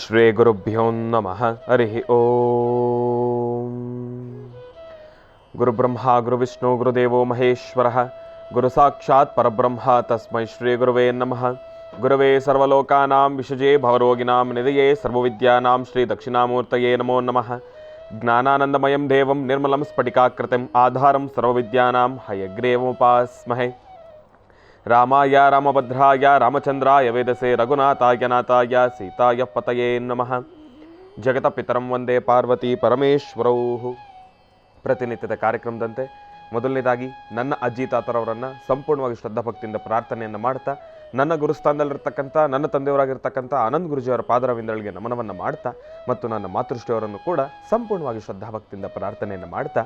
ಶ್ರೀ ಗುರುಭ್ಯೋ ನಮಃ. ಹರಿ ಓಂ. ಗುರುಬ್ರಹ್ಮ ಗುರುವಿಷ್ಣು ಗುರುದೇವೋ ಮಹೇಶ್ವರ ಗುರು ಸಾಕ್ಷಾತ್ ಪರಬ್ರಹ್ಮ ತಸ್ಮೈ ಶ್ರೀ ಗುರುವೇ ನಮಃ. ಗುರವೇ ಸರ್ವಲೋಕಾನಾಂ ವಿಷಜೇ ಭವರೋಗಿಣಾಂ ನಿಧಯೇ ಸರ್ವವಿದ್ಯಾನಾಂ ಶ್ರೀ ದಕ್ಷಿಣಾಮೂರ್ತಯೇ ನಮೋ ನಮಃ. ಜ್ಞಾನಾನಂದಮಯಂ ದೇವಂ ನಿರ್ಮಲಂ ಸ್ಫಟಿಕಾಕೃತಿಂ ಆಧಾರಂ ಸರ್ವವಿದ್ಯಾನಾಂ ಹಯಗ್ರೀವముపాస్మహే. ರಾಮಾಯ ರಾಮಭದ್ರಾಯ ರಾಮಚಂದ್ರಾಯ ವೇದಸೆ ರಘುನಾಥಾಯ ನಾಥಾಯ ಸೀತಾಯ ಪತಯೇ ನಮಃ. ಜಗತ ಪಿತರಂ ವಂದೇ ಪಾರ್ವತಿ ಪರಮೇಶ್ವರೌ. ಪ್ರತಿನಿತ್ಯದ ಕಾರ್ಯಕ್ರಮದಂತೆ ಮೊದಲನೇದಾಗಿ ನನ್ನ ಅಜ್ಜಿ ತಾತರವರನ್ನು ಸಂಪೂರ್ಣವಾಗಿ ಶ್ರದ್ಧಾಭಕ್ತಿಯಿಂದ ಪ್ರಾರ್ಥನೆಯನ್ನು ಮಾಡ್ತಾ, ನನ್ನ ಗುರುಸ್ಥಾನದಲ್ಲಿರ್ತಕ್ಕಂಥ ನನ್ನ ತಂದೆಯವರಾಗಿರ್ತಕ್ಕಂಥ ಆನಂದ್ ಗುರುಜಿಯವರ ಪಾದರವಿಂದಗಳಿಗೆ ನಮನವನ್ನು ಮಾಡ್ತಾ, ಮತ್ತು ನನ್ನ ಮಾತೃಶ್ರೀಯವರನ್ನು ಕೂಡ ಸಂಪೂರ್ಣವಾಗಿ ಶ್ರದ್ಧಾಭಕ್ತಿಯಿಂದ ಪ್ರಾರ್ಥನೆಯನ್ನು ಮಾಡ್ತಾ,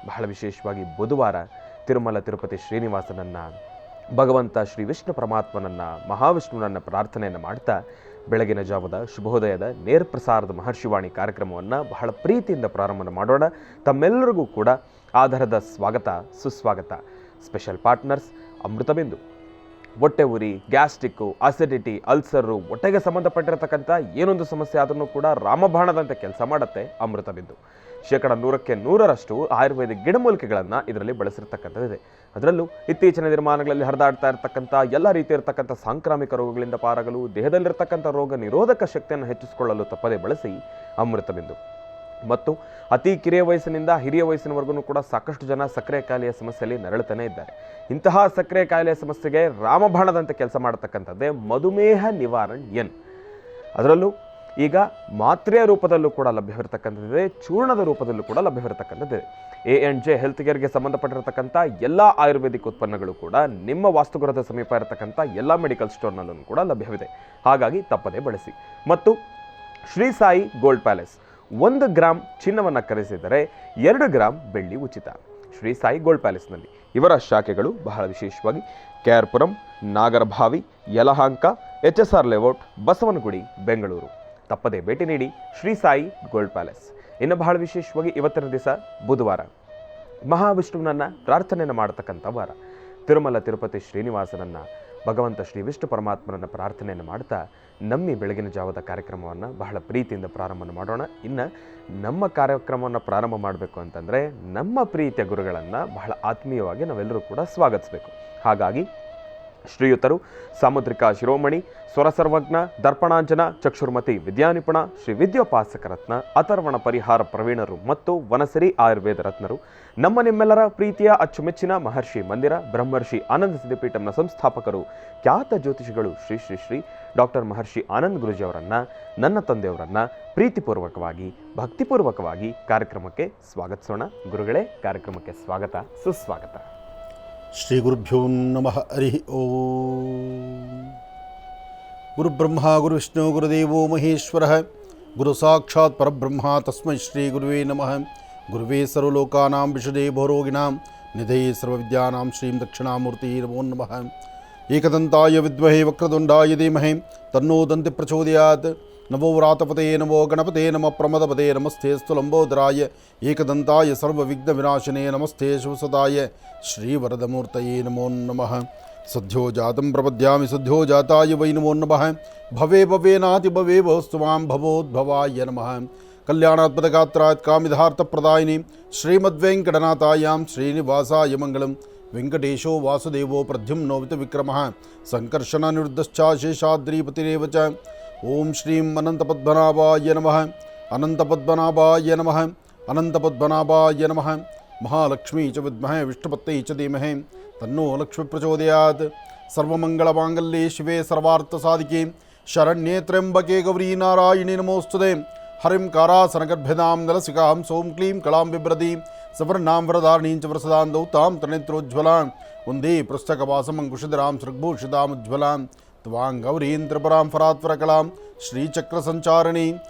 ಬಹಳ ವಿಶೇಷವಾಗಿ ಬುಧವಾರ ತಿರುಮಲ ತಿರುಪತಿ ಶ್ರೀನಿವಾಸನನ್ನು, ಭಗವಂತ ಶ್ರೀ ವಿಷ್ಣು ಪರಮಾತ್ಮನನ್ನು, ಮಹಾವಿಷ್ಣುವನ್ನ ಪ್ರಾರ್ಥನೆಯನ್ನು ಮಾಡ್ತಾ ಬೆಳಗಿನ ಜಾವದ ಶುಭೋದಯದ ನೇರ ಪ್ರಸಾರದ ಮಹರ್ಷಿವಾಣಿ ಕಾರ್ಯಕ್ರಮವನ್ನು ಬಹಳ ಪ್ರೀತಿಯಿಂದ ಪ್ರಾರಂಭ ಮಾಡೋಣ. ತಮ್ಮೆಲ್ಲರಿಗೂ ಕೂಡ ಆಧಾರದ ಸ್ವಾಗತ ಸುಸ್ವಾಗತ. Special partners Amruthabindu. ಹೊಟ್ಟೆ ಉರಿ, ಗ್ಯಾಸ್ಟ್ರಿಕ್ಕು, ಅಸಿಡಿಟಿ, ಅಲ್ಸರು, ಹೊಟ್ಟೆಗೆ ಸಂಬಂಧಪಟ್ಟಿರತಕ್ಕಂಥ ಏನೊಂದು ಸಮಸ್ಯೆ ಆದ್ರೂ ಕೂಡ ರಾಮಬಾಣದಂತೆ ಕೆಲಸ ಮಾಡುತ್ತೆ ಅಮೃತಬಿಂದು. 100% ಆಯುರ್ವೇದಿಕ್ ಗಿಡಮೂಲಿಕೆಗಳನ್ನು ಇದರಲ್ಲಿ ಬಳಸಿರ್ತಕ್ಕಂಥದ್ದಿದೆ. ಅದರಲ್ಲೂ ಇತ್ತೀಚಿನ ದಿನಮಾನಗಳಲ್ಲಿ ಹರಿದಾಡ್ತಾ ಇರತಕ್ಕಂಥ ಎಲ್ಲ ರೀತಿ ಇರತಕ್ಕಂಥ ಸಾಂಕ್ರಾಮಿಕ ರೋಗಗಳಿಂದ ಪಾರಾಗಲು, ದೇಹದಲ್ಲಿರ್ತಕ್ಕಂಥ ರೋಗ ನಿರೋಧಕ ಶಕ್ತಿಯನ್ನು ಹೆಚ್ಚಿಸಿಕೊಳ್ಳಲು ತಪ್ಪದೇ ಬಳಸಿ ಅಮೃತಬಿಂದು. ಮತ್ತು ಅತಿ ಕಿರಿಯ ವಯಸ್ಸಿನಿಂದ ಹಿರಿಯ ವಯಸ್ಸಿನವರೆಗೂ ಕೂಡ ಸಾಕಷ್ಟು ಜನ ಸಕ್ಕರೆ ಕಾಯಿಲೆಯ ಸಮಸ್ಯೆಯಲ್ಲಿ ನರಳುತ್ತಾನೆ ಇದ್ದಾರೆ. ಇಂತಹ ಸಕ್ಕರೆ ಕಾಯಿಲೆಯ ಸಮಸ್ಯೆಗೆ ರಾಮಬಾಣದಂತೆ ಕೆಲಸ ಮಾಡತಕ್ಕಂಥದ್ದೇ ಮಧುಮೇಹ ನಿವಾರಣ್ ಎನ್. ಅದರಲ್ಲೂ ಈಗ ಮಾತ್ರೆಯ ರೂಪದಲ್ಲೂ ಕೂಡ ಲಭ್ಯವಿರತಕ್ಕಂಥದ್ದಿದೆ, ಚೂರ್ಣದ ರೂಪದಲ್ಲೂ ಕೂಡ ಲಭ್ಯವಿರತಕ್ಕಂಥದ್ದಿದೆ. A&J ಹೆಲ್ತ್ ಕೇರ್ಗೆ ಸಂಬಂಧಪಟ್ಟಿರತಕ್ಕಂಥ ಎಲ್ಲ ಆಯುರ್ವೇದಿಕ್ ಉತ್ಪನ್ನಗಳು ಕೂಡ ನಿಮ್ಮ ವಾಸ್ತುಗೃಹದ ಸಮೀಪ ಇರತಕ್ಕಂಥ ಎಲ್ಲ ಮೆಡಿಕಲ್ ಸ್ಟೋರ್ನಲ್ಲೂ ಕೂಡ ಲಭ್ಯವಿದೆ. ಹಾಗಾಗಿ ತಪ್ಪದೇ ಬಳಸಿ. ಮತ್ತು Shri Sai gold palace 1 gram ಚಿನ್ನವನ್ನು ಖರೀದಿಸಿದರೆ 2 ಗ್ರಾಂ ಬೆಳ್ಳಿ ಉಚಿತ. ಶ್ರೀ ಸಾಯಿ ಗೋಲ್ಡ್ ಪ್ಯಾಲೇಸ್ನಲ್ಲಿ ಇವರ ಶಾಖೆಗಳು ಬಹಳ ವಿಶೇಷವಾಗಿ KR Puram, Nagarbhavi, Yelahanka, HSR layout, Basavanagudi, Bengaluru. ತಪ್ಪದೇ ಭೇಟಿ ನೀಡಿ ಶ್ರೀ ಸಾಯಿ ಗೋಲ್ಡ್ ಪ್ಯಾಲೇಸ್. ಇನ್ನು ಬಹಳ ವಿಶೇಷವಾಗಿ ಇವತ್ತಿನ ದಿವಸ ಬುಧವಾರ, ಮಹಾವಿಷ್ಣುವನ್ನ ಪ್ರಾರ್ಥನೆಯನ್ನು ಮಾಡತಕ್ಕಂಥ ವಾರ. ತಿರುಮಲ ತಿರುಪತಿ ಶ್ರೀನಿವಾಸನನ್ನು, ಭಗವಂತ ಶ್ರೀ ವಿಷ್ಣು ಪರಮಾತ್ಮನನ್ನು ಪ್ರಾರ್ಥನೆಯನ್ನು ಮಾಡ್ತಾ ನಮ್ಮಿ ಬೆಳಗಿನ ಜಾವದ ಕಾರ್ಯಕ್ರಮವನ್ನು ಬಹಳ ಪ್ರೀತಿಯಿಂದ ಪ್ರಾರಂಭ ಮಾಡೋಣ. ಇನ್ನು ನಮ್ಮ ಕಾರ್ಯಕ್ರಮವನ್ನು ಪ್ರಾರಂಭ ಮಾಡಬೇಕು ಅಂತಂದರೆ ನಮ್ಮ ಪ್ರೀತಿಯ ಗುರುಗಳನ್ನು ಬಹಳ ಆತ್ಮೀಯವಾಗಿ ನಾವೆಲ್ಲರೂ ಕೂಡ ಸ್ವಾಗತಿಸಬೇಕು. ಹಾಗಾಗಿ ಶ್ರೀಯುತರು ಸಾಮುದ್ರಿಕ ಶಿರೋಮಣಿ, ಸ್ವರಸರ್ವಜ್ಞ, ದರ್ಪಣಾಂಜನ, ಚಕ್ಷುರ್ಮತಿ ವಿದ್ಯಾನಿಪುಣ, ಶ್ರೀ ವಿದ್ಯೋಪಾಸಕ ರತ್ನ, ಅಥರ್ವಣ ಪರಿಹಾರ ಪ್ರವೀಣರು ಮತ್ತು ವನಸಿರಿ ಆಯುರ್ವೇದ ರತ್ನರು, ನಮ್ಮ ನಿಮ್ಮೆಲ್ಲರ ಪ್ರೀತಿಯ ಅಚ್ಚುಮೆಚ್ಚಿನ ಮಹರ್ಷಿ ಮಂದಿರ ಬ್ರಹ್ಮರ್ಷಿ ಆನಂದ ಸಿದ್ಧಿಪೀಠಂನ ಸಂಸ್ಥಾಪಕರು, ಖ್ಯಾತ ಜ್ಯೋತಿಷಿಗಳು ಶ್ರೀ ಶ್ರೀ ಶ್ರೀ ಡಾಕ್ಟರ್ ಮಹರ್ಷಿ ಆನಂದ್ ಗುರುಜಿಯವರನ್ನು, ನನ್ನ ತಂದೆಯವರನ್ನು ಪ್ರೀತಿಪೂರ್ವಕವಾಗಿ ಭಕ್ತಿಪೂರ್ವಕವಾಗಿ ಕಾರ್ಯಕ್ರಮಕ್ಕೆ ಸ್ವಾಗತಿಸೋಣ. ಗುರುಗಳೇ, ಕಾರ್ಯಕ್ರಮಕ್ಕೆ ಸ್ವಾಗತ ಸುಸ್ವಾಗತ. ಶ್ರೀ ಗುರುಭ್ಯೋ ನಮಃ. ಹರಿ ಓಂ. ಗುರುಬ್ರಹ್ಮ ಗುರುವಿಷ್ಣು ಗುರುದೇವೋ ಮಹೇಶ್ವರ ಗುರು ಸಾಕ್ಷಾತ್ ಪರಬ್ರಹ್ಮ ತಸ್ಮೈ ಶ್ರೀ ಗುರುವೇ ನಮಃ. ಗುರುವೇ ಸರ್ವಲೋಕಾನಾಂ ವಿಷಜೇ ಭವರೋಗಿಣಾಂ ನಿಧಯೇ ಸರ್ವವಿದ್ಯಾನಾಂ ಶ್ರೀಂ ದಕ್ಷಿಣಾಮೂರ್ತಿ ನಮೋ ನಮಃ. ಏಕದಂತಾಯ ವಿದ್ಮಹೇ ವಕ್ರತುಂಡಾಯ ಧೀಮಹಿ ತನ್ನೋ ದಂತಿ ಪ್ರಚೋದಯಾತ್. ನಮೋ ವ್ರಾತಪತೆ ನಮೋ ಗಣಪತೆ ನಮ ಪ್ರಮದಪತೆ ನಮಸ್ತೆ ಸ್ತುಲಂಬೋದರಾಯ ಏಕದಂತಾಯ ಸರ್ವವಿಘ್ನ ವಿನಾಶನೇ ನಮಸ್ತೆ ಶಿವಸದಾಯ ಶ್ರೀವರದಮೂರ್ತಯೇ ನಮೋ ನಮಃ. ಸದ್ಯೋ ಜಾತಂ ಪ್ರಪದ್ಯಾಮಿ ಸದ್ಯೋ ಜಾತಾಯ ವೈ ನಮೋ ನಮಃ. ಭವೇ ಭವೇನಾತಿ ಭವೇ ಭವಸ್ತು ಮಾಂ ಭವೋದ್ಭವಾಯ ನಮಃ. ಕಲ್ಯಾಣಾತ್ಮದಗಾತ್ರಾತ್ ಕಾಮಿಧಾರ್ಥಪ್ರದಾಯಿನಿ ಶ್ರೀಮದ್ವೆಂಕಟನಾಥಾಯಾಂ ಶ್ರೀನಿವಾಸಾಯ ಮಂಗಳಂ. ವೆಂಕಟೇಶೋ ವಾಸುದೇವೋ ಪ್ರದ್ಯುಮ್ನೋ ವಿಕ್ರಮಃ ಸಂಕರ್ಷಣ ನಿವೃತ್ತಶ್ಚ ಶೇಷಾದ್ರಿಪತಿರೇವ ಚ. ಓಂ ಶ್ರೀಂ ಅನಂತಪದ್ಮನಾಭಾಯ ನಮಃ. ಅನಂತಪದ್ಮನಾಭಾಯ ನಮಃ. ಅನಂತಪದ್ಮನಾಭಾಯ ನಮಃ. ಮಹಾಲಕ್ಷ್ಮೀ ಚ ವಿದ್ಮಹೇ ವಿಷ್ಣುಪತ್ನೈ ಚ ಧೀಮಹಿ ತನ್ನೋ ಲಕ್ಷ್ಮೀ ಪ್ರಚೋದಯಾತ್. ಸರ್ವಮಂಗಳಮಾಂಗಲ್ಯೆ ಶಿವೆ ಸರ್ವಾರ್ಥಸಾಧಿಕೆ ಶರಣ್ಯೇ ತ್ರ್ಯಂಬಕೆ ಗೌರಿ ನಾರಾಯಣಿ ನಮೋಸ್ತುತೆ. ಹರಿಂ ಕಾರಾಸನಗರ್ಭ್ಯದಾಂ ನಲಸಿಕಾಂ ಸೋಂ ಕ್ಲೀಂ ಕಳಾಂ ಬಿಭ್ರತಿ ಸವರ್ಣಾಂ ವರದಾರಣೀಂ ಚ ವರಸದಾಂ ದೌತಾಂ ತ್ರಿನೇತ್ರೋಜ್ವಲಾಂ. ವಂದೇ ಪೃಷ್ಠಕವಾಸಮಂಕುಶಧರಾಂ ಸೃಗ್ಭೂಷಿತಾಮುಜ್ವಲಾಂ ತ್ವಾಂ ಗೌರೀಂ ತ್ರಿಪುರಾಂ ಫರಾತ್ವರಕಲಾಂ ಶ್ರೀಚಕ್ರಸಂಚಾರಣಿ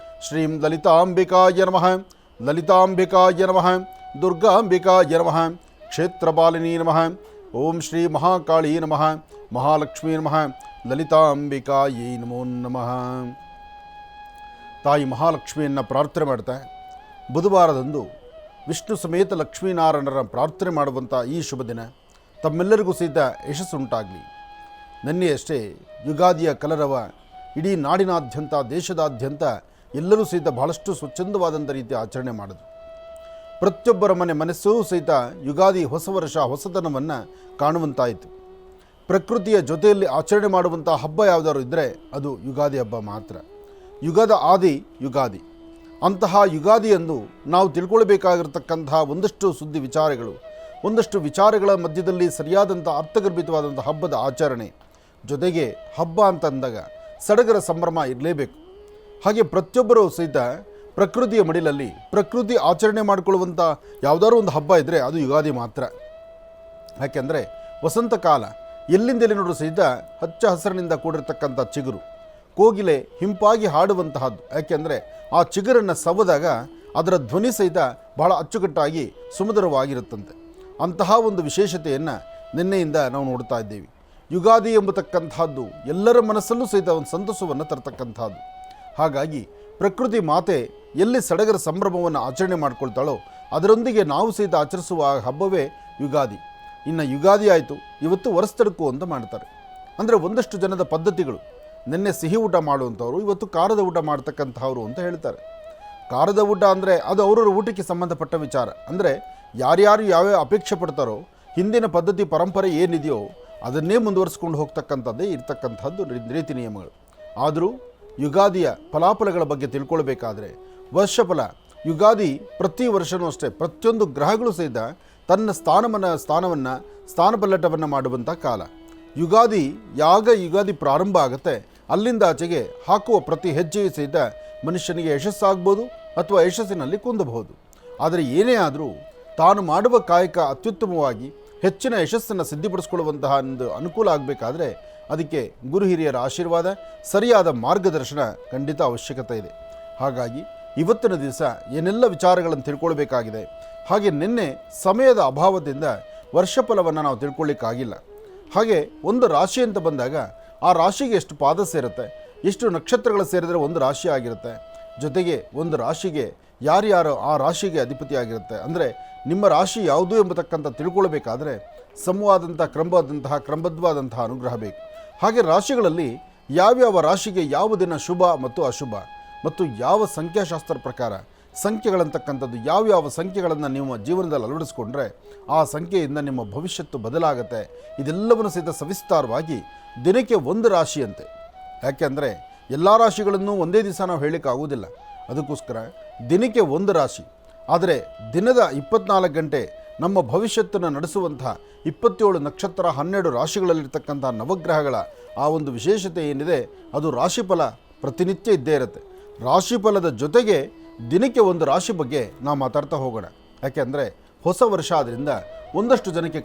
ಶ್ರೀಂ ಲಲಿತಾಂಬಿಕಾಯ ನಮಃ. ಲಲಿತಾಂಬಿಕಾಯ ನಮಃ. ದುರ್ಗಾಂಬಿಕಾಯ ನಮಃ. ಕ್ಷೇತ್ರಪಾಲಿನಿ ನಮಃ. ಓಂ ಶ್ರೀ ಮಹಾಕಾಳಿ ನಮಃ. ಮಹಾಲಕ್ಷ್ಮೀ ನಮಃ. ಲಲಿತಾಂಬಿಕಾಯೈ ನಮೋ ನಮಃ. ತಾಯಿ ಮಹಾಲಕ್ಷ್ಮಿಯನ್ನು ಪ್ರಾರ್ಥನೆ ಮಾಡ್ತಾ ಬುಧವಾರದಂದು ವಿಷ್ಣು ಸಮೇತ ಲಕ್ಷ್ಮೀನಾರಾಯಣರ ಪ್ರಾರ್ಥನೆ ಮಾಡುವಂಥ ಈ ಶುಭ ದಿನ ತಮ್ಮೆಲ್ಲರಿಗೂ ಸಹಿತ ಯಶಸ್ಸುಂಟಾಗಲಿ. ನಿನ್ನೆಯಷ್ಟೇ ಯುಗಾದಿಯ ಕಲರವ ಇಡೀ ನಾಡಿನಾದ್ಯಂತ, ದೇಶದಾದ್ಯಂತ ಎಲ್ಲರೂ ಸಹಿತ ಬಹಳಷ್ಟು ಸ್ವಚ್ಛಂದವಾದಂಥ ರೀತಿ ಆಚರಣೆ ಮಾಡಿದ್ರು. ಪ್ರತಿಯೊಬ್ಬರ ಮನಸ್ಸೂ ಸಹಿತ ಯುಗಾದಿ ಹೊಸ ವರ್ಷ ಹೊಸತನವನ್ನು ಕಾಣುವಂತಾಯಿತು. ಪ್ರಕೃತಿಯ ಜೊತೆಯಲ್ಲಿ ಆಚರಣೆ ಮಾಡುವಂಥ ಹಬ್ಬ ಯಾವುದಾದ್ರು ಇದ್ದರೆ ಅದು ಯುಗಾದಿ ಹಬ್ಬ ಮಾತ್ರ. ಯುಗದ ಆದಿ ಯುಗಾದಿ. ಅಂತಹ ಯುಗಾದಿಯಂದು ನಾವು ತಿಳ್ಕೊಳ್ಬೇಕಾಗಿರ್ತಕ್ಕಂತಹ ಒಂದಷ್ಟು ಸುದ್ದಿ ವಿಚಾರಗಳು, ಒಂದಷ್ಟು ವಿಚಾರಗಳ ಮಧ್ಯದಲ್ಲಿ ಸರಿಯಾದಂಥ ಅರ್ಥಗರ್ಭಿತವಾದಂಥ ಹಬ್ಬದ ಆಚರಣೆ, ಜೊತೆಗೆ ಹಬ್ಬ ಅಂತಂದಾಗ ಸಡಗರ ಸಂಭ್ರಮ ಇರಲೇಬೇಕು. ಹಾಗೆ ಪ್ರತಿಯೊಬ್ಬರೂ ಸಹಿತ ಪ್ರಕೃತಿಯ ಮಡಿಲಲ್ಲಿ ಪ್ರಕೃತಿ ಆಚರಣೆ ಮಾಡಿಕೊಳ್ಳುವಂಥ ಯಾವುದಾದ್ರು ಒಂದು ಹಬ್ಬ ಇದ್ದರೆ ಅದು ಯುಗಾದಿ ಮಾತ್ರ. ಯಾಕೆಂದರೆ ವಸಂತ ಕಾಲ, ಎಲ್ಲಿಂದೆಲ್ಲಿ ನೋಡೂ ಸಹಿತ ಹಚ್ಚ ಹಸಿರಿನಿಂದ ಕೂಡಿರ್ತಕ್ಕಂಥ ಚಿಗುರು, ಕೋಗಿಲೆ ಹಿಂಪಾಗಿ ಹಾಡುವಂತಹದ್ದು. ಯಾಕೆಂದರೆ ಆ ಚಿಗುರನ್ನು ಸವದಾಗ ಅದರ ಧ್ವನಿ ಸಹಿತ ಬಹಳ ಅಚ್ಚುಕಟ್ಟಾಗಿ ಸುಮಧುರವಾಗಿರುತ್ತಂತೆ. ಅಂತಹ ಒಂದು ವಿಶೇಷತೆಯನ್ನು ನಿನ್ನೆಯಿಂದ ನಾವು ನೋಡ್ತಾ ಇದ್ದೇವೆ. ಯುಗಾದಿ ಎಂಬತಕ್ಕಂಥದ್ದು ಎಲ್ಲರ ಮನಸ್ಸಲ್ಲೂ ಸಹಿತ ಒಂದು ಸಂತಸವನ್ನು ತರತಕ್ಕಂಥದ್ದು. ಹಾಗಾಗಿ ಪ್ರಕೃತಿ ಮಾತೆ ಎಲ್ಲಿ ಸಡಗರ ಸಂಭ್ರಮವನ್ನು ಆಚರಣೆ ಮಾಡಿಕೊಳ್ತಾಳೋ ಅದರೊಂದಿಗೆ ನಾವು ಸಹಿತ ಆಚರಿಸುವ ಹಬ್ಬವೇ ಯುಗಾದಿ. ಇನ್ನು ಯುಗಾದಿ ಆಯಿತು, ಇವತ್ತು ವರಸ್ತಡಕು ಅಂತ ಮಾಡ್ತಾರೆ. ಅಂದರೆ ಒಂದಷ್ಟು ಜನದ ಪದ್ಧತಿಗಳು. ನಿನ್ನೆ ಸಿಹಿ ಊಟ ಮಾಡುವಂಥವ್ರು ಇವತ್ತು ಖಾರದ ಊಟ ಮಾಡ್ತಕ್ಕಂಥವ್ರು ಅಂತ ಹೇಳ್ತಾರೆ. ಖಾರದ ಊಟ ಅಂದರೆ ಅದು ಅವರವರ ಊಟಕ್ಕೆ ಸಂಬಂಧಪಟ್ಟ ವಿಚಾರ. ಅಂದರೆ ಯಾರ್ಯಾರು ಯಾವ್ಯಾವ ಅಪೇಕ್ಷೆ ಪಡ್ತಾರೋ ಹಿಂದಿನ ಪದ್ಧತಿ ಪರಂಪರೆ ಏನಿದೆಯೋ ಅದನ್ನೇ ಮುಂದುವರಿಸ್ಕೊಂಡು ಹೋಗ್ತಕ್ಕಂಥದ್ದೇ ಇರ್ತಕ್ಕಂಥದ್ದು ರೀತಿ ನಿಯಮಗಳು. ಆದರೂ ಯುಗಾದಿಯ ಫಲಾಫಲಗಳ ಬಗ್ಗೆ ತಿಳ್ಕೊಳ್ಬೇಕಾದ್ರೆ ವರ್ಷಫಲ ಯುಗಾದಿ ಪ್ರತಿ ವರ್ಷವೂ ಅಷ್ಟೇ ಪ್ರತಿಯೊಂದು ಗ್ರಹಗಳು ಸಹಿತ ತನ್ನ ಸ್ಥಾನಪಲ್ಲಟವನ್ನು ಮಾಡುವಂಥ ಕಾಲ. ಯುಗಾದಿ ಪ್ರಾರಂಭ ಆಗುತ್ತೆ, ಅಲ್ಲಿಂದ ಆಚೆಗೆ ಹಾಕುವ ಪ್ರತಿ ಹೆಜ್ಜೆಯೂ ಸಹಿತ ಮನುಷ್ಯನಿಗೆ ಯಶಸ್ಸಾಗ್ಬೋದು ಅಥವಾ ಯಶಸ್ಸಿನಲ್ಲಿ ಕುಂದಬಹುದು. ಆದರೆ ಏನೇ ಆದರೂ ತಾನು ಮಾಡುವ ಕಾಯಕ ಅತ್ಯುತ್ತಮವಾಗಿ ಹೆಚ್ಚಿನ ಯಶಸ್ಸನ್ನು ಸಿದ್ಧಿಪಡಿಸ್ಕೊಳ್ಳುವಂತಹ ಒಂದು ಅನುಕೂಲ ಆಗಬೇಕಾದ್ರೆ ಅದಕ್ಕೆ ಗುರು ಹಿರಿಯರ ಆಶೀರ್ವಾದ, ಸರಿಯಾದ ಮಾರ್ಗದರ್ಶನ ಖಂಡಿತ ಅವಶ್ಯಕತೆ ಇದೆ. ಹಾಗಾಗಿ ಇವತ್ತಿನ ದಿವಸ ಏನೆಲ್ಲ ವಿಚಾರಗಳನ್ನು ತಿಳ್ಕೊಳ್ಬೇಕಾಗಿದೆ. ಹಾಗೆ ನಿನ್ನೆ ಸಮಯದ ಅಭಾವದಿಂದ ವರ್ಷಫಲವನ್ನು ನಾವು ತಿಳ್ಕೊಳ್ಳಿಕ್ಕಾಗಿಲ್ಲ. ಹಾಗೆ ಒಂದು ರಾಶಿ ಅಂತ ಬಂದಾಗ ಆ ರಾಶಿಗೆ ಎಷ್ಟು ಪಾದ ಸೇರುತ್ತೆ, ಎಷ್ಟು ನಕ್ಷತ್ರಗಳು ಸೇರಿದರೆ ಒಂದು ರಾಶಿ ಆಗಿರುತ್ತೆ. ಜೊತೆಗೆ ಒಂದು ರಾಶಿಗೆ ಯಾರ್ಯಾರು ಆ ರಾಶಿಗೆ ಅಧಿಪತಿಯಾಗಿರುತ್ತೆ, ಅಂದರೆ ನಿಮ್ಮ ರಾಶಿ ಯಾವುದು ಎಂಬತಕ್ಕಂಥ ತಿಳ್ಕೊಳ್ಬೇಕಾದ್ರೆ ಕ್ರಮಬದ್ಧವಾದಂತಹ ಅನುಗ್ರಹ ಬೇಕು. ಹಾಗೆ ರಾಶಿಗಳಲ್ಲಿ ಯಾವ್ಯಾವ ರಾಶಿಗೆ ಯಾವ ದಿನ ಶುಭ ಮತ್ತು ಅಶುಭ ಮತ್ತು ಯಾವ ಸಂಖ್ಯಾಶಾಸ್ತ್ರ ಪ್ರಕಾರ ಸಂಖ್ಯೆಗಳಂತಕ್ಕಂಥದ್ದು ಯಾವ್ಯಾವ ಸಂಖ್ಯೆಗಳನ್ನು ನಿಮ್ಮ ಜೀವನದಲ್ಲಿ ಅಳವಡಿಸ್ಕೊಂಡ್ರೆ ಆ ಸಂಖ್ಯೆಯಿಂದ ನಿಮ್ಮ ಭವಿಷ್ಯತ್ತು ಬದಲಾಗುತ್ತೆ. ಇದೆಲ್ಲವನ್ನು ಸಹಿತ ಸವಿಸ್ತಾರವಾಗಿ ದಿನಕ್ಕೆ ಒಂದು ರಾಶಿಯಂತೆ. ಯಾಕೆಂದರೆ ಎಲ್ಲ ರಾಶಿಗಳನ್ನು ಒಂದೇ ದಿವಸ ನಾವು ಹೇಳಲಿಕ್ಕಾಗೋದಿಲ್ಲ. ಅದಕ್ಕೋಸ್ಕರ ದಿನಕ್ಕೆ ಒಂದು ರಾಶಿ. ಆದರೆ ದಿನದ 24 ಗಂಟೆ ನಮ್ಮ ಭವಿಷ್ಯತ್ತನ್ನು ನಡೆಸುವಂತಹ 27 ನಕ್ಷತ್ರ 12 ರಾಶಿಗಳಲ್ಲಿರ್ತಕ್ಕಂಥ ನವಗ್ರಹಗಳ ಆ ಒಂದು ವಿಶೇಷತೆ ಏನಿದೆ ಅದು ರಾಶಿಫಲ ಪ್ರತಿನಿತ್ಯ ಇದ್ದೇ ಇರುತ್ತೆ. ರಾಶಿಫಲದ ಜೊತೆಗೆ ದಿನಕ್ಕೆ ಒಂದು ರಾಶಿ ಬಗ್ಗೆ ನಾವು ಮಾತಾಡ್ತಾ ಹೋಗೋಣ. ಯಾಕೆಂದರೆ ಹೊಸ ವರ್ಷ ಆದ್ದರಿಂದ ಒಂದಷ್ಟು ಜನಕ್ಕೆ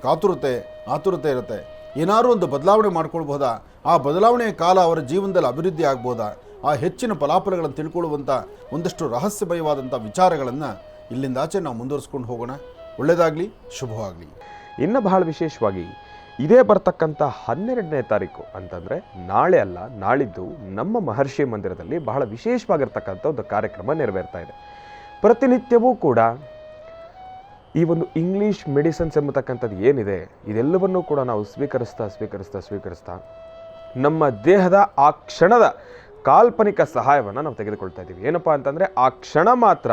ಆತುರತೆ ಇರುತ್ತೆ. ಏನಾದರೂ ಒಂದು ಬದಲಾವಣೆ ಮಾಡ್ಕೊಳ್ಬೋದಾ, ಆ ಬದಲಾವಣೆಯ ಕಾಲ ಅವರ ಜೀವನದಲ್ಲಿ ಅಭಿವೃದ್ಧಿ ಆಗ್ಬೋದಾ, ಆ ಹೆಚ್ಚಿನ ಫಲಾಫಲಗಳನ್ನು ತಿಳ್ಕೊಳ್ಳುವಂಥ ಒಂದಷ್ಟು ರಹಸ್ಯಮಯವಾದಂಥ ವಿಚಾರಗಳನ್ನು ಇಲ್ಲಿಂದಾಚೆ ನಾವು ಮುಂದುವರಿಸ್ಕೊಂಡು ಹೋಗೋಣ. ಒಳ್ಳೆಯದಾಗಲಿ, ಶುಭವಾಗಲಿ. ಇನ್ನು ಬಹಳ ವಿಶೇಷವಾಗಿ ಇದೇ ಬರ್ತಕ್ಕಂಥ 12ನೇ ತಾರೀಕು ಅಂತಂದರೆ ನಾಳೆ ಅಲ್ಲ, ನಾಳಿದ್ದು ನಮ್ಮ ಮಹರ್ಷಿ ಮಂದಿರದಲ್ಲಿ ಬಹಳ ವಿಶೇಷವಾಗಿರ್ತಕ್ಕಂಥ ಒಂದು ಕಾರ್ಯಕ್ರಮ ನೆರವೇರ್ತಾ ಇದೆ. ಪ್ರತಿನಿತ್ಯವೂ ಕೂಡ ಈ ಒಂದು ಇಂಗ್ಲೀಷ್ ಮೆಡಿಸಿನ್ಸ್ ಎಂಬತಕ್ಕಂಥದ್ದು ಏನಿದೆ ಇದೆಲ್ಲವನ್ನೂ ಕೂಡ ನಾವು ಸ್ವೀಕರಿಸ್ತಾ ನಮ್ಮ ದೇಹದ ಆ ಕ್ಷಣದ ಕಾಲ್ಪನಿಕ ಸಹಾಯವನ್ನು ನಾವು ತೆಗೆದುಕೊಳ್ತಾ ಇದ್ದೀವಿ. ಏನಪ್ಪ ಅಂತಂದರೆ ಆ ಕ್ಷಣ ಮಾತ್ರ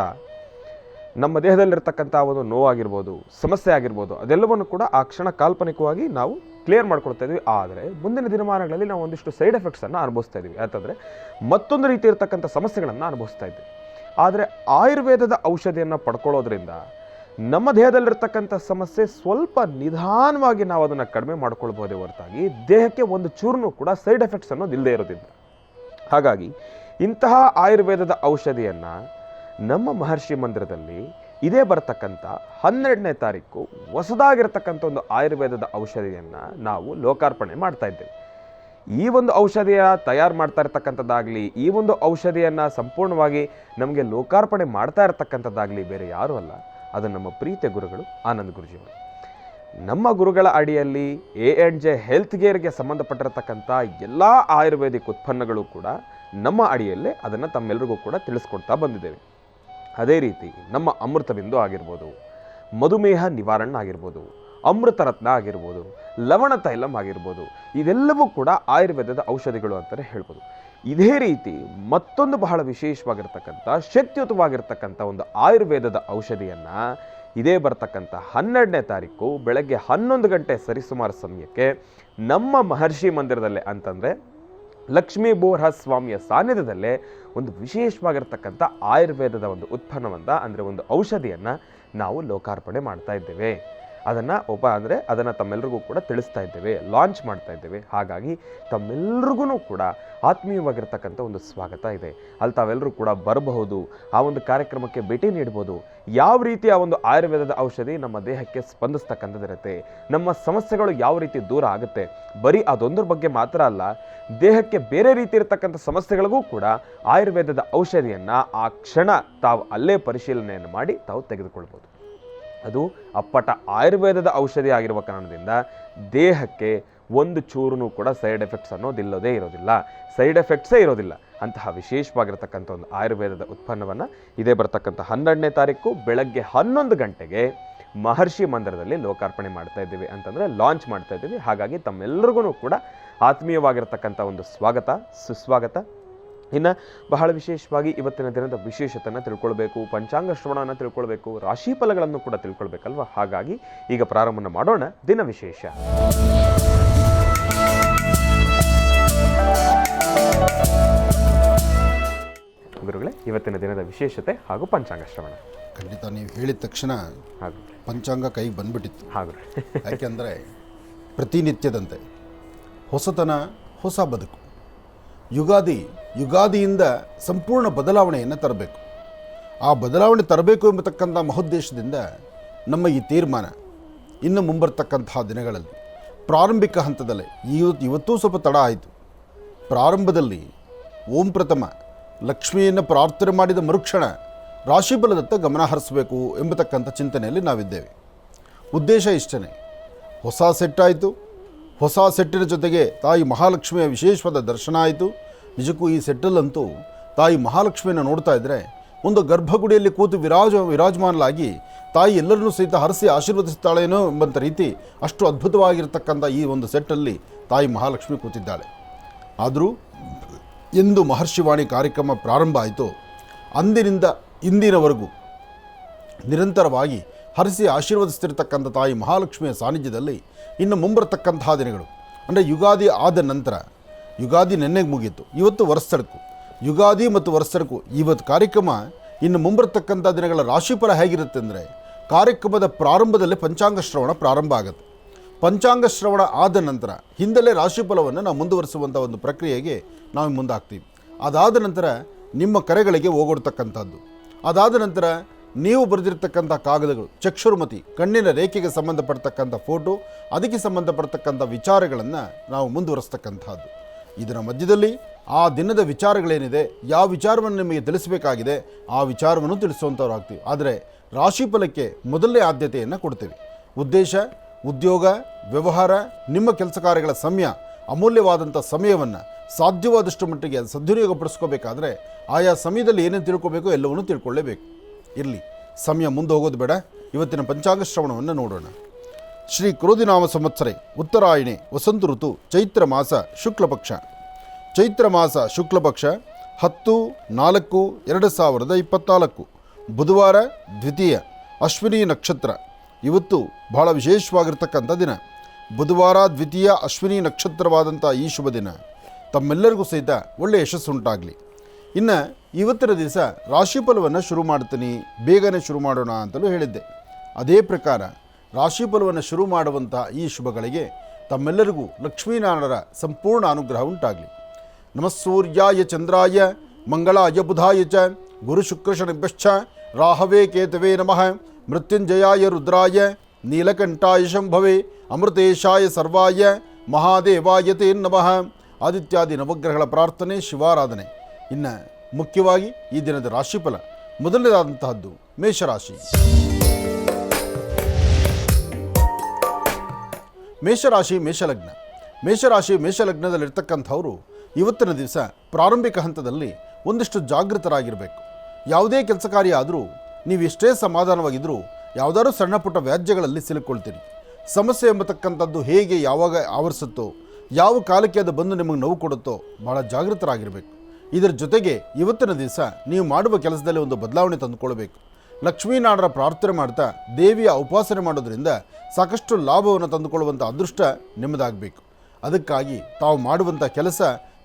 ನಮ್ಮ ದೇಹದಲ್ಲಿರ್ತಕ್ಕಂಥ ಒಂದು ನೋವಾಗಿರ್ಬೋದು, ಸಮಸ್ಯೆ ಆಗಿರ್ಬೋದು, ಅದೆಲ್ಲವನ್ನು ಕೂಡ ಆ ಕ್ಷಣ ಕಾಲ್ಪನಿಕವಾಗಿ ನಾವು ಕ್ಲಿಯರ್ ಮಾಡ್ಕೊಳ್ತಾ ಇದ್ವಿ. ಆದರೆ ಮುಂದಿನ ದಿನಮಾನಗಳಲ್ಲಿ ನಾವು ಒಂದಿಷ್ಟು ಸೈಡ್ ಎಫೆಕ್ಟ್ಸನ್ನು ಅನುಭವಿಸ್ತಾ ಇದ್ವಿ. ಯಾಕಂದರೆ ಮತ್ತೊಂದು ರೀತಿ ಇರ್ತಕ್ಕಂಥ ಸಮಸ್ಯೆಗಳನ್ನು ಅನುಭವಿಸ್ತಾ ಇದ್ವಿ. ಆದರೆ ಆಯುರ್ವೇದದ ಔಷಧಿಯನ್ನು ಪಡ್ಕೊಳ್ಳೋದ್ರಿಂದ ನಮ್ಮ ದೇಹದಲ್ಲಿರ್ತಕ್ಕಂಥ ಸಮಸ್ಯೆ ಸ್ವಲ್ಪ ನಿಧಾನವಾಗಿ ನಾವು ಅದನ್ನು ಕಡಿಮೆ ಮಾಡ್ಕೊಳ್ಬೋದೇ ಹೊರತಾಗಿ ದೇಹಕ್ಕೆ ಒಂದು ಚೂರ್ನೂ ಕೂಡ ಸೈಡ್ ಎಫೆಕ್ಟ್ಸ್ ಅನ್ನೋದು ಇಲ್ಲದೇ ಇರೋದಿಲ್ಲ. ಹಾಗಾಗಿ ಇಂತಹ ಆಯುರ್ವೇದದ ಔಷಧಿಯನ್ನು ನಮ್ಮ ಮಹರ್ಷಿ ಮಂದಿರದಲ್ಲಿ ಇದೇ ಬರ್ತಕ್ಕಂಥ 12ನೇ ತಾರೀಕು ಹೊಸದಾಗಿರ್ತಕ್ಕಂಥ ಒಂದು ಆಯುರ್ವೇದದ ಔಷಧಿಯನ್ನು ನಾವು ಲೋಕಾರ್ಪಣೆ ಮಾಡ್ತಾ ಇದ್ದೇವೆ. ಈ ಒಂದು ಔಷಧಿಯ ತಯಾರು ಮಾಡ್ತಾ ಇರ್ತಕ್ಕಂಥದ್ದಾಗಲಿ, ಈ ಒಂದು ಔಷಧಿಯನ್ನು ಸಂಪೂರ್ಣವಾಗಿ ನಮಗೆ ಲೋಕಾರ್ಪಣೆ ಮಾಡ್ತಾ ಇರ್ತಕ್ಕಂಥದ್ದಾಗಲಿ ಬೇರೆ ಯಾರೂ ಅಲ್ಲ, ಅದು ನಮ್ಮ ಪ್ರೀತಿಯ ಗುರುಗಳು ಆನಂದ್ ಗುರುಜಿಯವರು. ನಮ್ಮ ಗುರುಗಳ ಅಡಿಯಲ್ಲಿ A&J ಹೆಲ್ತ್ ಕೇರ್ಗೆ ಸಂಬಂಧಪಟ್ಟಿರತಕ್ಕಂಥ ಎಲ್ಲ ಆಯುರ್ವೇದಿಕ್ ಉತ್ಪನ್ನಗಳು ಕೂಡ ನಮ್ಮ ಅಡಿಯಲ್ಲೇ ಅದನ್ನು ತಮ್ಮೆಲ್ಲರಿಗೂ ಕೂಡ ತಿಳಿಸ್ಕೊಡ್ತಾ ಬಂದಿದ್ದೇವೆ. ಅದೇ ರೀತಿ ನಮ್ಮ ಅಮೃತ ಬಿಂದು ಆಗಿರ್ಬೋದು, ಮಧುಮೇಹ ನಿವಾರಣೆ ಆಗಿರ್ಬೋದು, ಅಮೃತ ರತ್ನ ಆಗಿರ್ಬೋದು, ಲವಣ ತೈಲಂ ಆಗಿರ್ಬೋದು, ಇದೆಲ್ಲವೂ ಕೂಡ ಆಯುರ್ವೇದದ ಔಷಧಿಗಳು ಅಂತಲೇ ಹೇಳ್ಬೋದು. ಇದೇ ರೀತಿ ಮತ್ತೊಂದು ಬಹಳ ವಿಶೇಷವಾಗಿರ್ತಕ್ಕಂಥ ಶಕ್ತಿಯುತವಾಗಿರ್ತಕ್ಕಂಥ ಒಂದು ಆಯುರ್ವೇದದ ಔಷಧಿಯನ್ನು ಇದೇ ಬರ್ತಕ್ಕಂಥ 12ನೇ ತಾರೀಕು ಬೆಳಗ್ಗೆ 11 ಗಂಟೆ ಸರಿಸುಮಾರು ಸಮಯಕ್ಕೆ ನಮ್ಮ ಮಹರ್ಷಿ ಮಂದಿರದಲ್ಲೇ ಅಂತಂದರೆ ಲಕ್ಷ್ಮೀ ಬೋರ್ಹ ಸ್ವಾಮಿಯ ಸಾನ್ನಿಧ್ಯದಲ್ಲೇ ಒಂದು ವಿಶೇಷವಾಗಿರ್ತಕ್ಕಂಥ ಆಯುರ್ವೇದದ ಒಂದು ಉತ್ಪನ್ನವನ್ನು ಅಂದರೆ ಒಂದು ಔಷಧಿಯನ್ನು ನಾವು ಲೋಕಾರ್ಪಣೆ ಮಾಡ್ತಾ ಇದ್ದೇವೆ. ಅದನ್ನು ತಮ್ಮೆಲ್ಲರಿಗೂ ಕೂಡ ತಿಳಿಸ್ತಾ ಇದ್ದೇವೆ, ಲಾಂಚ್ ಮಾಡ್ತಾ ಇದ್ದೇವೆ. ಹಾಗಾಗಿ ತಮ್ಮೆಲ್ಲರಿಗೂ ಕೂಡ ಆತ್ಮೀಯವಾಗಿರ್ತಕ್ಕಂಥ ಒಂದು ಸ್ವಾಗತ ಇದೆ. ಅಲ್ಲಿ ತಾವೆಲ್ಲರೂ ಕೂಡ ಬರಬಹುದು, ಆ ಒಂದು ಕಾರ್ಯಕ್ರಮಕ್ಕೆ ಭೇಟಿ ನೀಡ್ಬೋದು. ಯಾವ ರೀತಿ ಆ ಒಂದು ಆಯುರ್ವೇದದ ಔಷಧಿ ನಮ್ಮ ದೇಹಕ್ಕೆ ಸ್ಪಂದಿಸ್ತಕ್ಕಂಥದ್ದಿರುತ್ತೆ, ನಮ್ಮ ಸಮಸ್ಯೆಗಳು ಯಾವ ರೀತಿ ದೂರ ಆಗುತ್ತೆ, ಬರೀ ಅದೊಂದರ ಬಗ್ಗೆ ಮಾತ್ರ ಅಲ್ಲ, ದೇಹಕ್ಕೆ ಬೇರೆ ರೀತಿ ಇರತಕ್ಕಂಥ ಸಮಸ್ಯೆಗಳಿಗೂ ಕೂಡ ಆಯುರ್ವೇದದ ಔಷಧಿಯನ್ನು ಆ ಕ್ಷಣ ತಾವು ಅಲ್ಲೇ ಪರಿಶೀಲನೆಯನ್ನು ಮಾಡಿ ತಾವು ತೆಗೆದುಕೊಳ್ಬೋದು. ಅದು ಅಪ್ಪಟ ಆಯುರ್ವೇದದ ಔಷಧಿ ಆಗಿರುವ ಕಾರಣದಿಂದ ದೇಹಕ್ಕೆ ಒಂದು ಚೂರು ಕೂಡ ಸೈಡ್ ಎಫೆಕ್ಟ್ಸ್ ಅನ್ನೋದಿಲ್ಲದೇ ಇರೋದಿಲ್ಲ, ಸೈಡ್ ಎಫೆಕ್ಟ್ಸೇ ಇರೋದಿಲ್ಲ. ಅಂತಹ ವಿಶೇಷವಾಗಿರ್ತಕ್ಕಂಥ ಒಂದು ಆಯುರ್ವೇದದ ಉತ್ಪನ್ನವನ್ನು ಇದೇ ಬರ್ತಕ್ಕಂಥ 12ನೇ ತಾರೀಕು ಬೆಳಗ್ಗೆ 11 ಗಂಟೆಗೆ ಮಹರ್ಷಿ ಮಂದಿರದಲ್ಲಿ ಲೋಕಾರ್ಪಣೆ ಮಾಡ್ತಾ ಇದ್ದೀವಿ, ಅಂತಂದರೆ ಲಾಂಚ್ ಮಾಡ್ತಾ ಇದ್ದೀವಿ. ಹಾಗಾಗಿ ತಮ್ಮೆಲ್ಲರಿಗೂ ಕೂಡ ಆತ್ಮೀಯವಾಗಿರ್ತಕ್ಕಂಥ ಒಂದು ಸ್ವಾಗತ, ಸುಸ್ವಾಗತ. ಇನ್ನು ಬಹಳ ವಿಶೇಷವಾಗಿ ಇವತ್ತಿನ ದಿನದ ವಿಶೇಷತೆಯನ್ನು ತಿಳ್ಕೊಳ್ಬೇಕು, ಪಂಚಾಂಗ ಶ್ರವಣವನ್ನು ತಿಳ್ಕೊಳ್ಬೇಕು, ರಾಶಿ ಫಲಗಳನ್ನು ಕೂಡ ತಿಳ್ಕೊಳ್ಬೇಕಲ್ವ. ಹಾಗಾಗಿ ಈಗ ಪ್ರಾರಂಭ ಮಾಡೋಣ ದಿನ ವಿಶೇಷ. ಗುರುಗಳೇ, ಇವತ್ತಿನ ದಿನದ ವಿಶೇಷತೆ ಹಾಗೂ ಪಂಚಾಂಗ ಶ್ರವಣ. ಖಂಡಿತ ನೀವು ಹೇಳಿದ ತಕ್ಷಣ ಪಂಚಾಂಗ ಕೈಗೆ ಬಂದ್ಬಿಟ್ಟಿತ್ತು. ಯಾಕೆಂದರೆ ಪ್ರತಿನಿತ್ಯದಂತೆ ಹೊಸತನ, ಹೊಸ ಬದುಕು, ಯುಗಾದಿಯಿಂದ ಸಂಪೂರ್ಣ ಬದಲಾವಣೆಯನ್ನು ತರಬೇಕು. ಆ ಬದಲಾವಣೆ ತರಬೇಕು ಎಂಬತಕ್ಕಂಥ ಮಹೋದ್ದೇಶದಿಂದ ನಮ್ಮ ಈ ತೀರ್ಮಾನ ಇನ್ನು ಮುಂಬರ್ತಕ್ಕಂತಹ ದಿನಗಳಲ್ಲಿ ಪ್ರಾರಂಭಿಕ ಹಂತದಲ್ಲೇ ಇವತ್ತೂ ಸ್ವಲ್ಪ ತಡ ಆಯಿತು. ಪ್ರಾರಂಭದಲ್ಲಿ ಓಂ ಪ್ರಥಮ ಲಕ್ಷ್ಮಿಯನ್ನು ಪ್ರಾರ್ಥನೆ ಮಾಡಿದ ಮರುಕ್ಷಣ ರಾಶಿಫಲದತ್ತ ಗಮನ ಹರಿಸಬೇಕು ಎಂಬತಕ್ಕಂಥ ಚಿಂತನೆಯಲ್ಲಿ ನಾವಿದ್ದೇವೆ. ಉದ್ದೇಶ ಇಷ್ಟೇ. ಹೊಸ ಸೆಟ್ ಆಯಿತು. ಹೊಸ ಸೆಟ್ಟಿನ ಜೊತೆಗೆ ತಾಯಿ ಮಹಾಲಕ್ಷ್ಮಿಯ ವಿಶೇಷವಾದ ದರ್ಶನ ಆಯಿತು. ನಿಜಕ್ಕೂ ಈ ಸೆಟ್ಟಲ್ಲಂತೂ ತಾಯಿ ಮಹಾಲಕ್ಷ್ಮಿಯನ್ನು ನೋಡ್ತಾ ಇದ್ದರೆ ಒಂದು ಗರ್ಭಗುಡಿಯಲ್ಲಿ ಕೂತು ವಿರಾಜಮಾನಲಾಗಿ ತಾಯಿ ಎಲ್ಲರನ್ನೂ ಸಹಿತ ಹರಿಸಿ ಆಶೀರ್ವದಿಸ್ತಾಳೇನೋ ಎಂಬಂಥ ರೀತಿ ಅಷ್ಟು ಅದ್ಭುತವಾಗಿರ್ತಕ್ಕಂಥ ಈ ಒಂದು ಸೆಟ್ಟಲ್ಲಿ ತಾಯಿ ಮಹಾಲಕ್ಷ್ಮಿ ಕೂತಿದ್ದಾಳೆ. ಆದರೂ ಎಂದು ಮಹರ್ಷಿವಾಣಿ ಕಾರ್ಯಕ್ರಮ ಪ್ರಾರಂಭ ಆಯಿತು ಅಂದಿನಿಂದ ಇಂದಿನವರೆಗೂ ನಿರಂತರವಾಗಿ ಹರಿಸಿ ಆಶೀರ್ವದಿಸ್ತಿರ್ತಕ್ಕಂಥ ತಾಯಿ ಮಹಾಲಕ್ಷ್ಮಿಯ ಸಾನ್ನಿಧ್ಯದಲ್ಲಿ ಇನ್ನು ಮುಂಬರತಕ್ಕಂತಹ ದಿನಗಳು ಅಂದರೆ ಯುಗಾದಿ ಆದ ನಂತರ, ಯುಗಾದಿ ನೆನ್ನೆಗೆ ಮುಗೀತು, ಇವತ್ತು ವರ್ಷದಕು, ಯುಗಾದಿ ಮತ್ತು ವರ್ಷದಕು ಇವತ್ತು ಕಾರ್ಯಕ್ರಮ. ಇನ್ನು ಮುಂಬರತಕ್ಕಂಥ ದಿನಗಳ ರಾಶಿಫಲ ಹೇಗಿರುತ್ತೆ ಅಂದರೆ ಕಾರ್ಯಕ್ರಮದ ಪ್ರಾರಂಭದಲ್ಲೇ ಪಂಚಾಂಗ ಶ್ರವಣ ಪ್ರಾರಂಭ ಆಗುತ್ತೆ. ಪಂಚಾಂಗ ಶ್ರವಣ ಆದ ನಂತರ ಹಿಂದಲೇ ರಾಶಿಫಲವನ್ನು ನಾವು ಮುಂದುವರಿಸುವಂಥ ಒಂದು ಪ್ರಕ್ರಿಯೆಗೆ ನಾವು ಮುಂದಾಗ್ತೀವಿ. ಅದಾದ ನಂತರ ನಿಮ್ಮ ಕರೆಗಳಿಗೆ ಹೋಗೊಡ್ತಕ್ಕಂಥದ್ದು, ಅದಾದ ನಂತರ ನೀವು ಬರೆದಿರ್ತಕ್ಕಂಥ ಕಾಗದಗಳು, ಚಕ್ಷುರ್ಮತಿ ಕಣ್ಣಿನ ರೇಖೆಗೆ ಸಂಬಂಧಪಡ್ತಕ್ಕಂಥ ಫೋಟೋ, ಅದಕ್ಕೆ ಸಂಬಂಧಪಡ್ತಕ್ಕಂಥ ವಿಚಾರಗಳನ್ನು ನಾವು ಮುಂದುವರಿಸ್ತಕ್ಕಂಥದ್ದು. ಇದರ ಮಧ್ಯದಲ್ಲಿ ಆ ದಿನದ ವಿಚಾರಗಳೇನಿದೆ, ಯಾವ ವಿಚಾರವನ್ನು ನಿಮಗೆ ತಿಳಿಸಬೇಕಾಗಿದೆ ಆ ವಿಚಾರವನ್ನು ತಿಳಿಸುವಂಥವ್ರು ಆಗ್ತೀವಿ. ಆದರೆ ರಾಶಿಫಲಕ್ಕೆ ಮೊದಲನೇ ಆದ್ಯತೆಯನ್ನು ಕೊಡ್ತೀವಿ. ಉದ್ದೇಶ, ಉದ್ಯೋಗ, ವ್ಯವಹಾರ, ನಿಮ್ಮ ಕೆಲಸ ಕಾರ್ಯಗಳ ಸಮಯ, ಅಮೂಲ್ಯವಾದಂಥ ಸಮಯವನ್ನು ಸಾಧ್ಯವಾದಷ್ಟು ಮಟ್ಟಿಗೆ ಅದು ಸದ್ವಿನಿಯೋಗಪಡಿಸ್ಕೋಬೇಕಾದ್ರೆ ಆಯಾ ಸಮಯದಲ್ಲಿ ಏನೇನು ತಿಳ್ಕೊಬೇಕು ಎಲ್ಲವನ್ನೂ ತಿಳ್ಕೊಳ್ಳೇಬೇಕು. ಇರಲಿ, ಸಮಯ ಮುಂದೆ ಹೋಗೋದು ಬೇಡ. ಇವತ್ತಿನ ಪಂಚಾಂಗ ಶ್ರವಣವನ್ನು ನೋಡೋಣ. ಶ್ರೀ ಕ್ರೋಧಿನಾಮ ಸಂವತ್ಸರೆ ಉತ್ತರಾಯಣೆ ವಸಂತ ಋತು ಚೈತ್ರ ಮಾಸ ಶುಕ್ಲಪಕ್ಷ. ಚೈತ್ರ ಮಾಸ ಶುಕ್ಲಪಕ್ಷ 10/4/2024 ಬುಧವಾರ ದ್ವಿತೀಯ ಅಶ್ವಿನಿ ನಕ್ಷತ್ರ. ಇವತ್ತು ಬಹಳ ವಿಶೇಷವಾಗಿರ್ತಕ್ಕಂಥ ದಿನ. ಬುಧವಾರ ದ್ವಿತೀಯ ಅಶ್ವಿನಿ ನಕ್ಷತ್ರವಾದಂಥ ಈ ಶುಭ ದಿನ ತಮ್ಮೆಲ್ಲರಿಗೂ ಸಹಿತ ಒಳ್ಳೆಯ ಯಶಸ್ಸುಂಟಾಗಲಿ. ಇನ್ನು ಇವತ್ತಿನ ದಿವಸ ರಾಶಿಫಲವನ್ನು ಶುರು ಮಾಡ್ತೀನಿ, ಬೇಗನೆ ಶುರು ಮಾಡೋಣ ಅಂತಲೂ ಹೇಳಿದ್ದೆ. ಅದೇ ಪ್ರಕಾರ ರಾಶಿಫಲವನ್ನು ಶುರು ಮಾಡುವಂಥ ಈ ಶುಭಗಳಿಗೆ ತಮ್ಮೆಲ್ಲರಿಗೂ ಲಕ್ಷ್ಮೀನಾರಾಯಣರ ಸಂಪೂರ್ಣ ಅನುಗ್ರಹ ಉಂಟಾಗಲಿ. ನಮಸ್ಸೂರ್ಯಾಯ ಚಂದ್ರಾಯ ಮಂಗಳಾಯ ಬುಧಾಯ ಚ ಗುರುಶುಕ್ರಶನಿಭ್ಯಶ್ಚ ರಾಹವೇ ಕೇತವೇ ನಮಃ. ಮೃತ್ಯುಂಜಯಾಯ ರುದ್ರಾಯ ನೀಲಕಂಠಾಯ ಶಂಭವೇ ಅಮೃತೇಶಾಯ ಸರ್ವಾಯ ಮಹಾದೇವಾಯ ತೇ ನಮಃ. ಆದಿತ್ಯಾದಿ ನವಗ್ರಹಗಳ ಪ್ರಾರ್ಥನೆ, ಶಿವಾರಾಧನೆ. ಇನ್ನು ಮುಖ್ಯವಾಗಿ ಈ ದಿನದ ರಾಶಿಫಲ ಮೊದಲನೇದಾದಂತಹದ್ದು ಮೇಷರಾಶಿ. ಮೇಷರಾಶಿ ಮೇಷಲಗ್ನ. ಮೇಷರಾಶಿ ಮೇಷಲಗ್ನದಲ್ಲಿರ್ತಕ್ಕಂಥವರು ಇವತ್ತಿನ ದಿವಸ ಪ್ರಾರಂಭಿಕ ಹಂತದಲ್ಲಿ ಒಂದಿಷ್ಟು ಜಾಗೃತರಾಗಿರಬೇಕು. ಯಾವುದೇ ಕೆಲಸ ಕಾರ್ಯ ಆದರೂ ನೀವು ಎಷ್ಟೇ ಸಮಾಧಾನವಾಗಿದ್ದರೂ ಯಾವುದಾದ್ರೂ ಸಣ್ಣ ಪುಟ್ಟ ವ್ಯಾಜ್ಯಗಳಲ್ಲಿ ಸಿಲುಕೊಳ್ತೀರಿ. ಸಮಸ್ಯೆ ಎಂಬತಕ್ಕಂಥದ್ದು ಹೇಗೆ ಯಾವಾಗ ಆವರಿಸುತ್ತೋ, ಯಾವ ಕಾಲಕ್ಕೆ ಅದು ಬಂದು ನಿಮಗೆ ನೋವು ಕೊಡುತ್ತೋ ಭಾಳ ಜಾಗೃತರಾಗಿರಬೇಕು. ಇದರ ಜೊತೆಗೆ ಇವತ್ತಿನ ದಿವಸ ನೀವು ಮಾಡುವ ಕೆಲಸದಲ್ಲಿ ಒಂದು ಬದಲಾವಣೆ ತಂದುಕೊಳ್ಬೇಕು. ಲಕ್ಷ್ಮೀನಾರಾಯಣರ ಪ್ರಾರ್ಥನೆ ಮಾಡ್ತಾ ದೇವಿಯ ಉಪಾಸನೆ ಮಾಡೋದ್ರಿಂದ ಸಾಕಷ್ಟು ಲಾಭವನ್ನು ತಂದುಕೊಳ್ಳುವಂಥ ಅದೃಷ್ಟ ನಿಮ್ಮದಾಗಬೇಕು. ಅದಕ್ಕಾಗಿ ತಾವು ಮಾಡುವಂಥ ಕೆಲಸ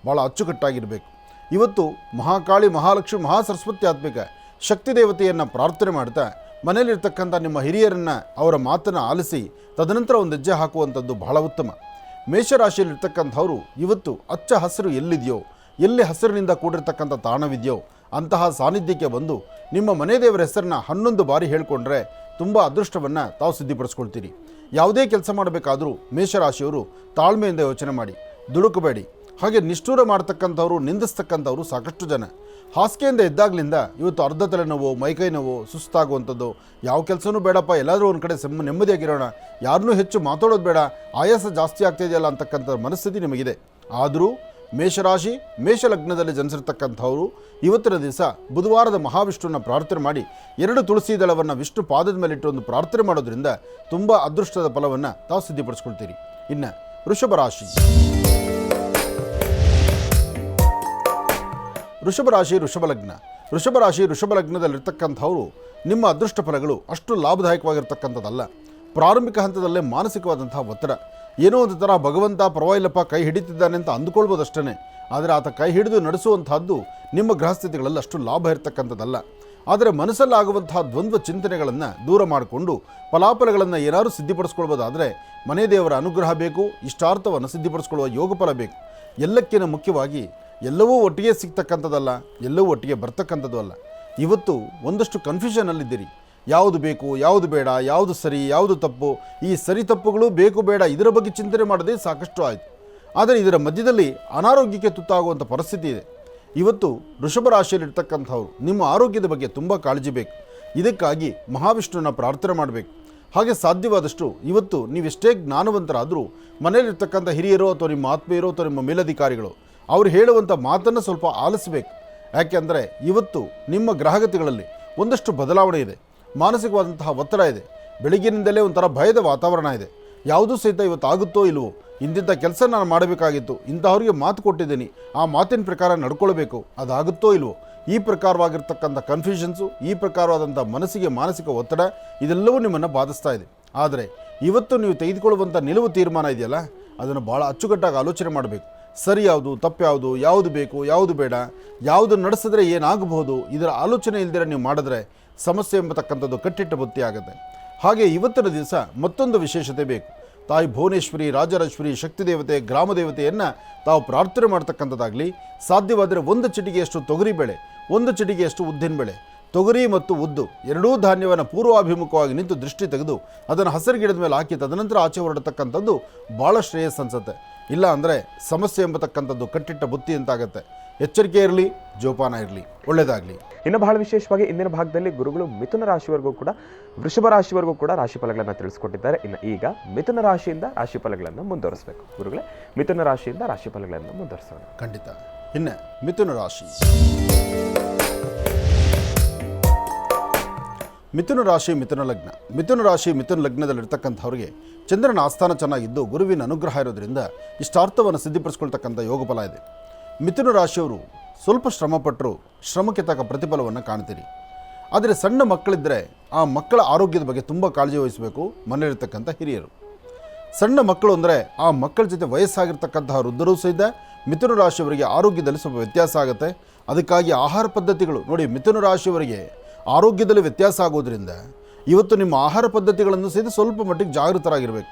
ಭಾಳ ಅಚ್ಚುಕಟ್ಟಾಗಿರಬೇಕು. ಇವತ್ತು ಮಹಾಕಾಳಿ, ಮಹಾಲಕ್ಷ್ಮಿ, ಮಹಾಸರಸ್ವತ್ಯಾತ್ಮಿಕ ಶಕ್ತಿ ದೇವತೆಯನ್ನು ಪ್ರಾರ್ಥನೆ ಮಾಡ್ತಾ ಮನೆಯಲ್ಲಿರ್ತಕ್ಕಂಥ ನಿಮ್ಮ ಹಿರಿಯರನ್ನು ಅವರ ಮಾತನ್ನು ಆಲಿಸಿ ತದನಂತರ ಒಂದು ಹೆಜ್ಜೆ ಹಾಕುವಂಥದ್ದು ಬಹಳ ಉತ್ತಮ. ಮೇಷರಾಶಿಯಲ್ಲಿರ್ತಕ್ಕಂಥವರು ಇವತ್ತು ಹಚ್ಚ ಹಸಿರು ಎಲ್ಲಿದೆಯೋ, ಎಲ್ಲಿ ಹಸಿರಿನಿಂದ ಕೂಡಿರ್ತಕ್ಕಂಥ ತಾಣವಿದೆಯೋ ಅಂತಹ ಸಾನ್ನಿಧ್ಯಕ್ಕೆ ಬಂದು ನಿಮ್ಮ ಮನೆ ದೇವರ ಹೆಸರನ್ನ 11 ಬಾರಿ ಹೇಳಿಕೊಂಡ್ರೆ ತುಂಬ ಅದೃಷ್ಟವನ್ನು ತಾವು ಸಿದ್ಧಿಪಡಿಸ್ಕೊಳ್ತೀರಿ. ಯಾವುದೇ ಕೆಲಸ ಮಾಡಬೇಕಾದರೂ ಮೇಷರಾಶಿಯವರು ತಾಳ್ಮೆಯಿಂದ ಯೋಚನೆ ಮಾಡಿ, ದುಡುಕಬೇಡಿ. ಹಾಗೆ ನಿಷ್ಠೂರ ಮಾಡ್ತಕ್ಕಂಥವ್ರು, ನಿಂದಿಸ್ತಕ್ಕಂಥವ್ರು ಸಾಕಷ್ಟು ಜನ. ಹಾಸಿಗೆಯಿಂದ ಎದ್ದಾಗಲಿಂದ ಇವತ್ತು ಅರ್ಧ ತಲೆನೋವು, ಮೈಕೈ ನೋವು, ಸುಸ್ತಾಗುವಂಥದ್ದು, ಯಾವ ಕೆಲಸನೂ ಬೇಡಪ್ಪ, ಎಲ್ಲಾದರೂ ಒಂದು ಕಡೆ ನೆಮ್ಮದಿಯಾಗಿರೋಣ, ಯಾರನ್ನೂ ಹೆಚ್ಚು ಮಾತಾಡೋದು ಬೇಡ, ಆಯಾಸ ಜಾಸ್ತಿ ಆಗ್ತಾಯಿದೆಯಲ್ಲ ಅಂತಕ್ಕಂಥ ಮನಸ್ಥಿತಿ ನಿಮಗಿದೆ. ಆದರೂ ಮೇಷರಾಶಿ, ಮೇಷಲಗ್ನದಲ್ಲಿ ಜನಿಸಿರ್ತಕ್ಕಂಥವರು ಇವತ್ತಿನ ದಿವಸ ಬುಧವಾರದ ಮಹಾವಿಷ್ಣುವನ್ನ ಪ್ರಾರ್ಥನೆ ಮಾಡಿ 2 ತುಳಸಿ ದಳವನ್ನು ವಿಷ್ಣು ಪಾದದ ಮೇಲಿಟ್ಟು ಒಂದು ಪ್ರಾರ್ಥನೆ ಮಾಡೋದ್ರಿಂದ ತುಂಬ ಅದೃಷ್ಟದ ಫಲವನ್ನು ತಾವು ಸಿದ್ಧಿಪಡಿಸ್ಕೊಳ್ತೀರಿ. ಇನ್ನು ವೃಷಭ ರಾಶಿ, ವೃಷಭ ರಾಶಿ ವೃಷಭ ಲಗ್ನದಲ್ಲಿರ್ತಕ್ಕಂಥವರು ನಿಮ್ಮ ಅದೃಷ್ಟ ಫಲಗಳು ಅಷ್ಟು ಲಾಭದಾಯಕವಾಗಿರ್ತಕ್ಕಂಥದ್ದಲ್ಲ. ಪ್ರಾರಂಭಿಕ ಹಂತದಲ್ಲೇ ಮಾನಸಿಕವಾದಂತಹ ಒತ್ತಡ, ಏನೋ ಒಂದು ಥರ ಭಗವಂತ ಪರವಾಗಿಲ್ಲಪ್ಪ ಕೈ ಹಿಡಿತಿದ್ದಾನೆ ಅಂತ ಅಂದುಕೊಳ್ಬೋದು ಅಷ್ಟೇ. ಆದರೆ ಆತ ಕೈ ಹಿಡಿದು ನಡೆಸುವಂತಹದ್ದು ನಿಮ್ಮ ಗ್ರಹಸ್ಥಿತಿಗಳಲ್ಲಿ ಅಷ್ಟು ಲಾಭ ಇರತಕ್ಕಂಥದ್ದಲ್ಲ. ಆದರೆ ಮನಸ್ಸಲ್ಲಾಗುವಂತಹ ದ್ವಂದ್ವ ಚಿಂತನೆಗಳನ್ನು ದೂರ ಮಾಡಿಕೊಂಡು ಫಲಾಫಲಗಳನ್ನು ಏನಾದರೂ ಸಿದ್ಧಿಪಡಿಸ್ಕೊಳ್ಬೋದಾದರೆ ಮನೆ ದೇವರ ಅನುಗ್ರಹ ಬೇಕು, ಇಷ್ಟಾರ್ಥವನ್ನು ಸಿದ್ಧಿಪಡಿಸ್ಕೊಳ್ಳುವ ಯೋಗ ಫಲ ಬೇಕು. ಎಲ್ಲಕ್ಕಿಂತ ಮುಖ್ಯವಾಗಿ ಎಲ್ಲವೂ ಒಟ್ಟಿಗೆ ಸಿಗ್ತಕ್ಕಂಥದ್ದಲ್ಲ, ಎಲ್ಲವೂ ಒಟ್ಟಿಗೆ ಬರ್ತಕ್ಕಂಥದ್ದು ಅಲ್ಲ. ಇವತ್ತು ಒಂದಷ್ಟು ಕನ್ಫ್ಯೂಷನಲ್ಲಿದ್ದೀರಿ. ಯಾವುದು ಬೇಕು, ಯಾವುದು ಬೇಡ, ಯಾವುದು ಸರಿ, ಯಾವುದು ತಪ್ಪು, ಈ ಸರಿ ತಪ್ಪುಗಳು ಬೇಕು ಬೇಡ ಇದರ ಬಗ್ಗೆ ಚಿಂತನೆ ಮಾಡದೆ ಸಾಕಷ್ಟು ಆಯಿತು. ಆದರೆ ಇದರ ಮಧ್ಯದಲ್ಲಿ ಅನಾರೋಗ್ಯಕ್ಕೆ ತುತ್ತಾಗುವಂಥ ಪರಿಸ್ಥಿತಿ ಇದೆ. ಇವತ್ತು ವೃಷಭ ರಾಶಿಯಲ್ಲಿರ್ತಕ್ಕಂಥವ್ರು ನಿಮ್ಮ ಆರೋಗ್ಯದ ಬಗ್ಗೆ ತುಂಬ ಕಾಳಜಿ ಬೇಕು. ಇದಕ್ಕಾಗಿ ಮಹಾವಿಷ್ಣುವನ್ನ ಪ್ರಾರ್ಥನೆ ಮಾಡಬೇಕು. ಹಾಗೆ ಸಾಧ್ಯವಾದಷ್ಟು ಇವತ್ತು ನೀವೆಷ್ಟೇ ಜ್ಞಾನವಂತರಾದರೂ ಮನೆಯಲ್ಲಿರ್ತಕ್ಕಂಥ ಹಿರಿಯರು ಅಥವಾ ನಿಮ್ಮ ಆತ್ಮೀಯರು ಅಥವಾ ನಿಮ್ಮ ಮೇಲಧಿಕಾರಿಗಳು ಅವರು ಹೇಳುವಂಥ ಮಾತನ್ನು ಸ್ವಲ್ಪ ಆಲಿಸಬೇಕು. ಯಾಕೆಂದರೆ ಇವತ್ತು ನಿಮ್ಮ ಗ್ರಹಗತಿಗಳಲ್ಲಿ ಒಂದಷ್ಟು ಬದಲಾವಣೆ ಇದೆ, ಮಾನಸಿಕವಾದಂತಹ ಒತ್ತಡ ಇದೆ, ಬೆಳಗ್ಗಿನಿಂದಲೇ ಒಂಥರ ಭಯದ ವಾತಾವರಣ ಇದೆ. ಯಾವುದೂ ಸಹಿತ ಇವತ್ತು ಆಗುತ್ತೋ ಇಲ್ವೋ, ಇಂತಿಂಥ ಕೆಲಸ ನಾನು ಮಾಡಬೇಕಾಗಿತ್ತು, ಇಂಥವ್ರಿಗೆ ಮಾತು ಕೊಟ್ಟಿದ್ದೀನಿ, ಆ ಮಾತಿನ ಪ್ರಕಾರ ನಡ್ಕೊಳ್ಬೇಕು, ಅದಾಗುತ್ತೋ ಇಲ್ವೋ, ಈ ಪ್ರಕಾರವಾಗಿರ್ತಕ್ಕಂಥ ಕನ್ಫ್ಯೂಷನ್ಸು, ಈ ಪ್ರಕಾರವಾದಂಥ ಮನಸ್ಸಿಗೆ ಮಾನಸಿಕ ಒತ್ತಡ ಇದೆಲ್ಲವೂ ನಿಮ್ಮನ್ನು ಬಾಧಿಸ್ತಾ ಇದೆ. ಆದರೆ ಇವತ್ತು ನೀವು ತೆಗೆದುಕೊಳ್ಳುವಂಥ ನಿಲುವು ತೀರ್ಮಾನ ಇದೆಯಲ್ಲ, ಅದನ್ನು ಭಾಳ ಅಚ್ಚುಕಟ್ಟಾಗಿ ಆಲೋಚನೆ ಮಾಡಬೇಕು. ಸರಿ ಯಾವುದು, ತಪ್ಪು ಯಾವುದು, ಯಾವುದು ಬೇಕು, ಯಾವುದು ಬೇಡ, ಯಾವುದು ನಡೆಸಿದ್ರೆ ಏನಾಗಬಹುದು, ಇದರ ಆಲೋಚನೆ ಇಲ್ದಿರ ನೀವು ಮಾಡಿದ್ರೆ ಸಮಸ್ಯೆ ಎಂಬತಕ್ಕಂಥದ್ದು ಕಟ್ಟಿಟ್ಟ ಬುತ್ತಿ ಆಗುತ್ತೆ. ಹಾಗೆ ಇವತ್ತಿನ ದಿವಸ ಮತ್ತೊಂದು ವಿಶೇಷತೆ ಬೇಕು. ತಾಯಿ ಭುವನೇಶ್ವರಿ, ರಾಜರಾಜೇಶ್ವರಿ, ಶಕ್ತಿ ದೇವತೆ, ಗ್ರಾಮ ದೇವತೆಯನ್ನು ತಾವು ಪ್ರಾರ್ಥನೆ ಮಾಡ್ತಕ್ಕಂಥದ್ದಾಗಲಿ, ಸಾಧ್ಯವಾದರೆ 1 ಚಿಟಿಕೆಯಷ್ಟು ತೊಗರಿಬೇಳೆ, 1 ಚಿಟಿಕೆಯಷ್ಟು ಉದ್ದಿನಬೇಳೆ, ತೊಗರಿ ಮತ್ತು ಉದ್ದು ಎರಡೂ ಧಾನ್ಯವನ್ನು ಪೂರ್ವಾಭಿಮುಖವಾಗಿ ನಿಂತು ದೃಷ್ಟಿ ತೆಗೆದು ಅದನ್ನು ಹಸಿರು ಗಿಡದ ಮೇಲೆ ಹಾಕಿ ತದನಂತರ ಆಚೆ ಹೊರಡತಕ್ಕಂಥದ್ದು ಭಾಳ ಶ್ರೇಯಸ್ ಅನ್ಸುತ್ತೆ. ಇಲ್ಲ ಅಂದರೆ ಸಮಸ್ಯೆ ಎಂಬತಕ್ಕಂಥದ್ದು ಕಟ್ಟಿಟ್ಟ ಬುತ್ತಿ ಅಂತಾಗತ್ತೆ. ಎಚ್ಚರಿಕೆ ಇರಲಿ, ಜೋಪಾನ ಇರಲಿ. ಒಳ್ಳೆಯದಾಗಲಿ. ಇನ್ನು ಬಹಳ ವಿಶೇಷವಾಗಿ ಇಂದಿನ ಭಾಗದಲ್ಲಿ ಗುರುಗಳು ಮಿಥುನ ರಾಶಿವರೆಗೂ ಕೂಡ, ವೃಷಭ ರಾಶಿವರೆಗೂ ಕೂಡ ರಾಶಿ ಫಲಗಳನ್ನು ತಿಳಿಸ್ಕೊಟ್ಟಿದ್ದಾರೆ. ಇನ್ನು ಈಗ ಮಿಥುನ ರಾಶಿಯಿಂದ ರಾಶಿ ಫಲಗಳನ್ನು ಮುಂದುವರಿಸಬೇಕು. ಗುರುಗಳೇ, ಮಿಥುನ ರಾಶಿಯಿಂದ ರಾಶಿ ಫಲಗಳನ್ನು ಮುಂದುವರಿಸೋಣ. ಖಂಡಿತ. ಇನ್ನು ಮಿಥುನ ರಾಶಿ, ಮಿಥುನ ರಾಶಿ, ಮಿಥುನ ಲಗ್ನ. ಮಿಥುನ ರಾಶಿ, ಮಿಥುನ ಲಗ್ನದಲ್ಲಿರ್ತಕ್ಕಂಥವ್ರಿಗೆ ಚಂದ್ರನ ಆಸ್ಥಾನ ಚೆನ್ನಾಗಿದ್ದು ಗುರುವಿನ ಅನುಗ್ರಹ ಇರೋದ್ರಿಂದ ಇಷ್ಟಾರ್ಥವನ್ನು ಸಿದ್ಧಿಪಡಿಸ್ಕೊಳ್ತಕ್ಕಂಥ ಯೋಗ ಫಲ ಇದೆ. ಮಿಥುನ ರಾಶಿಯವರು ಸ್ವಲ್ಪ ಶ್ರಮಪಟ್ಟರು ಶ್ರಮಕ್ಕೆ ತಕ್ಕ ಪ್ರತಿಫಲವನ್ನು ಕಾಣ್ತೀರಿ. ಆದರೆ ಸಣ್ಣ ಮಕ್ಕಳಿದ್ದರೆ ಆ ಮಕ್ಕಳ ಆರೋಗ್ಯದ ಬಗ್ಗೆ ತುಂಬ ಕಾಳಜಿ ವಹಿಸಬೇಕು ಮನೆಯಲ್ಲಿರ್ತಕ್ಕಂಥ ಹಿರಿಯರು. ಸಣ್ಣ ಮಕ್ಕಳು ಅಂದರೆ ಆ ಮಕ್ಕಳ ಜೊತೆ ವಯಸ್ಸಾಗಿರ್ತಕ್ಕಂತಹ ವೃದ್ಧರೂ ಸಹಿತ ಮಿಥುನ ರಾಶಿಯವರಿಗೆ ಆರೋಗ್ಯದಲ್ಲಿ ಸ್ವಲ್ಪ ವ್ಯತ್ಯಾಸ ಆಗುತ್ತೆ. ಅದಕ್ಕಾಗಿ ಆಹಾರ ಪದ್ಧತಿಗಳು ನೋಡಿ, ಮಿಥುನ ರಾಶಿಯವರಿಗೆ ಆರೋಗ್ಯದಲ್ಲಿ ವ್ಯತ್ಯಾಸ ಆಗೋದ್ರಿಂದ ಇವತ್ತು ನಿಮ್ಮ ಆಹಾರ ಪದ್ಧತಿಗಳನ್ನು ಸಹಿತ ಸ್ವಲ್ಪ ಮಟ್ಟಿಗೆ ಜಾಗೃತರಾಗಿರಬೇಕು.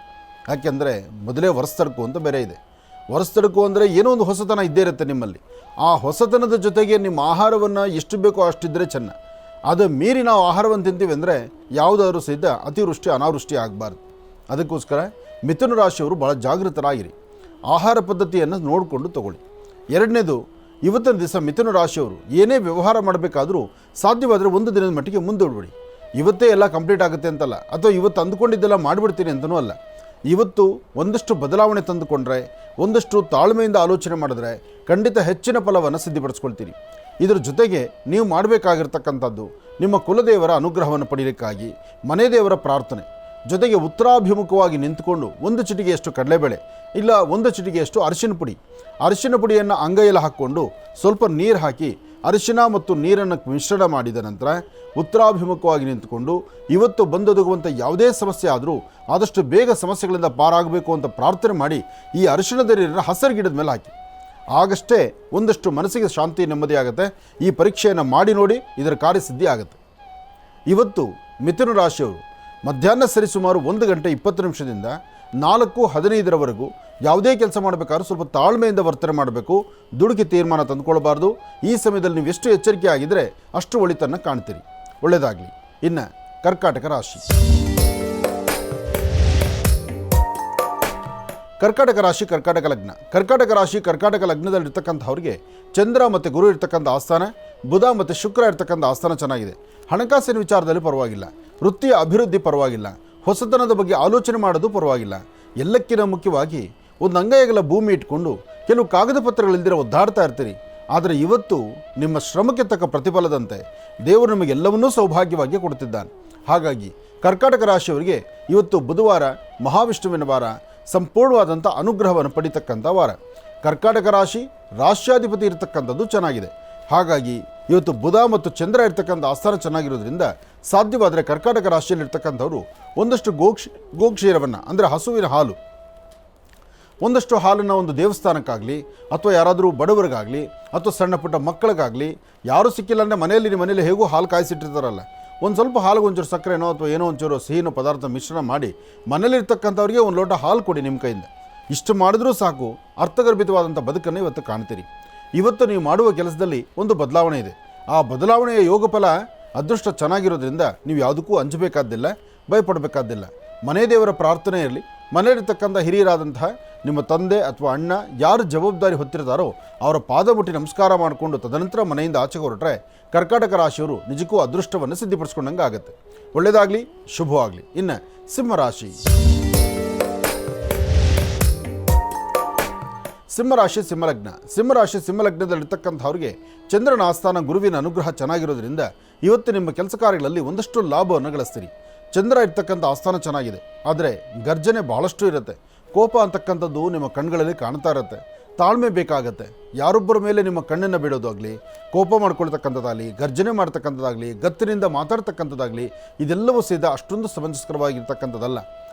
ಯಾಕೆಂದರೆ ಮೊದಲೇ ವರ್ಷತಡಕು ಅಂತ ಬೇರೆ ಇದೆ. ವರ್ಷತಡಕು ಅಂದರೆ ಏನೋ ಒಂದು ಹೊಸತನ ಇದ್ದೇ ಇರುತ್ತೆ ನಿಮ್ಮಲ್ಲಿ. ಆ ಹೊಸತನದ ಜೊತೆಗೆ ನಿಮ್ಮ ಆಹಾರವನ್ನು ಎಷ್ಟು ಬೇಕೋ ಅಷ್ಟಿದ್ದರೆ ಚೆನ್ನ. ಅದು ಮೀರಿ ನಾವು ಆಹಾರವನ್ನು ತಿಂತೀವಿ ಅಂದರೆ ಯಾವುದಾದ್ರೂ ಸಹಿತ ಅತಿವೃಷ್ಟಿ ಅನಾವೃಷ್ಟಿ ಆಗಬಾರ್ದು. ಅದಕ್ಕೋಸ್ಕರ ಮಿಥುನ ರಾಶಿಯವರು ಭಾಳ ಜಾಗೃತರಾಗಿರಿ. ಆಹಾರ ಪದ್ಧತಿಯನ್ನು ನೋಡಿಕೊಂಡು ತಗೊಳ್ಳಿ. ಎರಡನೇದು, ಇವತ್ತಿನ ದಿವಸ ಮಿಥುನ ರಾಶಿಯವರು ಏನೇ ವ್ಯವಹಾರ ಮಾಡಬೇಕಾದರೂ ಸಾಧ್ಯವಾದರೆ 1 ದಿನದ ಮಟ್ಟಿಗೆ ಮುಂದೂಡ್ಬಿಡಿ. ಇವತ್ತೇ ಎಲ್ಲ ಕಂಪ್ಲೀಟ್ ಆಗುತ್ತೆ ಅಂತಲ್ಲ, ಅಥವಾ ಇವತ್ತು ಅಂದುಕೊಂಡಿದ್ದೆಲ್ಲ ಮಾಡಿಬಿಡ್ತೀನಿ ಅಂತಲೂ ಅಲ್ಲ. ಇವತ್ತು ಒಂದಷ್ಟು ಬದಲಾವಣೆ ತಂದುಕೊಂಡ್ರೆ, ಒಂದಷ್ಟು ತಾಳ್ಮೆಯಿಂದ ಆಲೋಚನೆ ಮಾಡಿದ್ರೆ ಖಂಡಿತ ಹೆಚ್ಚಿನ ಫಲವನ್ನು ಸಿದ್ಧಿಪಡಿಸ್ಕೊಳ್ತೀರಿ. ಇದರ ಜೊತೆಗೆ ನೀವು ಮಾಡಬೇಕಾಗಿರ್ತಕ್ಕಂಥದ್ದು ನಿಮ್ಮ ಕುಲದೇವರ ಅನುಗ್ರಹವನ್ನು ಪಡೆಯಲಿಕ್ಕಾಗಿ ಮನೆ ದೇವರ ಪ್ರಾರ್ಥನೆ. ಜೊತೆಗೆ ಉತ್ತರಾಭಿಮುಖವಾಗಿ ನಿಂತುಕೊಂಡು ಒಂದು ಚಿಟಿಗೆಯಷ್ಟು ಕಡಲೆಬೇಳೆ ಇಲ್ಲ ಒಂದು ಚಿಟಿಗೆಯಷ್ಟು ಅರಿಶಿನ ಪುಡಿಯನ್ನು ಅಂಗೈಯಲ್ಲಿ ಹಾಕ್ಕೊಂಡು ಸ್ವಲ್ಪ ನೀರು ಹಾಕಿ ಅರಿಶಿನ ಮತ್ತು ನೀರನ್ನು ಮಿಶ್ರಣ ಮಾಡಿದ ನಂತರ ಉತ್ತರಾಭಿಮುಖವಾಗಿ ನಿಂತುಕೊಂಡು ಇವತ್ತು ಬಂದೊದಗುವಂಥ ಯಾವುದೇ ಸಮಸ್ಯೆ ಆದರೂ ಆದಷ್ಟು ಬೇಗ ಸಮಸ್ಯೆಗಳಿಂದ ಪಾರಾಗಬೇಕು ಅಂತ ಪ್ರಾರ್ಥನೆ ಮಾಡಿ ಈ ಅರಿಶಿಣದ ನೀರನ್ನು ಹಸಿರು ಗಿಡದ ಮೇಲೆ ಹಾಕಿ. ಆಗಷ್ಟೇ ಒಂದಷ್ಟು ಮನಸ್ಸಿಗೆ ಶಾಂತಿ ನೆಮ್ಮದಿ ಆಗುತ್ತೆ. ಈ ಪರೀಕ್ಷೆಯನ್ನು ಮಾಡಿ ನೋಡಿ, ಇದರ ಕಾರ್ಯಸಿದ್ಧಿ ಆಗುತ್ತೆ. ಇವತ್ತು ಮಿಥುನ ರಾಶಿಯವರು ಮಧ್ಯಾಹ್ನ ಸರಿಸುಮಾರು 1 ಗಂಟೆ 20 ನಿಮಿಷದಿಂದ 4:15 ಯಾವುದೇ ಕೆಲಸ ಮಾಡಬೇಕಾದ್ರೂ ಸ್ವಲ್ಪ ತಾಳ್ಮೆಯಿಂದ ವರ್ತನೆ ಮಾಡಬೇಕು. ದುಡುಕಿ ತೀರ್ಮಾನ ತಂದುಕೊಳ್ಬಾರ್ದು. ಈ ಸಮಯದಲ್ಲಿ ನೀವು ಎಷ್ಟು ಎಚ್ಚರಿಕೆ ಆಗಿದ್ದರೆ ಅಷ್ಟು ಒಳಿತನ್ನು ಕಾಣ್ತೀರಿ. ಒಳ್ಳೆಯದಾಗಲಿ. ಇನ್ನು ಕರ್ಕಾಟಕ ರಾಶಿ. ಕರ್ಕಾಟಕ ರಾಶಿ, ಕರ್ಕಾಟಕ ಲಗ್ನ. ಕರ್ಕಾಟಕ ರಾಶಿ, ಕರ್ಕಾಟಕ ಲಗ್ನದಲ್ಲಿರ್ತಕ್ಕಂಥವ್ರಿಗೆ ಚಂದ್ರ ಮತ್ತು ಗುರು ಇರ್ತಕ್ಕಂಥ ಆಸ್ಥಾನ, ಬುಧ ಮತ್ತು ಶುಕ್ರ ಇರ್ತಕ್ಕಂಥ ಆಸ್ಥಾನ ಚೆನ್ನಾಗಿದೆ. ಹಣಕಾಸಿನ ವಿಚಾರದಲ್ಲಿ ಪರವಾಗಿಲ್ಲ, ವೃತ್ತಿಯ ಅಭಿವೃದ್ಧಿ ಪರವಾಗಿಲ್ಲ, ಹೊಸತನದ ಬಗ್ಗೆ ಆಲೋಚನೆ ಮಾಡೋದು ಪರವಾಗಿಲ್ಲ. ಎಲ್ಲಕ್ಕಿಂತ ಮುಖ್ಯವಾಗಿ ಒಂದು ಅಂಗೈಗಲ ಭೂಮಿ ಇಟ್ಕೊಂಡು ಕೆಲವು ಕಾಗದ ಪತ್ರಗಳಿಲ್ದಿರ ಒದ್ದಾಡ್ತಾ ಇರ್ತೀರಿ. ಆದರೆ ಇವತ್ತು ನಿಮ್ಮ ಶ್ರಮಕ್ಕೆ ತಕ್ಕ ಪ್ರತಿಫಲದಂತೆ ದೇವರು ನಿಮಗೆಲ್ಲವನ್ನೂ ಸೌಭಾಗ್ಯವಾಗಿ ಕೊಡುತ್ತಿದ್ದಾನೆ. ಹಾಗಾಗಿ ಕರ್ಕಾಟಕ ರಾಶಿಯವರಿಗೆ ಇವತ್ತು ಬುಧವಾರ ಮಹಾವಿಷ್ಣುವಿನ ವಾರ, ಸಂಪೂರ್ಣವಾದಂಥ ಅನುಗ್ರಹವನ್ನು ಪಡಿತಕ್ಕಂಥ ವಾರ. ಕರ್ಕಾಟಕ ರಾಶಿ ರಾಶ್ಯಾಧಿಪತಿ ಇರತಕ್ಕಂಥದ್ದು ಚೆನ್ನಾಗಿದೆ. ಹಾಗಾಗಿ ಇವತ್ತು ಬುಧ ಮತ್ತು ಚಂದ್ರ ಇರ್ತಕ್ಕಂಥ ಆಸ್ಥಾನ ಚೆನ್ನಾಗಿರೋದ್ರಿಂದ ಸಾಧ್ಯವಾದರೆ ಕರ್ಕಾಟಕ ರಾಶಿಯಲ್ಲಿರ್ತಕ್ಕಂಥವರು ಒಂದಷ್ಟು ಗೋಕ್ಷೀರವನ್ನು ಅಂದರೆ ಹಸುವಿನ ಹಾಲು, ಒಂದಷ್ಟು ಹಾಲನ್ನು ಒಂದು ದೇವಸ್ಥಾನಕ್ಕಾಗಲಿ ಅಥವಾ ಯಾರಾದರೂ ಬಡವರಿಗಾಗಲಿ ಅಥವಾ ಸಣ್ಣ ಪುಟ್ಟ ಮಕ್ಕಳಿಗಾಗಲಿ, ಯಾರೂ ಸಿಕ್ಕಿಲ್ಲ ಅಂದರೆ ಮನೆಯಲ್ಲಿ ಹೇಗೂ ಹಾಲು ಕಾಯಿಸಿಟ್ಟಿರ್ತಾರಲ್ಲ, ಒಂದು ಸ್ವಲ್ಪ ಹಾಲಿಗೆ ಒಂಚೂರು ಸಕ್ಕರೆನೋ ಅಥವಾ ಏನೋ ಒಂಚೂರು ಸಿಹಿನೋ ಪದಾರ್ಥ ಮಿಶ್ರಣ ಮಾಡಿ ಮನೇಲಿರ್ತಕ್ಕಂಥವ್ರಿಗೆ ಒಂದು ಲೋಟ ಹಾಲು ಕೊಡಿ ನಿಮ್ಮ ಕೈಯಿಂದ. ಇಷ್ಟು ಮಾಡಿದ್ರೂ ಸಾಕು, ಅರ್ಥಗರ್ಭಿತವಾದಂಥ ಬದುಕನ್ನು ಇವತ್ತು ಕಾಣ್ತೀರಿ. ಇವತ್ತು ನೀವು ಮಾಡುವ ಕೆಲಸದಲ್ಲಿ ಒಂದು ಬದಲಾವಣೆ ಇದೆ. ಆ ಬದಲಾವಣೆಯ ಯೋಗಫಲ ಅದೃಷ್ಟ ಚೆನ್ನಾಗಿರೋದ್ರಿಂದ ನೀವು ಯಾವುದಕ್ಕೂ ಅಂಜಬೇಕಾದ್ದಿಲ್ಲ, ಭಯಪಡಬೇಕಾದ್ದಿಲ್ಲ. ಮನೆ ದೇವರ ಪ್ರಾರ್ಥನೆ ಇರಲಿ. ಮನೆಯಲ್ಲಿರ್ತಕ್ಕಂಥ ಹಿರಿಯರಾದಂತಹ ನಿಮ್ಮ ತಂದೆ ಅಥವಾ ಅಣ್ಣ ಯಾರು ಜವಾಬ್ದಾರಿ ಹೊತ್ತಿರ್ತಾರೋ ಅವರ ಪಾದ ಮುಟ್ಟಿ ನಮಸ್ಕಾರ ಮಾಡಿಕೊಂಡು ತದನಂತರ ಮನೆಯಿಂದ ಆಚೆಗೆ ಹೊರಟ್ರೆ ಕರ್ಕಾಟಕ ರಾಶಿಯವರು ನಿಜಕ್ಕೂ ಅದೃಷ್ಟವನ್ನು ಸಿದ್ಧಿಪಡಿಸ್ಕೊಂಡಂಗೆ ಆಗುತ್ತೆ. ಒಳ್ಳೆಯದಾಗಲಿ, ಶುಭವಾಗಲಿ. ಇನ್ನು ಸಿಂಹರಾಶಿ. ಸಿಂಹರಾಶಿ, ಸಿಂಹಲಗ್ನ. ಸಿಂಹರಾಶಿ, ಸಿಂಹಲಗ್ನದಲ್ಲಿರ್ತಕ್ಕಂಥವ್ರಿಗೆ ಚಂದ್ರನ ಆಸ್ಥಾನ, ಗುರುವಿನ ಅನುಗ್ರಹ ಚೆನ್ನಾಗಿರೋದ್ರಿಂದ ಇವತ್ತು ನಿಮ್ಮ ಕೆಲಸ ಕಾರ್ಯಗಳಲ್ಲಿ ಒಂದಷ್ಟು ಲಾಭವನ್ನು ಗಳಿಸ್ತೀರಿ. ಚಂದ್ರ ಇರ್ತಕ್ಕಂಥ ಆಸ್ಥಾನ ಚೆನ್ನಾಗಿದೆ, ಆದರೆ ಗರ್ಜನೆ ಬಹಳಷ್ಟು ಇರುತ್ತೆ. ಕೋಪ ಅಂತಕ್ಕಂಥದ್ದು ನಿಮ್ಮ ಕಣ್ಗಳಲ್ಲಿ ಕಾಣ್ತಾ ಇರುತ್ತೆ. ತಾಳ್ಮೆ ಬೇಕಾಗತ್ತೆ. ಯಾರೊಬ್ಬರ ಮೇಲೆ ನಿಮ್ಮ ಕಣ್ಣನ್ನು ಬಿಡೋದಾಗಲಿ, ಕೋಪ ಮಾಡ್ಕೊಳ್ತಕ್ಕಂಥದ್ದಾಗಲಿ, ಗರ್ಜನೆ ಮಾಡ್ತಕ್ಕಂಥದ್ದಾಗಲಿ, ಗತ್ತಿನಿಂದ ಮಾತಾಡ್ತಕ್ಕಂಥದ್ದಾಗಲಿ, ಇದೆಲ್ಲವೂ ಸಹಿತ ಅಷ್ಟೊಂದು ಸಮಂಜಸ್ಕರವಾಗಿರ್ತಕ್ಕಂಥದ್ದಲ್ಲ.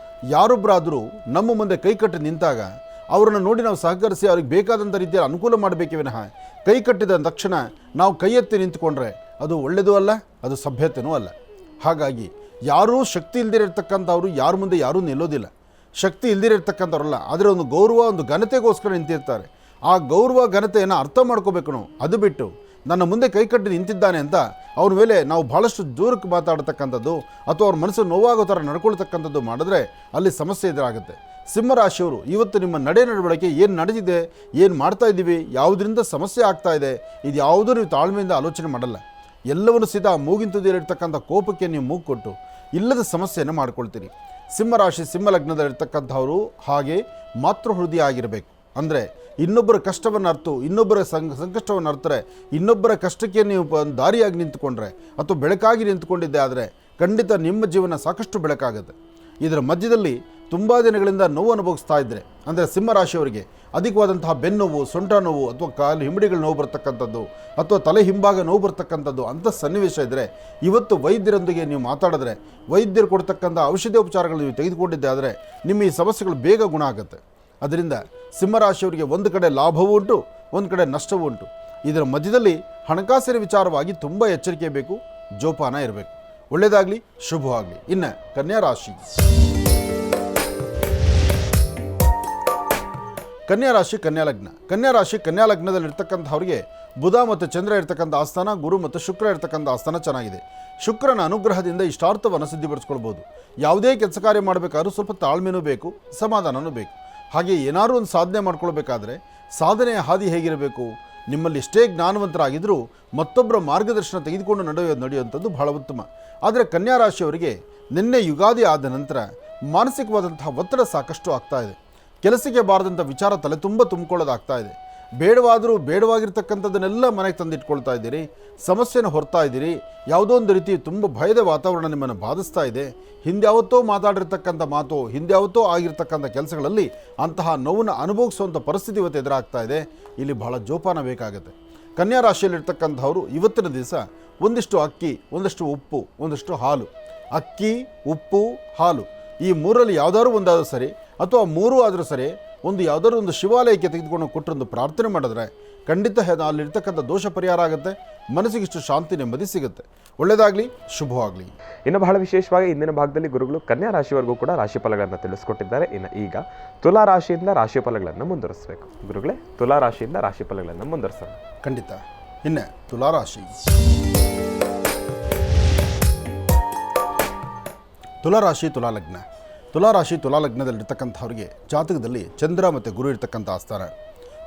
ಯಾರೊಬ್ಬರಾದರೂ ನಮ್ಮ ಮುಂದೆ ಕೈಕಟ್ಟಿ ನಿಂತಾಗ ಅವರನ್ನು ನೋಡಿ ನಾವು ಸಹಕರಿಸಿ ಅವ್ರಿಗೆ ಬೇಕಾದಂಥ ರೀತಿಯಲ್ಲಿ ಅನುಕೂಲ ಮಾಡಬೇಕೇ ವಿನಃ ಕೈ ಕಟ್ಟಿದ ತಕ್ಷಣ ನಾವು ಕೈ ಎತ್ತಿ ನಿಂತುಕೊಂಡ್ರೆ ಅದು ಒಳ್ಳೆಯದೂ ಅಲ್ಲ, ಅದು ಸಭ್ಯತೆಯೂ ಅಲ್ಲ. ಹಾಗಾಗಿ ಯಾರೂ ಶಕ್ತಿ ಇಲ್ದಿರತಕ್ಕಂಥವ್ರು ಯಾರ ಮುಂದೆ ಯಾರೂ ನಿಲ್ಲೋದಿಲ್ಲ. ಶಕ್ತಿ ಇಲ್ದಿರತಕ್ಕಂಥವ್ರಲ್ಲ, ಆದರೆ ಒಂದು ಗೌರವ, ಒಂದು ಘನತೆಗೋಸ್ಕರ ನಿಂತಿರ್ತಾರೆ. ಆ ಗೌರವ ಘನತೆಯನ್ನು ಅರ್ಥ ಮಾಡ್ಕೋಬೇಕು ನಾವು. ಅದು ಬಿಟ್ಟು ನನ್ನ ಮುಂದೆ ಕೈ ಕಟ್ಟಿ ನಿಂತಿದ್ದಾನೆ ಅಂತ ಅವ್ರ ಮೇಲೆ ನಾವು ಭಾಳಷ್ಟು ದೂರಕ್ಕೆ ಮಾತಾಡ್ತಕ್ಕಂಥದ್ದು ಅಥವಾ ಅವ್ರ ಮನಸ್ಸು ನೋವಾಗೋ ಥರ ನಡ್ಕೊಳ್ತಕ್ಕಂಥದ್ದು ಮಾಡಿದ್ರೆ ಅಲ್ಲಿ ಸಮಸ್ಯೆ ಎದುರಾಗುತ್ತೆ. ಸಿಂಹರಾಶಿಯವರು ಇವತ್ತು ನಿಮ್ಮ ನಡವಳಿಕೆ ಏನು ನಡೆದಿದೆ, ಏನು ಮಾಡ್ತಾ ಇದ್ದೀವಿ, ಯಾವುದರಿಂದ ಸಮಸ್ಯೆ ಆಗ್ತಾ ಇದೆ, ಇದು ಯಾವುದೂ ನೀವು ತಾಳ್ಮೆಯಿಂದ ಆಲೋಚನೆ ಮಾಡಲ್ಲ. ಎಲ್ಲವನ್ನೂ ಸೀದಾ ಮೂಗಿನ ತುದಿಯಲ್ಲಿರ್ತಕ್ಕಂಥ ಕೋಪಕ್ಕೆ ನೀವು ಮೂಗು ಕೊಟ್ಟು ಇಲ್ಲದ ಸಮಸ್ಯೆಯನ್ನು ಮಾಡ್ಕೊಳ್ತೀರಿ. ಸಿಂಹರಾಶಿ, ಸಿಂಹಲಗ್ನದಲ್ಲಿರ್ತಕ್ಕಂಥವರು ಹಾಗೆ ಮಾತೃ ಹೃದಯ ಆಗಿರಬೇಕು. ಅಂದರೆ ಇನ್ನೊಬ್ಬರ ಕಷ್ಟವನ್ನು ಅರ್ತು, ಇನ್ನೊಬ್ಬರ ಸಂಕಷ್ಟವನ್ನು ಅರ್ಥರೆ, ಇನ್ನೊಬ್ಬರ ಕಷ್ಟಕ್ಕೆ ನೀವು ದಾರಿಯಾಗಿ ನಿಂತುಕೊಂಡ್ರೆ ಅಥವಾ ಬೆಳಕಾಗಿ ನಿಂತುಕೊಂಡಿದ್ದೆ ಆದರೆ ಖಂಡಿತ ನಿಮ್ಮ ಜೀವನ ಸಾಕಷ್ಟು ಬೆಳಕಾಗುತ್ತೆ. ಇದರ ಮಧ್ಯದಲ್ಲಿ ತುಂಬ ದಿನಗಳಿಂದ ನೋವು ಅನುಭವಿಸ್ತಾ ಇದ್ದರೆ, ಅಂದರೆ ಸಿಂಹರಾಶಿಯವರಿಗೆ ಅಧಿಕವಾದಂತಹ ಬೆನ್ನೋವು, ಸೊಂಟ ನೋವು ಅಥವಾ ಕಾಲು ಹಿಂಬಡಿಗಳು ನೋವು ಬರ್ತಕ್ಕಂಥದ್ದು ಅಥವಾ ತಲೆ ಹಿಂಭಾಗ ನೋವು ಬರ್ತಕ್ಕಂಥದ್ದು ಅಂಥ ಸನ್ನಿವೇಶ ಇದ್ದರೆ ಇವತ್ತು ವೈದ್ಯರೊಂದಿಗೆ ನೀವು ಮಾತಾಡಿದ್ರೆ, ವೈದ್ಯರು ಕೊಡ್ತಕ್ಕಂಥ ಔಷಧೋಪಚಾರಗಳು ನೀವು ತೆಗೆದುಕೊಂಡಿದ್ದೆ ಆದರೆ ನಿಮ್ಮ ಈ ಸಮಸ್ಯೆಗಳು ಬೇಗ ಗುಣ ಆಗುತ್ತೆ. ಅದರಿಂದ ಸಿಂಹರಾಶಿಯವರಿಗೆ ಒಂದು ಕಡೆ ಲಾಭವೂ ಉಂಟು, ಒಂದು ಕಡೆ ನಷ್ಟವೂ ಉಂಟು. ಇದರ ಮಧ್ಯದಲ್ಲಿ ಹಣಕಾಸಿನ ವಿಚಾರವಾಗಿ ತುಂಬ ಎಚ್ಚರಿಕೆ ಬೇಕು, ಜೋಪಾನ ಇರಬೇಕು. ಒಳ್ಳೆಯದಾಗಲಿ, ಶುಭವಾಗಲಿ. ಇನ್ನು ಕನ್ಯಾ ರಾಶಿ. ಕನ್ಯಾ ರಾಶಿ, ಕನ್ಯಾ ಲಗ್ನ. ಕನ್ಯಾ ರಾಶಿ, ಕನ್ಯಾ ಲಗ್ನದಲ್ಲಿರ್ತಕ್ಕಂಥವ್ರಿಗೆ ಬುಧ ಮತ್ತು ಚಂದ್ರ ಇರ್ತಕ್ಕಂಥ ಆಸ್ಥಾನ, ಗುರು ಮತ್ತು ಶುಕ್ರ ಇರ್ತಕ್ಕಂಥ ಆಸ್ಥಾನ ಚೆನ್ನಾಗಿದೆ. ಶುಕ್ರನ ಅನುಗ್ರಹದಿಂದ ಇಷ್ಟಾರ್ಥವನ್ನು ಸಿದ್ಧಿಪಡಿಸ್ಕೊಳ್ಬೋದು. ಯಾವುದೇ ಕೆಲಸ ಕಾರ್ಯ ಮಾಡಬೇಕಾದ್ರೂ ಸ್ವಲ್ಪ ತಾಳ್ಮೆನೂ ಬೇಕು, ಸಮಾಧಾನವೂ ಬೇಕು. ಹಾಗೆ ಏನಾದರೂ ಒಂದು ಸಾಧನೆ ಮಾಡ್ಕೊಳ್ಬೇಕಾದ್ರೆ ಸಾಧನೆಯ ಹಾದಿ ಹೇಗಿರಬೇಕು? ನಿಮ್ಮಲ್ಲಿ ಎಷ್ಟೇ ಜ್ಞಾನವಂತರಾಗಿದ್ದರೂ ಮತ್ತೊಬ್ಬರ ಮಾರ್ಗದರ್ಶನ ತೆಗೆದುಕೊಂಡು ನಡೆಯುವಂಥದ್ದು ಬಹಳ ಉತ್ತಮ. ಆದರೆ ಕನ್ಯಾ ರಾಶಿಯವರಿಗೆ ನಿನ್ನೆ ಯುಗಾದಿ ಆದ ನಂತರ ಮಾನಸಿಕವಾದಂತಹ ಒತ್ತಡ ಸಾಕಷ್ಟು ಆಗ್ತಾ ಇದೆ. ಕೆಲಸಕ್ಕೆ ಬಾರದಂಥ ವಿಚಾರ ತಲೆ ತುಂಬ ತುಂಬಿಕೊಳ್ಳೋದಾಗ್ತಾ ಇದೆ. ಬೇಡವಾಗಿರ್ತಕ್ಕಂಥದ್ದನ್ನೆಲ್ಲ ಮನೆಗೆ ತಂದಿಟ್ಕೊಳ್ತಾ ಇದ್ದೀರಿ, ಸಮಸ್ಯೆನ ಹೊರ್ತಾ ಇದ್ದೀರಿ. ಯಾವುದೋ ಒಂದು ರೀತಿ ತುಂಬ ಭಯದ ವಾತಾವರಣ ನಿಮ್ಮನ್ನು ಬಾಧಿಸ್ತಾ ಇದೆ. ಹಿಂದ್ಯಾವತ್ತೋ ಮಾತಾಡಿರ್ತಕ್ಕಂಥ ಮಾತು, ಹಿಂದ್ಯಾವತ್ತೋ ಆಗಿರ್ತಕ್ಕಂಥ ಕೆಲಸಗಳಲ್ಲಿ ಅಂತಹ ನೋವನ್ನು ಅನುಭವಿಸುವಂಥ ಪರಿಸ್ಥಿತಿ ಇವತ್ತು ಎದುರಾಗ್ತಾ ಇದೆ. ಇಲ್ಲಿ ಬಹಳ ಜೋಪಾನ ಬೇಕಾಗುತ್ತೆ. ಕನ್ಯಾ ರಾಶಿಯಲ್ಲಿರ್ತಕ್ಕಂಥವರು ಇವತ್ತಿನ ದಿವಸ ಒಂದಿಷ್ಟು ಅಕ್ಕಿ, ಒಂದಷ್ಟು ಉಪ್ಪು, ಒಂದಷ್ಟು ಹಾಲು, ಅಕ್ಕಿ, ಉಪ್ಪು, ಹಾಲು ಈ ಮೂರಲ್ಲಿ ಯಾವುದಾದ್ರೂ ಒಂದಾದರೂ ಸರಿ, ಅಥವಾ ಮೂರೂ ಆದರೂ ಸರಿ, ಯಾವುದಾದ್ರೂ ಒಂದು ಶಿವಾಲಯಕ್ಕೆ ತೆಗೆದುಕೊಂಡು ಕೊಟ್ಟರೊಂದು ಪ್ರಾರ್ಥನೆ ಮಾಡಿದ್ರೆ ಖಂಡಿತ ಅಲ್ಲಿರ್ತಕ್ಕಂಥ ದೋಷ ಪರಿಹಾರ ಆಗುತ್ತೆ. ಮನಸ್ಸಿಗಿಷ್ಟು ಶಾಂತಿ, ನೆಮ್ಮದಿ ಸಿಗುತ್ತೆ. ಒಳ್ಳೆಯದಾಗಲಿ, ಶುಭವಾಗಲಿ. ಇನ್ನು ಬಹಳ ವಿಶೇಷವಾಗಿ ಇಂದಿನ ಭಾಗದಲ್ಲಿ ಗುರುಗಳು ಕನ್ಯಾ ರಾಶಿವರೆಗೂ ಕೂಡ ರಾಶಿ ಫಲಗಳನ್ನು ತಿಳಿಸ್ಕೊಟ್ಟಿದ್ದಾರೆ. ಇನ್ನು ಈಗ ತುಲಾ ರಾಶಿಯಿಂದ ರಾಶಿ ಫಲಗಳನ್ನು ಮುಂದುವರಿಸಬೇಕು. ಗುರುಗಳೇ, ತುಲಾ ರಾಶಿಯಿಂದ ರಾಶಿ ಫಲಗಳನ್ನು ಮುಂದುವರಿಸೋಣ. ಖಂಡಿತ. ಇನ್ನು ತುಲಾರಾಶಿ. ತುಲಾರಾಶಿ, ತುಲಾಲಗ್ನ. ತುಲಾರಾಶಿ, ತುಲಾಲಗ್ನದಲ್ಲಿರ್ತಕ್ಕಂಥವ್ರಿಗೆ ಜಾತಕದಲ್ಲಿ ಚಂದ್ರ ಮತ್ತು ಗುರು ಇರ್ತಕ್ಕಂಥ ಆಸ್ಥಾನ.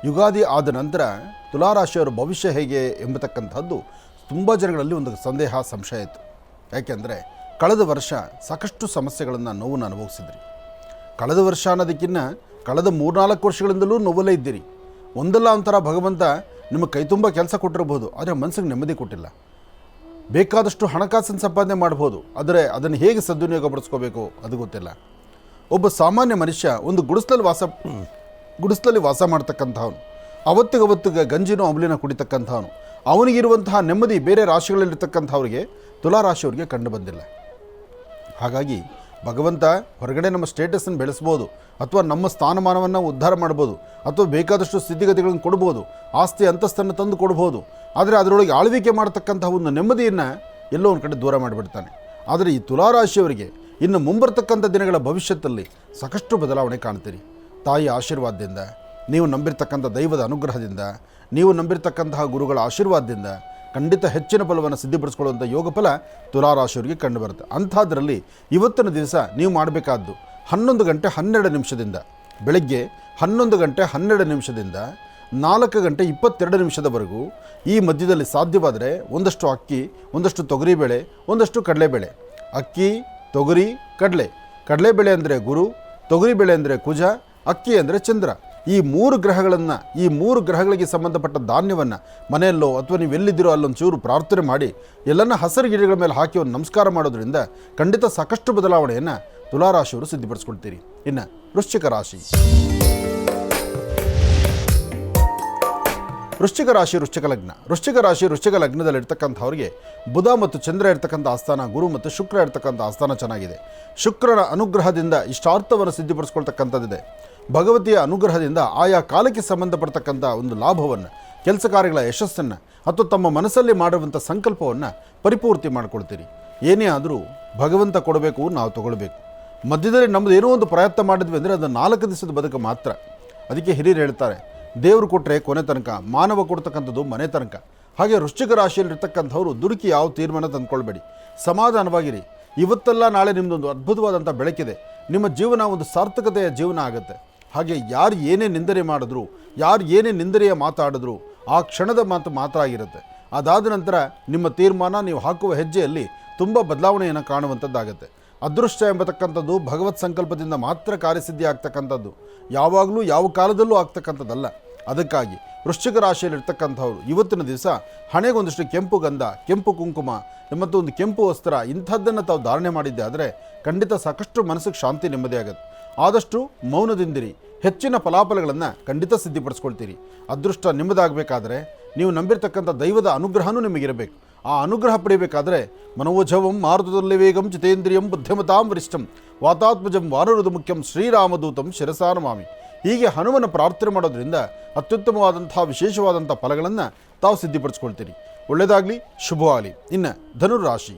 ಯುಗಾದಿ ಆದ ನಂತರ ತುಲಾರಾಶಿಯವರ ಭವಿಷ್ಯ ಹೇಗೆ ಎಂಬತಕ್ಕಂಥದ್ದು ತುಂಬ ಜನಗಳಲ್ಲಿ ಒಂದು ಸಂದೇಹ, ಸಂಶಯ ಇತ್ತು. ಯಾಕೆಂದರೆ ಕಳೆದ ವರ್ಷ ಸಾಕಷ್ಟು ಸಮಸ್ಯೆಗಳನ್ನು, ನೋವನ್ನು ಅನುಭವಿಸಿದ್ರಿ. ಕಳೆದ ವರ್ಷ ಅನ್ನೋದಕ್ಕಿಂತ ಕಳೆದ 3-4 ವರ್ಷಗಳಿಂದಲೂ ನೋವಲ್ಲೇ ಇದ್ದೀರಿ. ಒಂದಲ್ಲ ಒಂಥರ ಭಗವಂತ ನಿಮ್ಮ ಕೈ ತುಂಬ ಕೆಲಸ ಕೊಟ್ಟಿರ್ಬೋದು, ಆದರೆ ಮನಸ್ಸಿಗೆ ನೆಮ್ಮದಿ ಕೊಟ್ಟಿಲ್ಲ. ಬೇಕಾದಷ್ಟು ಹಣಕಾಸಿನ ಸಂಪಾದನೆ ಮಾಡ್ಬೋದು, ಆದರೆ ಅದನ್ನು ಹೇಗೆ ಸದ್ವಿನಿಯೋಗಪಡಿಸ್ಕೋಬೇಕು ಅದು ಗೊತ್ತಿಲ್ಲ. ಒಬ್ಬ ಸಾಮಾನ್ಯ ಮನುಷ್ಯ ಒಂದು ಗುಡಿಸಲಲ್ಲಿ ವಾಸ ಮಾಡ್ತಕ್ಕಂಥವನು, ಅವತ್ತಿಗೆ ಗಂಜಿನೋ ಅಂಬಲಿನ ಕುಡಿತಕ್ಕಂಥವನು, ಅವನಿಗಿರುವಂತಹ ನೆಮ್ಮದಿ ಬೇರೆ ರಾಶಿಗಳಲ್ಲಿರ್ತಕ್ಕಂಥವ್ರಿಗೆ, ತುಲಾರಾಶಿಯವರಿಗೆ ಕಂಡು ಬಂದಿಲ್ಲ. ಹಾಗಾಗಿ ಭಗವಂತ ಹೊರಗಡೆ ನಮ್ಮ ಸ್ಟೇಟಸನ್ನು ಬೆಳೆಸ್ಬೋದು, ಅಥವಾ ನಮ್ಮ ಸ್ಥಾನಮಾನವನ್ನು ಉದ್ಧಾರ ಮಾಡ್ಬೋದು, ಅಥವಾ ಬೇಕಾದಷ್ಟು ಸ್ಥಿತಿಗತಿಗಳನ್ನು ಕೊಡ್ಬೋದು, ಆಸ್ತಿ ಅಂತಸ್ತನ್ನು ತಂದು ಕೊಡ್ಬೋದು. ಆದರೆ ಅದರೊಳಗೆ ಆಳ್ವಿಕೆ ಮಾಡ್ತಕ್ಕಂಥ ಒಂದು ನೆಮ್ಮದಿಯನ್ನು ಎಲ್ಲೋ ಒಂದು ಕಡೆ ದೂರ ಮಾಡಿಬಿಡ್ತಾನೆ. ಆದರೆ ಈ ತುಲಾರಾಶಿಯವರಿಗೆ ಇನ್ನು ಮುಂಬರ್ತಕ್ಕಂಥ ದಿನಗಳ ಭವಿಷ್ಯದಲ್ಲಿ ಸಾಕಷ್ಟು ಬದಲಾವಣೆ ಕಾಣ್ತೀರಿ. ತಾಯಿಯ ಆಶೀರ್ವಾದದಿಂದ, ನೀವು ನಂಬಿರ್ತಕ್ಕಂಥ ದೈವದ ಅನುಗ್ರಹದಿಂದ, ನೀವು ನಂಬಿರ್ತಕ್ಕಂತಹ ಗುರುಗಳ ಆಶೀರ್ವಾದದಿಂದ ಖಂಡಿತ ಹೆಚ್ಚಿನ ಫಲವನ್ನು ಸಿದ್ಧಿಪಡಿಸ್ಕೊಳ್ಳುವಂಥ ಯೋಗ ಫಲ ತುಲಾರಾಶಿಯವರಿಗೆ ಕಂಡುಬರುತ್ತೆ. ಅಂಥದ್ರಲ್ಲಿ ಇವತ್ತಿನ ದಿವಸ ನೀವು ಮಾಡಬೇಕಾದ್ದು 11 ಗಂಟೆ 12 ನಿಮಿಷದಿಂದ, ಬೆಳಗ್ಗೆ 11 ಗಂಟೆ 12 ನಿಮಿಷದಿಂದ 4 ಗಂಟೆ 22 ನಿಮಿಷದವರೆಗೂ ಈ ಮಧ್ಯದಲ್ಲಿ ಸಾಧ್ಯವಾದರೆ ಒಂದಷ್ಟು ಅಕ್ಕಿ, ಒಂದಷ್ಟು ತೊಗರಿಬೇಳೆ, ಒಂದಷ್ಟು ಕಡಲೆಬೇಳೆ. ಅಕ್ಕಿ, ತೊಗರಿ, ಕಡಲೆಬೇಳೆ ಅಂದರೆ ಗುರು, ತೊಗರಿಬೇಳೆ ಅಂದರೆ ಕುಜ, ಅಕ್ಕಿ ಅಂದರೆ ಚಂದ್ರ. ಈ 3 ಗ್ರಹಗಳನ್ನು, ಈ 3 ಗ್ರಹಗಳಿಗೆ ಸಂಬಂಧಪಟ್ಟ ಧಾನ್ಯವನ್ನು ಮನೆಯಲ್ಲೋ ಅಥವಾ ನೀವು ಎಲ್ಲಿದ್ದೀರೋ ಅಲ್ಲೊಂದು ಚೂರು ಪ್ರಾರ್ಥನೆ ಮಾಡಿ ಎಲ್ಲನ್ನ ಹಸಿರು ಗಿಡಗಳ ಮೇಲೆ ಹಾಕಿ ಒಂದು ನಮಸ್ಕಾರ ಮಾಡೋದ್ರಿಂದ ಖಂಡಿತ ಸಾಕಷ್ಟು ಬದಲಾವಣೆಯನ್ನು ತುಲಾರಾಶಿಯವರು ಸಿದ್ಧಪಡಿಸ್ಕೊಳ್ತೀರಿ. ಇನ್ನು ವೃಶ್ಚಿಕ ರಾಶಿ. ವೃಶ್ಚಿಕ ರಾಶಿ, ವೃಶ್ಚಿಕ ಲಗ್ನ. ವೃಶ್ಚಿಕ ರಾಶಿ, ವೃಶ್ಚಿಕ ಲಗ್ನದಲ್ಲಿರ್ತಕ್ಕಂಥವ್ರಿಗೆ ಬುಧ ಮತ್ತು ಚಂದ್ರ ಇರ್ತಕ್ಕಂಥ ಆಸ್ಥಾನ, ಗುರು ಮತ್ತು ಶುಕ್ರ ಇರ್ತಕ್ಕಂಥ ಆಸ್ಥಾನ ಚೆನ್ನಾಗಿದೆ. ಶುಕ್ರನ ಅನುಗ್ರಹದಿಂದ ಇಷ್ಟಾರ್ಥವನ್ನು ಸಿದ್ಧಪಡಿಸ್ಕೊಳ್ತಕ್ಕಂಥದ್ದಿದೆ. ಭಗವತಿಯ ಅನುಗ್ರಹದಿಂದ ಆಯಾ ಕಾಲಕ್ಕೆ ಸಂಬಂಧಪಡ್ತಕ್ಕಂಥ ಒಂದು ಲಾಭವನ್ನು, ಕೆಲಸ ಕಾರ್ಯಗಳ ಯಶಸ್ಸನ್ನು, ಅಥವಾ ತಮ್ಮ ಮನಸ್ಸಲ್ಲಿ ಮಾಡುವಂಥ ಸಂಕಲ್ಪವನ್ನು ಪರಿಪೂರ್ತಿ ಮಾಡಿಕೊಳ್ತೀರಿ. ಏನೇ ಆದರೂ ಭಗವಂತ ಕೊಡಬೇಕು, ನಾವು ತಗೊಳ್ಬೇಕು. ಮಧ್ಯದಲ್ಲಿ ನಮ್ಮದು ಏನೋ ಒಂದು ಪ್ರಯತ್ನ ಮಾಡಿದ್ವಿ ಅಂದರೆ ಅದು 4 ದಿವಸದ ಬದುಕು ಮಾತ್ರ. ಅದಕ್ಕೆ ಹಿರಿಯರು ಹೇಳ್ತಾರೆ, ದೇವರು ಕೊಟ್ಟರೆ ಕೊನೆ ತನಕ, ಮಾನವ ಕೊಡ್ತಕ್ಕಂಥದ್ದು ಮನೆ ತನಕ. ಹಾಗೆ ವೃಶ್ಚಿಕ ರಾಶಿಯಲ್ಲಿರ್ತಕ್ಕಂಥವ್ರು ದುಡುಕಿ ಯಾವ ತೀರ್ಮಾನ ತಂದ್ಕೊಳ್ಬೇಡಿ, ಸಮಾಧಾನವಾಗಿರಿ. ಇವತ್ತೆಲ್ಲ ನಾಳೆ ನಿಮ್ಮದೊಂದು ಅದ್ಭುತವಾದಂಥ ಬೆಳಕಿದೆ. ನಿಮ್ಮ ಜೀವನ ಒಂದು ಸಾರ್ಥಕತೆಯ ಜೀವನ ಆಗುತ್ತೆ. ಹಾಗೆ ಯಾರು ಏನೇ ನಿಂದನೆ ಮಾಡಿದ್ರು, ಯಾರು ಏನೇ ನಿಂದನೆಯ ಮಾತಾಡಿದ್ರು ಆ ಕ್ಷಣದ ಮಾತು ಮಾತ್ರ ಆಗಿರುತ್ತೆ. ಅದಾದ ನಂತರ ನಿಮ್ಮ ತೀರ್ಮಾನ, ನೀವು ಹಾಕುವ ಹೆಜ್ಜೆಯಲ್ಲಿ ತುಂಬ ಬದಲಾವಣೆಯನ್ನು ಕಾಣುವಂಥದ್ದಾಗುತ್ತೆ. ಅದೃಷ್ಟ ಎಂಬತಕ್ಕಂಥದ್ದು ಭಗವತ್ ಸಂಕಲ್ಪದಿಂದ ಮಾತ್ರ ಕಾರ್ಯಸಿದ್ಧಿ ಆಗ್ತಕ್ಕಂಥದ್ದು, ಯಾವಾಗಲೂ ಯಾವ ಕಾಲದಲ್ಲೂ ಆಗ್ತಕ್ಕಂಥದ್ದಲ್ಲ. ಅದಕ್ಕಾಗಿ ವೃಶ್ಚಿಕ ರಾಶಿಯಲ್ಲಿರ್ತಕ್ಕಂಥವ್ರು ಇವತ್ತಿನ ದಿವಸ ಹಣೆಗೊಂದಿಷ್ಟು ಕೆಂಪು ಗಂಧ, ಕೆಂಪು ಕುಂಕುಮ ಮತ್ತು ಒಂದು ಕೆಂಪು ವಸ್ತ್ರ ಇಂಥದ್ದನ್ನು ತಾವು ಧಾರಣೆ ಮಾಡಿದ್ದೆ ಆದರೆ ಖಂಡಿತ ಸಾಕಷ್ಟು ಮನಸ್ಸಿಗೆ ಶಾಂತಿ, ನೆಮ್ಮದಿ ಆಗುತ್ತೆ. ಆದಷ್ಟು ಮೌನದಿಂದಿರಿ, ಹೆಚ್ಚಿನ ಫಲಾಫಲಗಳನ್ನು ಖಂಡಿತ ಸಿದ್ಧಿಪಡಿಸ್ಕೊಳ್ತೀರಿ. ಅದೃಷ್ಟ ನಿಮ್ಮದಾಗಬೇಕಾದ್ರೆ ನೀವು ನಂಬಿರ್ತಕ್ಕಂಥ ದೈವದ ಅನುಗ್ರಹನೂ ನಿಮಗಿರಬೇಕು. ಆ ಅನುಗ್ರಹ ಪಡೆಯಬೇಕಾದ್ರೆ ಮನೋಜವಂ ಮಾರುತದಲ್ಲಿ ವೇಗಂ ಜಿತೇಂದ್ರಿಯಂ ಬುದ್ಧಿಮತಾಂ ವರಿಷ್ಠಂ ವಾತಾತ್ಮಜಂ ವಾನರುದು ಮುಖ್ಯಂ ಶ್ರೀರಾಮದೂತಂ ಶಿರಸಾನಮಾಮಿ. ಹೀಗೆ ಹನುಮನ ಪ್ರಾರ್ಥನೆ ಮಾಡೋದ್ರಿಂದ ಅತ್ಯುತ್ತಮವಾದಂಥ ವಿಶೇಷವಾದಂಥ ಫಲಗಳನ್ನು ತಾವು ಸಿದ್ಧಿಪಡಿಸ್ಕೊಳ್ತೀರಿ. ಒಳ್ಳೆಯದಾಗಲಿ, ಶುಭವಾಗಲಿ. ಇನ್ನು ಧನುರಾಶಿ.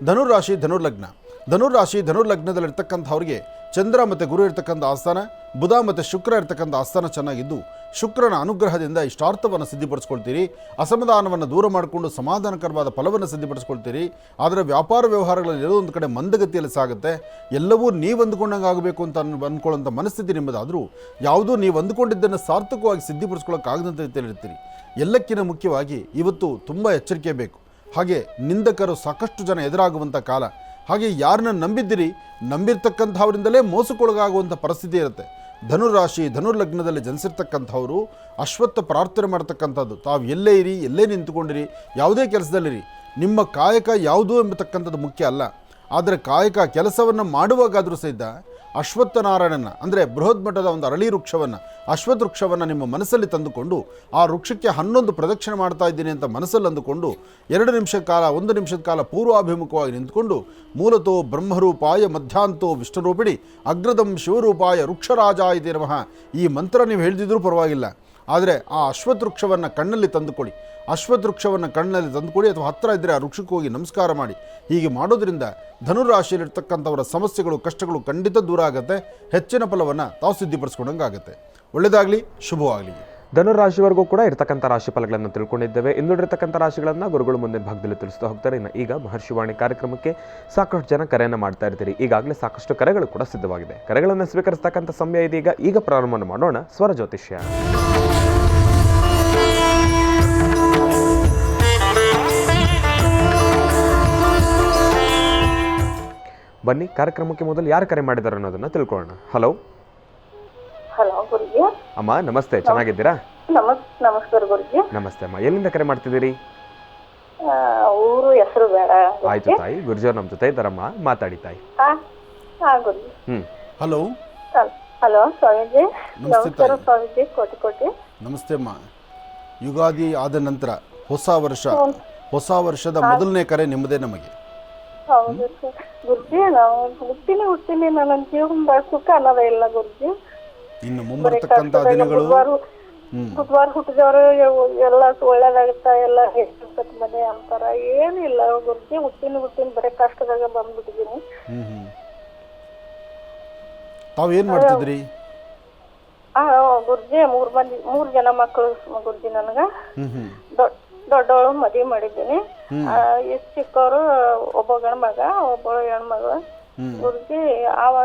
ಧನುರಾಶಿ, ಧನುರ್ಲಗ್ನ. ಧನುರಾಶಿ, ಧನುರ್ಲಗ್ನದಲ್ಲಿರ್ತಕ್ಕಂಥವ್ರಿಗೆ ಚಂದ್ರ ಮತ್ತು ಗುರು ಇರ್ತಕ್ಕಂಥ ಆಸ್ಥಾನ, ಬುಧ ಮತ್ತು ಶುಕ್ರ ಇರ್ತಕ್ಕಂಥ ಆಸ್ಥಾನ ಚೆನ್ನಾಗಿದ್ದು ಶುಕ್ರನ ಅನುಗ್ರಹದಿಂದ ಇಷ್ಟಾರ್ಥವನ್ನು ಸಿದ್ಧಿಪಡಿಸ್ಕೊಳ್ತೀರಿ. ಅಸಮಾಧಾನವನ್ನು ದೂರ ಮಾಡಿಕೊಂಡು ಸಮಾಧಾನಕರವಾದ ಫಲವನ್ನು ಸಿದ್ಧಿಪಡಿಸ್ಕೊಳ್ತೀರಿ. ಆದರೆ ವ್ಯಾಪಾರ ವ್ಯವಹಾರಗಳಲ್ಲಿ ಎಲ್ಲೋ ಒಂದು ಕಡೆ ಮಂದಗತಿಯಲ್ಲಿ ಸಾಗುತ್ತೆ. ಎಲ್ಲವೂ ನೀವು ಅಂದುಕೊಂಡಂಗೆ ಆಗಬೇಕು ಅಂತ ಅಂದ್ಕೊಳ್ಳೋಂಥ ಮನಸ್ಥಿತಿ ನಿಮ್ಮದಾದರೂ ಯಾವುದೂ ನೀವು ಅಂದುಕೊಂಡಿದ್ದನ್ನು ಸಾರ್ಥಕವಾಗಿ ಸಿದ್ಧಿಪಡಿಸ್ಕೊಳ್ಳೋಕ್ಕಾಗದಂಥ ರೀತಿಯಲ್ಲಿರ್ತೀರಿ. ಎಲ್ಲಕ್ಕಿಂತ ಮುಖ್ಯವಾಗಿ ಇವತ್ತು ತುಂಬ ಎಚ್ಚರಿಕೆ ಬೇಕು. ಹಾಗೆ ನಿಂದಕರು ಸಾಕಷ್ಟು ಜನ ಎದುರಾಗುವಂಥ ಕಾಲ. ಹಾಗೆ ಯಾರನ್ನ ನಂಬಿದ್ದೀರಿ, ನಂಬಿರ್ತಕ್ಕಂಥವರಿಂದಲೇ ಮೋಸಕ್ಕೊಳಗಾಗುವಂಥ ಪರಿಸ್ಥಿತಿ ಇರುತ್ತೆ. ಧನುರಾಶಿ ಧನುರ್ಲಗ್ನದಲ್ಲಿ ಜನಿಸಿರ್ತಕ್ಕಂಥವರು ಅಶ್ವತ್ಥ ಪ್ರಾರ್ಥನೆ ಮಾಡ್ತಕ್ಕಂಥದ್ದು. ತಾವು ಎಲ್ಲೇ ಇರಿ, ಎಲ್ಲೇ ನಿಂತುಕೊಂಡಿರಿ, ಯಾವುದೇ ಕೆಲಸದಲ್ಲಿರಿ, ನಿಮ್ಮ ಕಾಯಕ ಯಾವುದು ಎಂಬತಕ್ಕಂಥದ್ದು ಮುಖ್ಯ ಅಲ್ಲ. ಆದರೆ ಕಾಯಕ ಕೆಲಸವನ್ನು ಮಾಡುವಾಗಾದರೂ ಸಹಿತ ಅಶ್ವತ್ಥನಾರಾಯಣನ ಅಂದರೆ ಬೃಹತ್ ಮಟ್ಟದ ಒಂದು ಅರಳಿ ವೃಕ್ಷವನ್ನು, ಅಶ್ವತ್ಥ ವೃಕ್ಷವನ್ನು ನಿಮ್ಮ ಮನಸ್ಸಲ್ಲಿ ತಂದುಕೊಂಡು ಆ ವೃಕ್ಷಕ್ಕೆ 11 ಪ್ರದಕ್ಷಿಣೆ ಮಾಡ್ತಾ ಇದ್ದೀನಿ ಅಂತ ಮನಸ್ಸಲ್ಲಿ ಅಂದುಕೊಂಡು 2 ನಿಮಿಷದ ಕಾಲ 1 ನಿಮಿಷದ ಕಾಲ ಪೂರ್ವಾಭಿಮುಖವಾಗಿ ನಿಂತ್ಕೊಂಡು ಮೂಲತೋ ಬ್ರಹ್ಮರೂಪಾಯ ಮಧ್ಯಾಂತೋ ವಿಷ್ಣುರೂಪಿಣಿ ಅಗ್ರದಂ ಶಿವರೂಪಾಯ ವೃಕ್ಷರಾಜಾಯ ನಮಃ ಈ ಮಂತ್ರ ನೀವು ಹೇಳಿದ್ರೂ ಪರವಾಗಿಲ್ಲ. ಆದರೆ ಆ ಅಶ್ವತ್ಥ ವೃಕ್ಷವನ್ನು ಕಣ್ಣಲ್ಲಿ ತಂದುಕೊಳ್ಳಿ, ಅಶ್ವತ್ಥ ವೃಕ್ಷವನ್ನು ಕಣ್ಣಲ್ಲಿ ತಂದುಕೊಳ್ಳಿ, ಅಥವಾ ಹತ್ತಿರ ಇದ್ದರೆ ಆ ವೃಕ್ಷಕ್ಕೆ ಹೋಗಿ ನಮಸ್ಕಾರ ಮಾಡಿ. ಹೀಗೆ ಮಾಡೋದ್ರಿಂದ ಧನುರಾಶಿಯಲ್ಲಿರ್ತಕ್ಕಂಥವರ ಸಮಸ್ಯೆಗಳು, ಕಷ್ಟಗಳು ಖಂಡಿತ ದೂರ ಆಗುತ್ತೆ. ಹೆಚ್ಚಿನ ಫಲವನ್ನು ತಾವು ಸಿದ್ಧಿಪಡಿಸ್ಕೊಂಡಂಗೆ ಆಗುತ್ತೆ. ಒಳ್ಳೆಯದಾಗಲಿ, ಶುಭವಾಗಲಿ. ಧನುರಾಶಿವರೆಗೂ ಕೂಡ ಇರತಕ್ಕಂಥ ರಾಶಿ ಫಲಗಳನ್ನು ತಿಳ್ಕೊಂಡಿದ್ದೇವೆ. ಇನ್ನುಳಿರತಕ್ಕಂಥ ರಾಶಿಗಳನ್ನು ಗುರುಗಳು ಮುಂದಿನ ಭಾಗದಲ್ಲಿ ತಿಳಿಸ್ತಾ ಹೋಗ್ತಾರೆ. ಇನ್ನು ಈಗ ಮಹರ್ಷಿವಾಣಿ ಕಾರ್ಯಕ್ರಮಕ್ಕೆ ಸಾಕಷ್ಟು ಜನ ಕರೆಯನ್ನು ಮಾಡ್ತಾ ಇರ್ತೀರಿ. ಈಗಾಗಲೇ ಸಾಕಷ್ಟು ಕರೆಗಳು ಕೂಡ ಸಿದ್ಧವಾಗಿದೆ. ಕರೆಗಳನ್ನು ಸ್ವೀಕರಿಸತಕ್ಕಂಥ ಸಮಯ ಇದೀಗ. ಈಗ ಪ್ರಾರಂಭ ಮಾಡೋಣ ಸ್ವರ ಜ್ಯೋತಿಷ್ಯ. ಬನ್ನಿ, ಕಾರ್ಯಕ್ರಮಕ್ಕೆ ಮೊದಲು ಯಾರು ಕರೆ ಮಾಡಿದ್ದಾರೆ ಅನ್ನೋದನ್ನ ತಿಳ್ಕೊಳ್ಳೋಣ. ಹಲೋ ಹಲೋ ಗುರುಜಿ. ಅಮ್ಮ ನಮಸ್ತೆ, ಚೆನ್ನಾಗಿದ್ದೀರಾ? ನಮಸ್ಕಾರ ಗುರುಜಿ. ನಮಸ್ತೆ ಅಮ್ಮ, ಎಲ್ಲಿಂದ ಕರೆ ಮಾಡ್ತಿದ್ದೀರಿ? ಊರು ಹೆಸರು ಬೇಡ. ಆಯ್ತು ತಾಯಿ, ಗುರುಜಿ ನಮ್ಮ ಜೊತೆ ಇದ್ದಾರಮ್ಮ, ಮಾತಾಡಿ ತಾಯಿ. ಗುರುಜಿ. Hello hello Swamiji. ನಮಸ್ತೆ ನಮಸ್ಕಾರ ತಾಯಿ. ಸ್ವಾಮೀಜಿ, ಕೋಟಿ ಕೋಟಿ ನಮಸ್ತೆ ಅಮ್ಮ. ಯುಗಾದಿ ಆದ ನಂತರ ಹೊಸ ವರ್ಷದ ಮೊದಲನೇ ಕರೆ ನಿಮ್ಮದೇ ನಮಗೆ. ಹೌದು ಗುರುಜಿ. ನಾವು ಹುಟ್ಟಿನಿ ನನ್ನ ಜೀವನ ಸುಖ ಅನ್ನೋದೇ ಇಲ್ಲ ಗುರುಜಿ. ಇನ್ನು ಮುಂಬರ್ತಕ್ಕಂಥ ದಿನಗಳು ಬುಧವಾರ ಹುಟ್ಟಿದವರು ಎಲ್ಲ ಒಳ್ಳೇದಾಗುತ್ತಾ, ಎಲ್ಲ ಹೆಚ್ಚು ಮನೆ ಅಂತಾರ. ಏನಿಲ್ಲ ಗುರುಜಿ, ಹುಟ್ಟಿನ ಬರೀ ಕಷ್ಟದಾಗ ಬಂದ್ಬಿಟ್ಟಿದೀನಿ. ತಾವೇನು ಮಾಡ್ತಿದ್ರಿ? ಗುರುಜಿ, 3 ಜನ ಮಕ್ಕಳು ಗುರುಜಿ. ನನಗ ದೊಡ್ಡವಳು ಮದುವೆ ಮಾಡಿದ್ದೀನಿ. ಇಷ್ಟು ಚಿಕ್ಕವರು ಒಬ್ಬ ಗಂಡ ಮಗ, ಒಬ್ಬಳು ಹೆಣ್ಮಗಳು. ಗುರುಜಿ,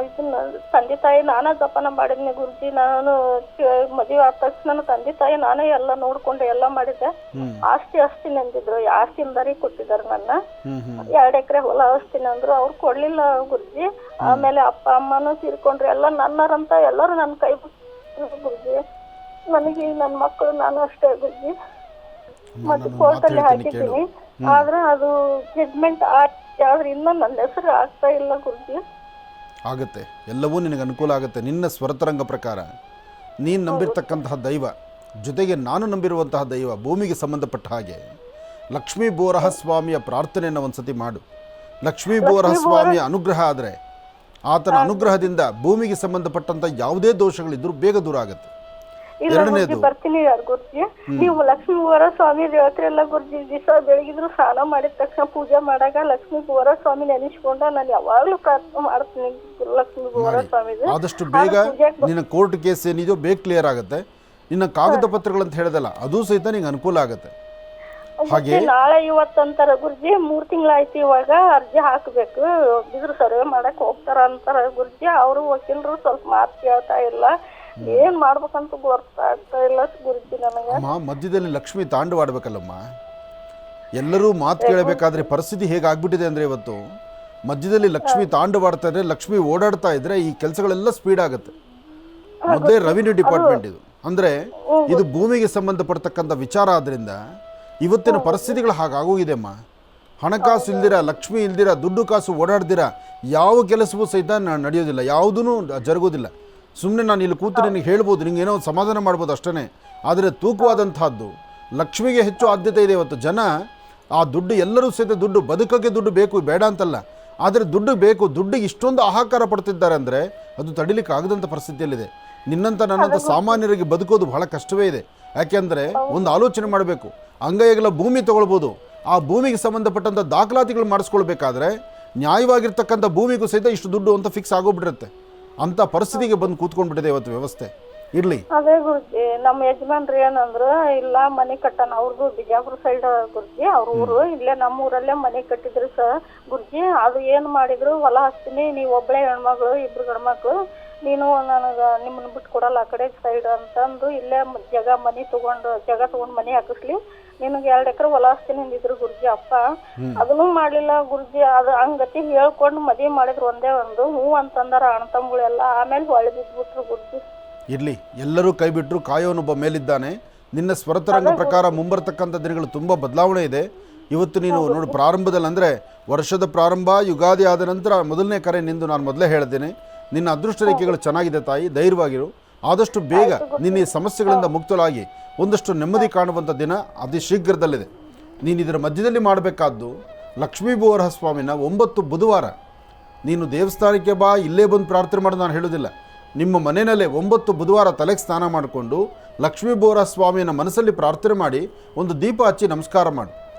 ಇದನ್ನ ತಂದೆ ತಾಯಿ ನಾನೇ ಜಪಾನ ಮಾಡಿದ್ನಿ ಗುರುಜಿ. ನಾನು ಮದುವೆ ಆದ ತಕ್ಷಣ ತಂದೆ ತಾಯಿ ನಾನೇ ಎಲ್ಲ ನೋಡ್ಕೊಂಡು ಎಲ್ಲ ಮಾಡಿದ್ದೆ. ಆಸ್ತಿ ನಂದಿದ್ರು, ಆಸ್ತಿ ಇಲ್ದಾರಿ ಕೊಟ್ಟಿದ್ದಾರೆ ನನ್ನ. 2 ಎಕರೆ ಹೊಲ ಆಸ್ತಿನ ಅಂದ್ರು, ಅವ್ರು ಕೊಡ್ಲಿಲ್ಲ ಗುರುಜಿ. ಆಮೇಲೆ ಅಪ್ಪ ಅಮ್ಮನೂ ತೀರ್ಕೊಂಡ್ರು, ಎಲ್ಲ ನನ್ನರಂತ ಎಲ್ಲರೂ ನನ್ನ ಕೈ ಬಿಟ್ಟು ಗುರುಜಿ. ನನಗೆ ನನ್ನ ಮಕ್ಕಳು ನಾನು ಅಷ್ಟೇ ಗುರುಜಿ. ಮತ್ತೆ ಕೋರ್ಟಲ್ಲಿ ಹಾಕಿದ್ದೀನಿ, ಆದ್ರೆ ಅದು ಜಡ್ಜ್ಮೆಂಟ್ ಆದ್ರೆ ಇನ್ನ ನನ್ನ ಹೆಸರು ಆಗ್ತಾ ಇಲ್ಲ ಗುರುಜಿ. ಆಗುತ್ತೆ, ಎಲ್ಲವೂ ನಿನಗೆ ಅನುಕೂಲ ಆಗುತ್ತೆ. ನಿನ್ನ ಸ್ವರತರಂಗ ಪ್ರಕಾರ ನೀನು ನಂಬಿರ್ತಕ್ಕಂತಹ ದೈವ ಜೊತೆಗೆ ನಾನು ನಂಬಿರುವಂತಹ ದೈವ ಭೂಮಿಗೆ ಸಂಬಂಧಪಟ್ಟ ಹಾಗೆ ಲಕ್ಷ್ಮೀ ಬೋರಹ ಸ್ವಾಮಿಯ ಪ್ರಾರ್ಥನೆಯನ್ನು ಒಂದ್ಸತಿ ಮಾಡು. ಲಕ್ಷ್ಮೀ ಬೋರಹ ಸ್ವಾಮಿಯ ಅನುಗ್ರಹ ಆದರೆ, ಆತನ ಅನುಗ್ರಹದಿಂದ ಭೂಮಿಗೆ ಸಂಬಂಧಪಟ್ಟಂತ ಯಾವುದೇ ದೋಷಗಳಿದ್ರೂ ಬೇಗ ದೂರ ಆಗುತ್ತೆ. ಗುರುಜಿ ಬರ್ತೀನಿ ಗುರುಜಿ. ನೀವು ಲಕ್ಷ್ಮೀ ಬೋರ ಸ್ವಾಮಿ ಹೇಳ್ತಿರಲ್ಲ ಗುರುಜಿ, ದಿವಸ ಬೆಳಗಿದ್ರು ಸ್ನಾನ ಮಾಡಿದ ತಕ್ಷಣ ಪೂಜೆ ಮಾಡಾಗ ಲಕ್ಷ್ಮೀ ಬೋರ ಸ್ವಾಮಿ ನೆನೆಸ್ಕೊಂಡ ನಾನು ಯಾವಾಗ್ಲೂ ಪ್ರಾರ್ಥನೆ ಮಾಡ್ತೀನಿ. ಲಕ್ಷ್ಮೀ ಬೋರ ಸ್ವಾಮಿ ಆದಷ್ಟು ಬೇಗ ನಿನ್ನ ಕೋರ್ಟ್ ಕೇಸ್ ಏನಿದೆಯೋ ಬೇಗ ಕ್ಲಿಯರ್ ಆಗುತ್ತೆ. ನಿನ್ನ ಕಾಗದ ಪತ್ರಗಳಂತ ಹೇಳಿದಲ್ಲ, ಅದು ಸಹಿತ ನಿಂಗೆ ಅನುಕೂಲ ಆಗುತ್ತೆ. ಹಾಗೆ ನಾಳೆ ಇವತ್ತಂತಾರ ಗುರುಜಿ, 3 ತಿಂಗಳಾಯ್ತು. ಇವಾಗ ಅರ್ಜಿ ಹಾಕ್ಬೇಕು, ಬಿದ್ರು ಸರ್ವೆ ಮಾಡಕ್ ಹೋಗ್ತಾರ ಅಂತಾರ ಗುರುಜಿ. ಅವರು ವಕೀಲರು ಸ್ವಲ್ಪ ಮಾತು ಕೇಳ್ತಾ ಇಲ್ಲ. ಏನ್ ಮಾಡ್ಬೇಕಂತ ಗೊತ್ತಾಗ್ತಾ ಇಲ್ಲ ಗುರುಜಿ ನನಗೆ. ಮಧ್ಯದಲ್ಲಿ ಲಕ್ಷ್ಮಿ ತಾಂಡವಾಡ್ಬೇಕಲ್ಲಮ್ಮ. ಎಲ್ಲರೂ ಮಾತು ಕೇಳಬೇಕಾದ್ರೆ ಪರಿಸ್ಥಿತಿ ಹೇಗಾಗ್ಬಿಟ್ಟಿದೆ ಅಂದ್ರೆ ಇವತ್ತು ಮಧ್ಯದಲ್ಲಿ ಲಕ್ಷ್ಮಿ ತಾಂಡವಾಡ್ತಾ ಇದ್ರೆ, ಲಕ್ಷ್ಮಿ ಓಡಾಡ್ತಾ ಇದ್ರೆ ಈ ಕೆಲಸಗಳೆಲ್ಲ ಸ್ಪೀಡ್ ಆಗುತ್ತೆ. ಮೊದಲೇ ರೆವಿನ್ಯೂ ಡಿಪಾರ್ಟ್ಮೆಂಟ್ ಇದು ಅಂದ್ರೆ ಇದು ಭೂಮಿಗೆ ಸಂಬಂಧಪಡ್ತಕ್ಕಂಥ ವಿಚಾರ. ಆದ್ರಿಂದ ಇವತ್ತಿನ ಪರಿಸ್ಥಿತಿಗಳು ಹಾಗಾಗೋಗಿದೆ ಅಮ್ಮ. ಹಣಕಾಸು ಇಲ್ದಿರ, ಲಕ್ಷ್ಮಿ ಇಲ್ದಿರ, ದುಡ್ಡು ಕಾಸು ಓಡಾಡ್ದಿರ ಯಾವ ಕೆಲಸವೂ ಸಹಿತ ನಡೆಯೋದಿಲ್ಲ, ಯಾವುದೂ ಜರುಗೋದಿಲ್ಲ. ಸುಮ್ಮನೆ ನಾನು ಇಲ್ಲಿ ಕೂತು ನಿನಗೆ ಹೇಳ್ಬೋದು, ನಿಂಗೆ ಏನೋ ಒಂದು ಸಮಾಧಾನ ಮಾಡ್ಬೋದು ಅಷ್ಟೇ. ಆದರೆ ತೂಕವಾದಂತಹದ್ದು ಲಕ್ಷ್ಮಿಗೆ ಹೆಚ್ಚು ಆದ್ಯತೆ ಇದೆ ಇವತ್ತು. ಜನ ಆ ದುಡ್ಡು, ಎಲ್ಲರೂ ಸಹಿತ ದುಡ್ಡು, ಬದುಕೋಕ್ಕೆ ದುಡ್ಡು ಬೇಕು, ಬೇಡ ಅಂತಲ್ಲ, ಆದರೆ ದುಡ್ಡು ಬೇಕು. ದುಡ್ಡಿಗೆ ಇಷ್ಟೊಂದು ಆಹಾಕಾರ ಪಡ್ತಿದ್ದಾರೆ ಅಂದರೆ ಅದು ತಡಿಲಿಕ್ಕೆ ಆಗದಂಥ ಪರಿಸ್ಥಿತಿಯಲ್ಲಿದೆ. ನಿನ್ನಂಥ ನನ್ನಂಥ ಸಾಮಾನ್ಯರಿಗೆ ಬದುಕೋದು ಬಹಳ ಕಷ್ಟವೇ ಇದೆ. ಯಾಕೆಂದರೆ ಒಂದು ಆಲೋಚನೆ ಮಾಡಬೇಕು. ಅಂಗೈಗಳ ಭೂಮಿ ತೊಗೊಳ್ಬೋದು, ಆ ಭೂಮಿಗೆ ಸಂಬಂಧಪಟ್ಟಂಥ ದಾಖಲಾತಿಗಳು ಮಾಡಿಸ್ಕೊಳ್ಬೇಕಾದ್ರೆ ನ್ಯಾಯವಾಗಿರ್ತಕ್ಕಂಥ ಭೂಮಿಗೂ ಸಹಿತ ಇಷ್ಟು ದುಡ್ಡು ಅಂತ ಫಿಕ್ಸ್ ಆಗೋಗ್ಬಿಟ್ಟಿರುತ್ತೆ. ಅಂತ ಪರಿಸ್ಥಿತಿಗೆ ಬಂದು ಕೂತ್ಕೊಂಡ್ಬಿಟ್ಟಿದೆ ಇವತ್ತು ವ್ಯವಸ್ಥೆ. ಇರ್ಲಿ, ಅದೇ ಗುರುಜಿ, ನಮ್ಮ ಯಜಮಾನ್ರಿ ಏನಂದ್ರು, ಇಲ್ಲ ಮನೆ ಕಟ್ಟಣ. ಅವ್ರದ್ದು ಬಿಜಾಪುರ ಸೈಡ್ ಗುರುಜಿ, ಅವ್ರ ಊರು. ಇಲ್ಲೇ ನಮ್ಮ ಊರಲ್ಲೇ ಮನೆ ಕಟ್ಟಿದ್ರು ಗುರುಜಿ. ಅದು ಏನ್ ಮಾಡಿದ್ರು, ಹೊಲ ಹಚ್ತೀನಿ, ನೀವು ಒಬ್ಬಳೇ ಹೆಣ್ಮಗಳು, 2 ಗಂಡ್ಮಕ್ಳು, ನೀನು ನನಗೆ ನಿಮ್ಮನ್ನ ಬಿಟ್ಟು ಕೊಡಲ್ಲ ಆ ಕಡೆ ಸೈಡ್ ಅಂತಂದು ಇಲ್ಲೇ ಜಾಗ ತಗೊಂಡು ಮನೆ ಹಾಕಿಸ್ಲಿ, ನಿನಗೆ 2 ಎಕರೆ ಹೊಲ ಆಸ್ತಿ ನಿಂದಿದ್ರು ಗುರುಜಿ ಅಪ್ಪ. ಅದನ್ನು ಮಾಡ್ಲಿಲ್ಲ ಗುರುಜಿ. ಅದು ಹಂಗತಿ ಹೇಳ್ಕೊಂಡು ಮದ್ವೆ ಮಾಡಿದ್ರು ಒಂದೇ ಒಂದು. ಹ್ಞೂ ಅಂತಂದಾರ ಅಣ್ಣ ತಮ್ಮಗಳೆಲ್ಲ. ಆಮೇಲೆ ಹೊಳೆ ಬಿದ್ಬಿಟ್ರು ಗುರುಜಿ. ಇರಲಿ, ಎಲ್ಲರೂ ಕೈ ಬಿಟ್ಟರು, ಕಾಯೋನೊಬ್ಬ ಮೇಲಿದ್ದಾನೆ. ನಿನ್ನ ಸ್ವರತರಂಗ ಪ್ರಕಾರ ಮುಂಬರ್ತಕ್ಕಂಥ ದಿನಗಳು ತುಂಬ ಬದಲಾವಣೆ ಇದೆ. ಇವತ್ತು ನೀನು ನೋಡಿ, ಪ್ರಾರಂಭದಲ್ಲಿ ಅಂದರೆ ವರ್ಷದ ಪ್ರಾರಂಭ ಯುಗಾದಿ ಆದ ನಂತರ ಮೊದಲನೇ ಕರೆ ನಿಂದು ನಾನು ಮೊದಲೇ ಹೇಳಿದ್ದೇನೆ. ನಿನ್ನ ಅದೃಷ್ಟ ರೇಖೆಗಳು ಚೆನ್ನಾಗಿದೆ ತಾಯಿ, ಧೈರ್ಯವಾಗಿರು. ಆದಷ್ಟು ಬೇಗ ನಿನ್ನ ಈ ಸಮಸ್ಯೆಗಳಿಂದ ಮುಕ್ತಳಾಗಿ ಒಂದಷ್ಟು ನೆಮ್ಮದಿ ಕಾಣುವಂಥ ದಿನ ಅತಿ ಶೀಘ್ರದಲ್ಲಿದೆ. ನೀನು ಇದರ ಮಧ್ಯದಲ್ಲಿ ಮಾಡಬೇಕಾದ್ದು ಲಕ್ಷ್ಮೀ ಬೋರಹ ಸ್ವಾಮಿನ 9 ಬುಧವಾರ ನೀನು ದೇವಸ್ಥಾನಕ್ಕೆ ಬಾ, ಇಲ್ಲೇ ಬಂದು ಪ್ರಾರ್ಥನೆ ಮಾಡೋದು ನಾನು ಹೇಳೋದಿಲ್ಲ. ನಿಮ್ಮ ಮನೆಯಲ್ಲೇ 9 ಬುಧವಾರ ತಲೆಗೆ ಸ್ನಾನ ಮಾಡಿಕೊಂಡು ಲಕ್ಷ್ಮೀ ಬೋರಹ ಸ್ವಾಮಿಯನ್ನು ಮನಸ್ಸಲ್ಲಿ ಪ್ರಾರ್ಥನೆ ಮಾಡಿ ಒಂದು ದೀಪ ಹಚ್ಚಿ ನಮಸ್ಕಾರ ಮಾಡು.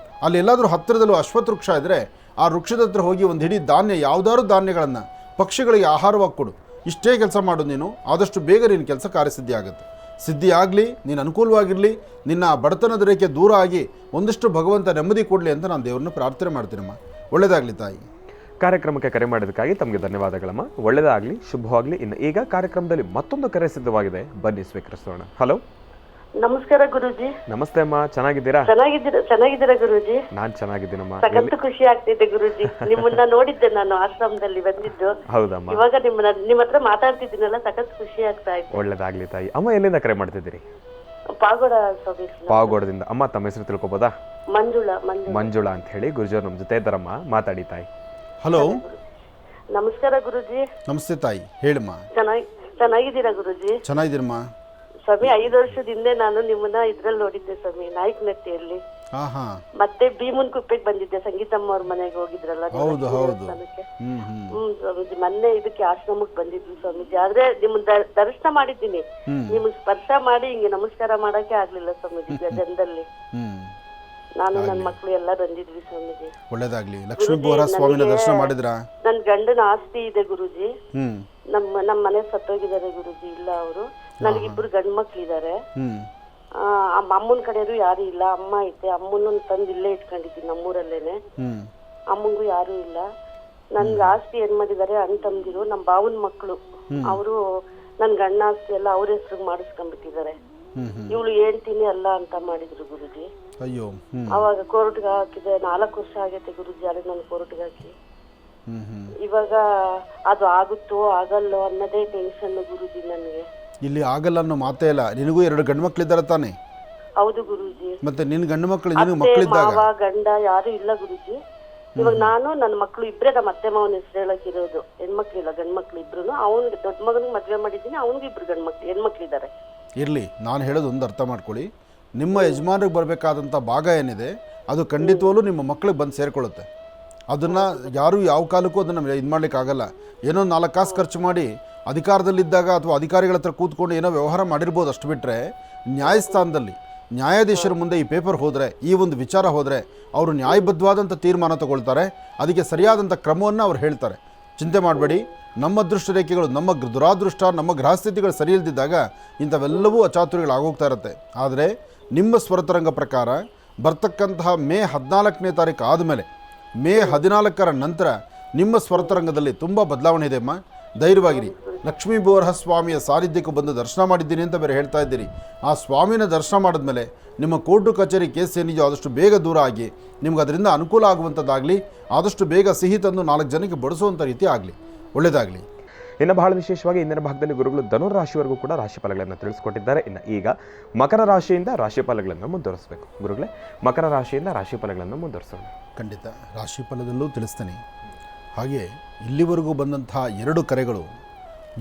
ಅಲ್ಲಿ ಎಲ್ಲಾದರೂ ಹತ್ತಿರದಲ್ಲೂ ಅಶ್ವತ್ಥ ವೃಕ್ಷ ಇದ್ದರೆ ಆ ವೃಕ್ಷದ ಹತ್ರ ಹೋಗಿ ಒಂದು ಹಿಡಿ ಧಾನ್ಯ, ಯಾವುದಾದ್ರು ಧಾನ್ಯಗಳನ್ನು ಪಕ್ಷಿಗಳಿಗೆ ಆಹಾರವಾಗಿ ಕೊಡು. ಇಷ್ಟೇ ಕೆಲಸ ಮಾಡು. ನೀನು ಆದಷ್ಟು ಬೇಗ ನಿನ್ನ ಕೆಲಸ ಕಾರ್ಯಸಿದ್ಧಿ ಆಗುತ್ತೆ. ಸಿದ್ಧಿ ಆಗಲಿ, ನೀನು ಅನುಕೂಲವಾಗಿರಲಿ, ನಿನ್ನ ಬಡತನದ ರೇಖೆ ದೂರ ಆಗಿ ಒಂದಿಷ್ಟು ಭಗವಂತ ನೆಮ್ಮದಿ ಕೊಡಲಿ ಅಂತ ನಾನು ದೇವರನ್ನ ಪ್ರಾರ್ಥನೆ ಮಾಡ್ತೀನಮ್ಮ. ಒಳ್ಳೆಯದಾಗಲಿ ತಾಯಿ. ಕಾರ್ಯಕ್ರಮಕ್ಕೆ ಕರೆ ಮಾಡೋದಕ್ಕಾಗಿ ತಮಗೆ ಧನ್ಯವಾದಗಳಮ್ಮ. ಒಳ್ಳೆಯದಾಗಲಿ, ಶುಭವಾಗಲಿ. ಇನ್ನು ಈಗ ಕಾರ್ಯಕ್ರಮದಲ್ಲಿ ಮತ್ತೊಂದು ಕರೆ ಸಿದ್ಧವಾಗಿದೆ, ಬನ್ನಿ ಸ್ವೀಕರಿಸೋಣ. ಹಲೋ, ನಮಸ್ಕಾರ ಗುರುಜಿ. ನಮಸ್ತೆ ಅಮ್ಮ, ಚೆನ್ನಾಗಿದ್ದೀರಾ? ಚೆನ್ನಾಗಿದ್ದೀರಾ ಗುರುಜಿ? ನಾನ್ ಚೆನ್ನಾಗಿದ್ದೀನಮ್ಮ. ಸಖತ್ ಖುಷಿ ಆಗ್ತಿದೆ ಗುರುಜಿ. ನಿಮ್ಮನ್ನ ನೋಡಿದ್ದೆ ನಾನು ಆಶ್ರಮದಲ್ಲಿ ಬಂದಿದ್ದು. ಹೌದಮ್ಮ. ಇವಾಗ ನಿಮ್ಮ ಹತ್ರ ಮಾತಾಡ್ತಿದ್ದೀನಲ್ಲ, ಸಖತ್ ಖುಷಿ ಆಗ್ತಾ ಇದೆ. ಒಳ್ಳೇದಾಗ್ಲಿ ತಾಯಿ. ಅಮ್ಮ ಎಲ್ಲಿಂದ ಕರೆ ಮಾಡ್ತಿದ್ದೀರಿ? ಪಾಗೋಡ ಸ್ವಾಮಿ. ಪಾವಗೋಡದಿಂದ. ಅಮ್ಮ ತಮ್ಮ ಹೆಸರು ತಿಳ್ಕೊಬೋದಾ? ಮಂಜುಳಾ ಅಂತ ಹೇಳಿ. ಗುರುಜಿಯವ್ರು ನಮ್ಮ ಜೊತೆ ಇದ್ದಾರಮ್ಮ, ಮಾತಾಡಿ ತಾಯಿ. ಹಲೋ, ನಮಸ್ಕಾರ ಗುರುಜಿ. ನಮಸ್ತೆ ತಾಯಿ, ಹೇಳಮ್ಮ. ಚೆನ್ನಾಗಿದ್ದೀರಾ ಗುರುಜಿ? ಚೆನ್ನಾಗಿದ್ದೀರಮ್ಮ ಸ್ವಾಮಿ. 5 ವರ್ಷದ ಹಿಂದೆ ನಾನು ನಿಮ್ಮನ್ನ ಇದ್ರಲ್ಲಿ ನೋಡಿದ್ದೆ ಸ್ವಾಮಿ, ನಾಯಕನಹಟ್ಟಿಯಲ್ಲಿ. ಮತ್ತೆ ಭೀಮನ್ ಕುಪ್ಪೆಗೆ ಬಂದಿದ್ದೆ, ಸಂಗೀತಮ್ಮ ಅವ್ರ ಮನೆಗೆ ಹೋಗಿದ್ರಲ್ಲ ದೇವಸ್ಥಾನಕ್ಕೆ. ಸ್ವಾಮೀಜಿ ಮೊನ್ನೆ ಇದಕ್ಕೆ ಆಶ್ರಮಕ್ಕೆ ಬಂದಿದ್ವಿ ಸ್ವಾಮೀಜಿ. ಆದ್ರೆ ನಿಮ್ಮನ್ನ ದರ್ಶನ ಮಾಡಿದ್ದೀನಿ, ನಿಮಗ್ ಸ್ಪರ್ಶ ಮಾಡಿ ಹಿಂಗೆ ನಮಸ್ಕಾರ ಮಾಡಕ್ಕೆ ಆಗ್ಲಿಲ್ಲ ಸ್ವಾಮೀಜಿ. ಗಜನದಲ್ಲಿ ನಾನು ನನ್ನ ಮಕ್ಳು ಎಲ್ಲ ಬಂದಿದ್ವಿ ಸ್ವಾಮೀಜಿ. ಒಳ್ಳೇದಾಗ್ಲಿ. ಲಕ್ಷ್ಮೀ ಬೋರಹ ಸ್ವಾಮಿನ ದರ್ಶನ ಮಾಡಿದ್ರಾ? ನನ್ ಗಂಡನ ಆಸ್ತಿ ಇದೆ ಗುರುಜಿ. ನಮ್ಮ ಮನೆ ಸತ್ತೋಗಿದ್ದಾರೆ ಗುರುಜಿ. ಇಲ್ಲ ಅವರು, ನನಗಿಬ್ರು ಗಂಡ್ ಮಕ್ಳಿದ್ದಾರೆ. ಅಮ್ಮನ ಕಡೆಯವರು ಯಾರು ಇಲ್ಲ. ಅಮ್ಮ ಐತೆ, ಅಮ್ಮನ ತಂದು ಇಲ್ಲೇ ಇಟ್ಕೊಂಡಿದ್ದೀನಿ ನಮ್ಮೂರಲ್ಲೇನೆ. ಅಮ್ಮಂಗೂ ಯಾರು ಇಲ್ಲ. ನನ್ಗೆ ಆಸ್ತಿ ಏನ್ ಮಾಡಿದಾರೆ ಅಣ್ಣ ತಮ್ದಿರು, ನಮ್ ಬಾವನ್ ಮಕ್ಳು, ಅವರು ನನ್ ಗಂಡ ಆಸ್ತಿ ಎಲ್ಲ ಅವ್ರ ಹೆಸ್ರಿಗೆ ಮಾಡಿಸ್ಕೊಂಡ್ಬಿಟ್ಟಿದ್ದಾರೆ. ಇವಳು ಹೇಳ್ತೀನಿ ಅಲ್ಲ ಅಂತ ಮಾಡಿದ್ರು ಗುರುಜಿ. ಅಯ್ಯೋ. ಅವಾಗ ಕೋರ್ಟ್ಗೆ ಹಾಕಿದೆ. 4 ವರ್ಷ ಆಗೈತೆ ಗುರುಜಿ ಅಲ್ಲಿ ನಾನು ಕೋರ್ಟ್ಗೆ ಹಾಕಿ. ಇವಾಗ ಅದು ಆಗುತ್ತೋ ಆಗಲ್ಲೋ ಅನ್ನೋದೇ ಟೆನ್ಷನ್ ಗುರುಜಿ ನನಗೆ. ಇಲ್ಲಿ ಆಗಲ್ಲ ಅನ್ನೋ ಮಾತೇ ಇಲ್ಲ. ನಿನಗೂ 2 ಗಂಡು ಮಕ್ಳಿದ್ದಾರೆ ತಾನೆ? ಹೌದು ಗುರುಜಿ. ಮತ್ತೆ ನಿನ್ ಗಂಡು ಮಕ್ಕಳು, ನಿನಗೆ ಮಕ್ಕಳಿದ್ದಾಗ ಮಾವ ಗಂಡ ಯಾರು ಇಲ್ಲ ಗುರುಜಿ. ಇವಾಗ ನಾನು ನನ್ನ ಮಕ್ಳು ಇಬ್ರೇ, ನಮ್ಮ ಅತ್ತೆ ಮಾವನ ಹೆಸರು ಹೇಳಕ್ಕಿರೋದು. ಹೆಣ್ಮಕ್ಳಿಲ್ಲ, ಗಂಡ್ ಮಕ್ಳು ಇಬ್ರು. ಅವ್ನಿಗೆ ದೊಡ್ಡ ಮಗನಿಗೆ ಮದ್ವೆ ಮಾಡಿದ್ದೀನಿ, ಅವ್ನಿಗೆ 2 ಗಂಡ್ ಮಕ್ಳು, ಹೆಣ್ಮಕ್ಳಿದ್ದಾರೆ. ಇರಲಿ, ನಾನು ಹೇಳೋದು ಒಂದು ಅರ್ಥ ಮಾಡ್ಕೊಳ್ಳಿ. ನಿಮ್ಮ ಯಜಮಾನಿಗೆ ಬರಬೇಕಾದಂಥ ಭಾಗ ಏನಿದೆ ಅದು ಖಂಡಿತವಾಗ್ಲೂ ನಿಮ್ಮ ಮಕ್ಕಳಿಗೆ ಬಂದು ಸೇರಿಕೊಳ್ಳುತ್ತೆ. ಅದನ್ನು ಯಾರೂ ಯಾವ ಕಾಲಕ್ಕೂ ಅದನ್ನು ಇದು ಮಾಡಲಿಕ್ಕಾಗಲ್ಲ. ಏನೋ 4 ಕಾಸು ಖರ್ಚು ಮಾಡಿ ಅಧಿಕಾರದಲ್ಲಿದ್ದಾಗ ಅಥವಾ ಅಧಿಕಾರಿಗಳ ಹತ್ರ ಕೂತ್ಕೊಂಡು ಏನೋ ವ್ಯವಹಾರ ಮಾಡಿರ್ಬೋದು, ಅಷ್ಟು ಬಿಟ್ಟರೆ ನ್ಯಾಯಸ್ಥಾನದಲ್ಲಿ ನ್ಯಾಯಾಧೀಶರ ಮುಂದೆ ಈ ಪೇಪರ್ ಹೋದರೆ, ಈ ಒಂದು ವಿಚಾರ ಹೋದರೆ ಅವರು ನ್ಯಾಯಬದ್ಧವಾದಂಥ ತೀರ್ಮಾನ ತಗೊಳ್ತಾರೆ. ಅದಕ್ಕೆ ಸರಿಯಾದಂಥ ಕ್ರಮವನ್ನು ಅವ್ರು ಹೇಳ್ತಾರೆ. ಚಿಂತೆ ಮಾಡಬೇಡಿ. ನಮ್ಮ ಅದೃಷ್ಟ ರೇಖೆಗಳು, ನಮ್ಮ ದುರಾದೃಷ್ಟ, ನಮ್ಮ ಗ್ರಹಸ್ಥಿತಿಗಳು ಸರಿ ಇಲ್ದಿದ್ದಾಗ ಇಂಥವೆಲ್ಲವೂ ಅಚಾತುರ್ಯಗಳಾಗೋಗ್ತಾ ಇರುತ್ತೆ. ಆದರೆ ನಿಮ್ಮ ಸ್ವರತರಂಗ ಪ್ರಕಾರ ಬರ್ತಕ್ಕಂತಹ ಮೇ 14ನೇ ತಾರೀಕು ಆದಮೇಲೆ ಮೇ 14ರ ನಂತರ ನಿಮ್ಮ ಸ್ವರತರಂಗದಲ್ಲಿ ತುಂಬ ಬದಲಾವಣೆ ಇದೆ ಅಮ್ಮ. ಧೈರ್ಯವಾಗಿರಿ. ಲಕ್ಷ್ಮೀ ಬೋರಹ ಸ್ವಾಮಿಯ ಸಾನ್ನಿಧ್ಯಕ್ಕೂ ಬಂದು ದರ್ಶನ ಮಾಡಿದ್ದೀನಿ ಅಂತ ಬೇರೆ ಹೇಳ್ತಾ ಇದ್ದೀರಿ. ಆ ಸ್ವಾಮಿನ ದರ್ಶನ ಮಾಡಿದ್ಮೇಲೆ ನಿಮ್ಮ ಕೋರ್ಟು ಕಚೇರಿ ಕೇಸ್ ಏನಿದೆಯೋ ಆದಷ್ಟು ಬೇಗ ದೂರ ಆಗಿ ನಿಮ್ಗೆ ಅದರಿಂದ ಅನುಕೂಲ ಆಗುವಂಥದ್ದಾಗಲಿ, ಆದಷ್ಟು ಬೇಗ ಸಿಹಿ ತಂದು 4 ಜನಕ್ಕೆ ಬಡಿಸುವಂಥ ರೀತಿ ಆಗಲಿ. ಒಳ್ಳೆಯದಾಗಲಿ. ಇನ್ನು ಬಹಳ ವಿಶೇಷವಾಗಿ ಇಂದಿನ ಭಾಗದಲ್ಲಿ ಗುರುಗಳು ಧನು ರಾಶಿವರೆಗೂ ಕೂಡ ರಾಶಿಫಲಗಳನ್ನು ತಿಳಿಸ್ಕೊಟ್ಟಿದ್ದಾರೆ. ಇನ್ನು ಈಗ ಮಕರ ರಾಶಿಯಿಂದ ರಾಶಿಫಲಗಳನ್ನು ಮುಂದುವರಿಸಬೇಕು. ಗುರುಗಳೇ, ಮಕರ ರಾಶಿಯಿಂದ ರಾಶಿಫಲಗಳನ್ನು ಮುಂದುವರಿಸೋಣ. ಖಂಡಿತ ರಾಶಿಫಲದಲ್ಲೂ ತಿಳಿಸ್ತೇನೆ. ಹಾಗೆ ಇಲ್ಲಿವರೆಗೂ ಬಂದಂತಹ 2 ಕರೆಗಳು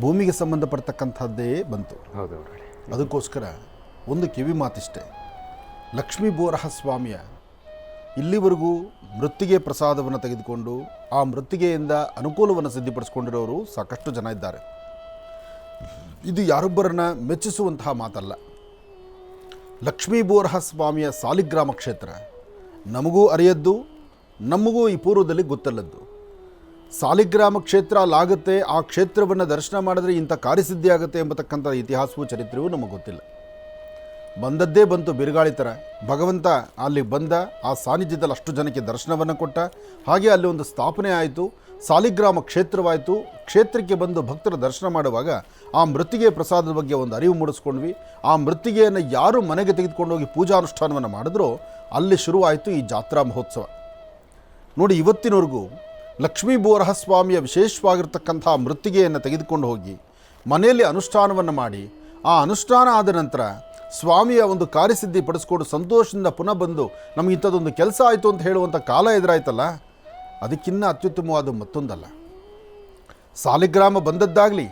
ಭೂಮಿಗೆ ಸಂಬಂಧಪಡ್ತಕ್ಕಂಥದ್ದೇ ಬಂತು. ಹೌದು. ಅದಕ್ಕೋಸ್ಕರ ಒಂದು ಕಿವಿ ಮಾತಿಷ್ಟೆ. ಲಕ್ಷ್ಮೀ ಬೋರಹ ಸ್ವಾಮಿಯ ಇಲ್ಲಿವರೆಗೂ ಮೃತ್ತಿಗೆ ಪ್ರಸಾದವನ್ನು ತೆಗೆದುಕೊಂಡು ಆ ಮೃತ್ತಿಗೆಯಿಂದ ಅನುಕೂಲವನ್ನು ಸಿದ್ಧಿಪಡಿಸ್ಕೊಂಡಿರೋರು ಸಾಕಷ್ಟು ಜನ ಇದ್ದಾರೆ. ಇದು ಯಾರೊಬ್ಬರನ್ನ ಮೆಚ್ಚಿಸುವಂತಹ ಮಾತಲ್ಲ. ಲಕ್ಷ್ಮೀ ಬೋರಹ ಸ್ವಾಮಿಯ ಸಾಲಿಗ್ರಾಮ ಕ್ಷೇತ್ರ ನಮಗೂ ಅರಿಯದ್ದು, ನಮಗೂ ಈ ಪೂರ್ವದಲ್ಲಿ ಗೊತ್ತಲ್ಲದ್ದು. ಸಾಲಿಗ್ರಾಮ ಕ್ಷೇತ್ರ ಅಲ್ಲಾಗುತ್ತೆ, ಆ ಕ್ಷೇತ್ರವನ್ನು ದರ್ಶನ ಮಾಡಿದ್ರೆ ಇಂಥ ಕಾರ್ಯಸಿದ್ಧಿ ಆಗುತ್ತೆ ಎಂಬತಕ್ಕಂಥ ಇತಿಹಾಸವೂ ಚರಿತ್ರೆಯೂ ನಮಗೆ ಗೊತ್ತಿಲ್ಲ. ಬಂದದ್ದೇ ಬಂತು ಬಿರುಗಾಳಿ ಥರ. ಭಗವಂತ ಅಲ್ಲಿ ಬಂದ, ಆ ಸಾನ್ನಿಧ್ಯದಲ್ಲಿ ಅಷ್ಟು ಜನಕ್ಕೆ ದರ್ಶನವನ್ನು ಕೊಟ್ಟ. ಹಾಗೆ ಅಲ್ಲಿ ಒಂದು ಸ್ಥಾಪನೆ ಆಯಿತು, ಸಾಲಿಗ್ರಾಮ ಕ್ಷೇತ್ರವಾಯಿತು. ಕ್ಷೇತ್ರಕ್ಕೆ ಬಂದು ಭಕ್ತರ ದರ್ಶನ ಮಾಡುವಾಗ ಆ ಮೃತ್ತಿಗೆ ಪ್ರಸಾದದ ಬಗ್ಗೆ ಒಂದು ಅರಿವು ಮೂಡಿಸ್ಕೊಂಡ್ವಿ. ಆ ಮೃತ್ತಿಗೆಯನ್ನು ಯಾರು ಮನೆಗೆ ತೆಗೆದುಕೊಂಡೋಗಿ ಪೂಜಾನುಷ್ಠಾನವನ್ನು ಮಾಡಿದ್ರೋ ಅಲ್ಲಿ ಶುರುವಾಯಿತು ಈ ಜಾತ್ರಾ ಮಹೋತ್ಸವ. ನೋಡಿ, ಇವತ್ತಿನವರೆಗೂ ಲಕ್ಷ್ಮೀ ಬೋರಹಸ್ವಾಮಿಯ ವಿಶೇಷವಾಗಿರ್ತಕ್ಕಂಥ ಮೃತ್ತಿಗೆಯನ್ನು ತೆಗೆದುಕೊಂಡು ಹೋಗಿ ಮನೆಯಲ್ಲಿ ಅನುಷ್ಠಾನವನ್ನು ಮಾಡಿ, ಆ ಅನುಷ್ಠಾನ ಆದ ನಂತರ ಸ್ವಾಮಿಯ ಒಂದು ಕಾರ್ಯಸಿದ್ಧಿ ಪಡಿಸ್ಕೊಂಡು ಸಂತೋಷದಿಂದ ಪುನಃ ಬಂದು ನಮಗೆ ಇಂಥದ್ದೊಂದು ಕೆಲಸ ಆಯಿತು ಅಂತ ಹೇಳುವಂಥ ಕಾಲ ಎದುರಾಯ್ತಲ್ಲ, ಅದಕ್ಕಿನ್ನ ಅತ್ಯುತ್ತಮವಾದ ಮತ್ತೊಂದಲ್ಲ. ಸಾಲಿಗ್ರಾಮ ಬಂದದ್ದಾಗಲಿ,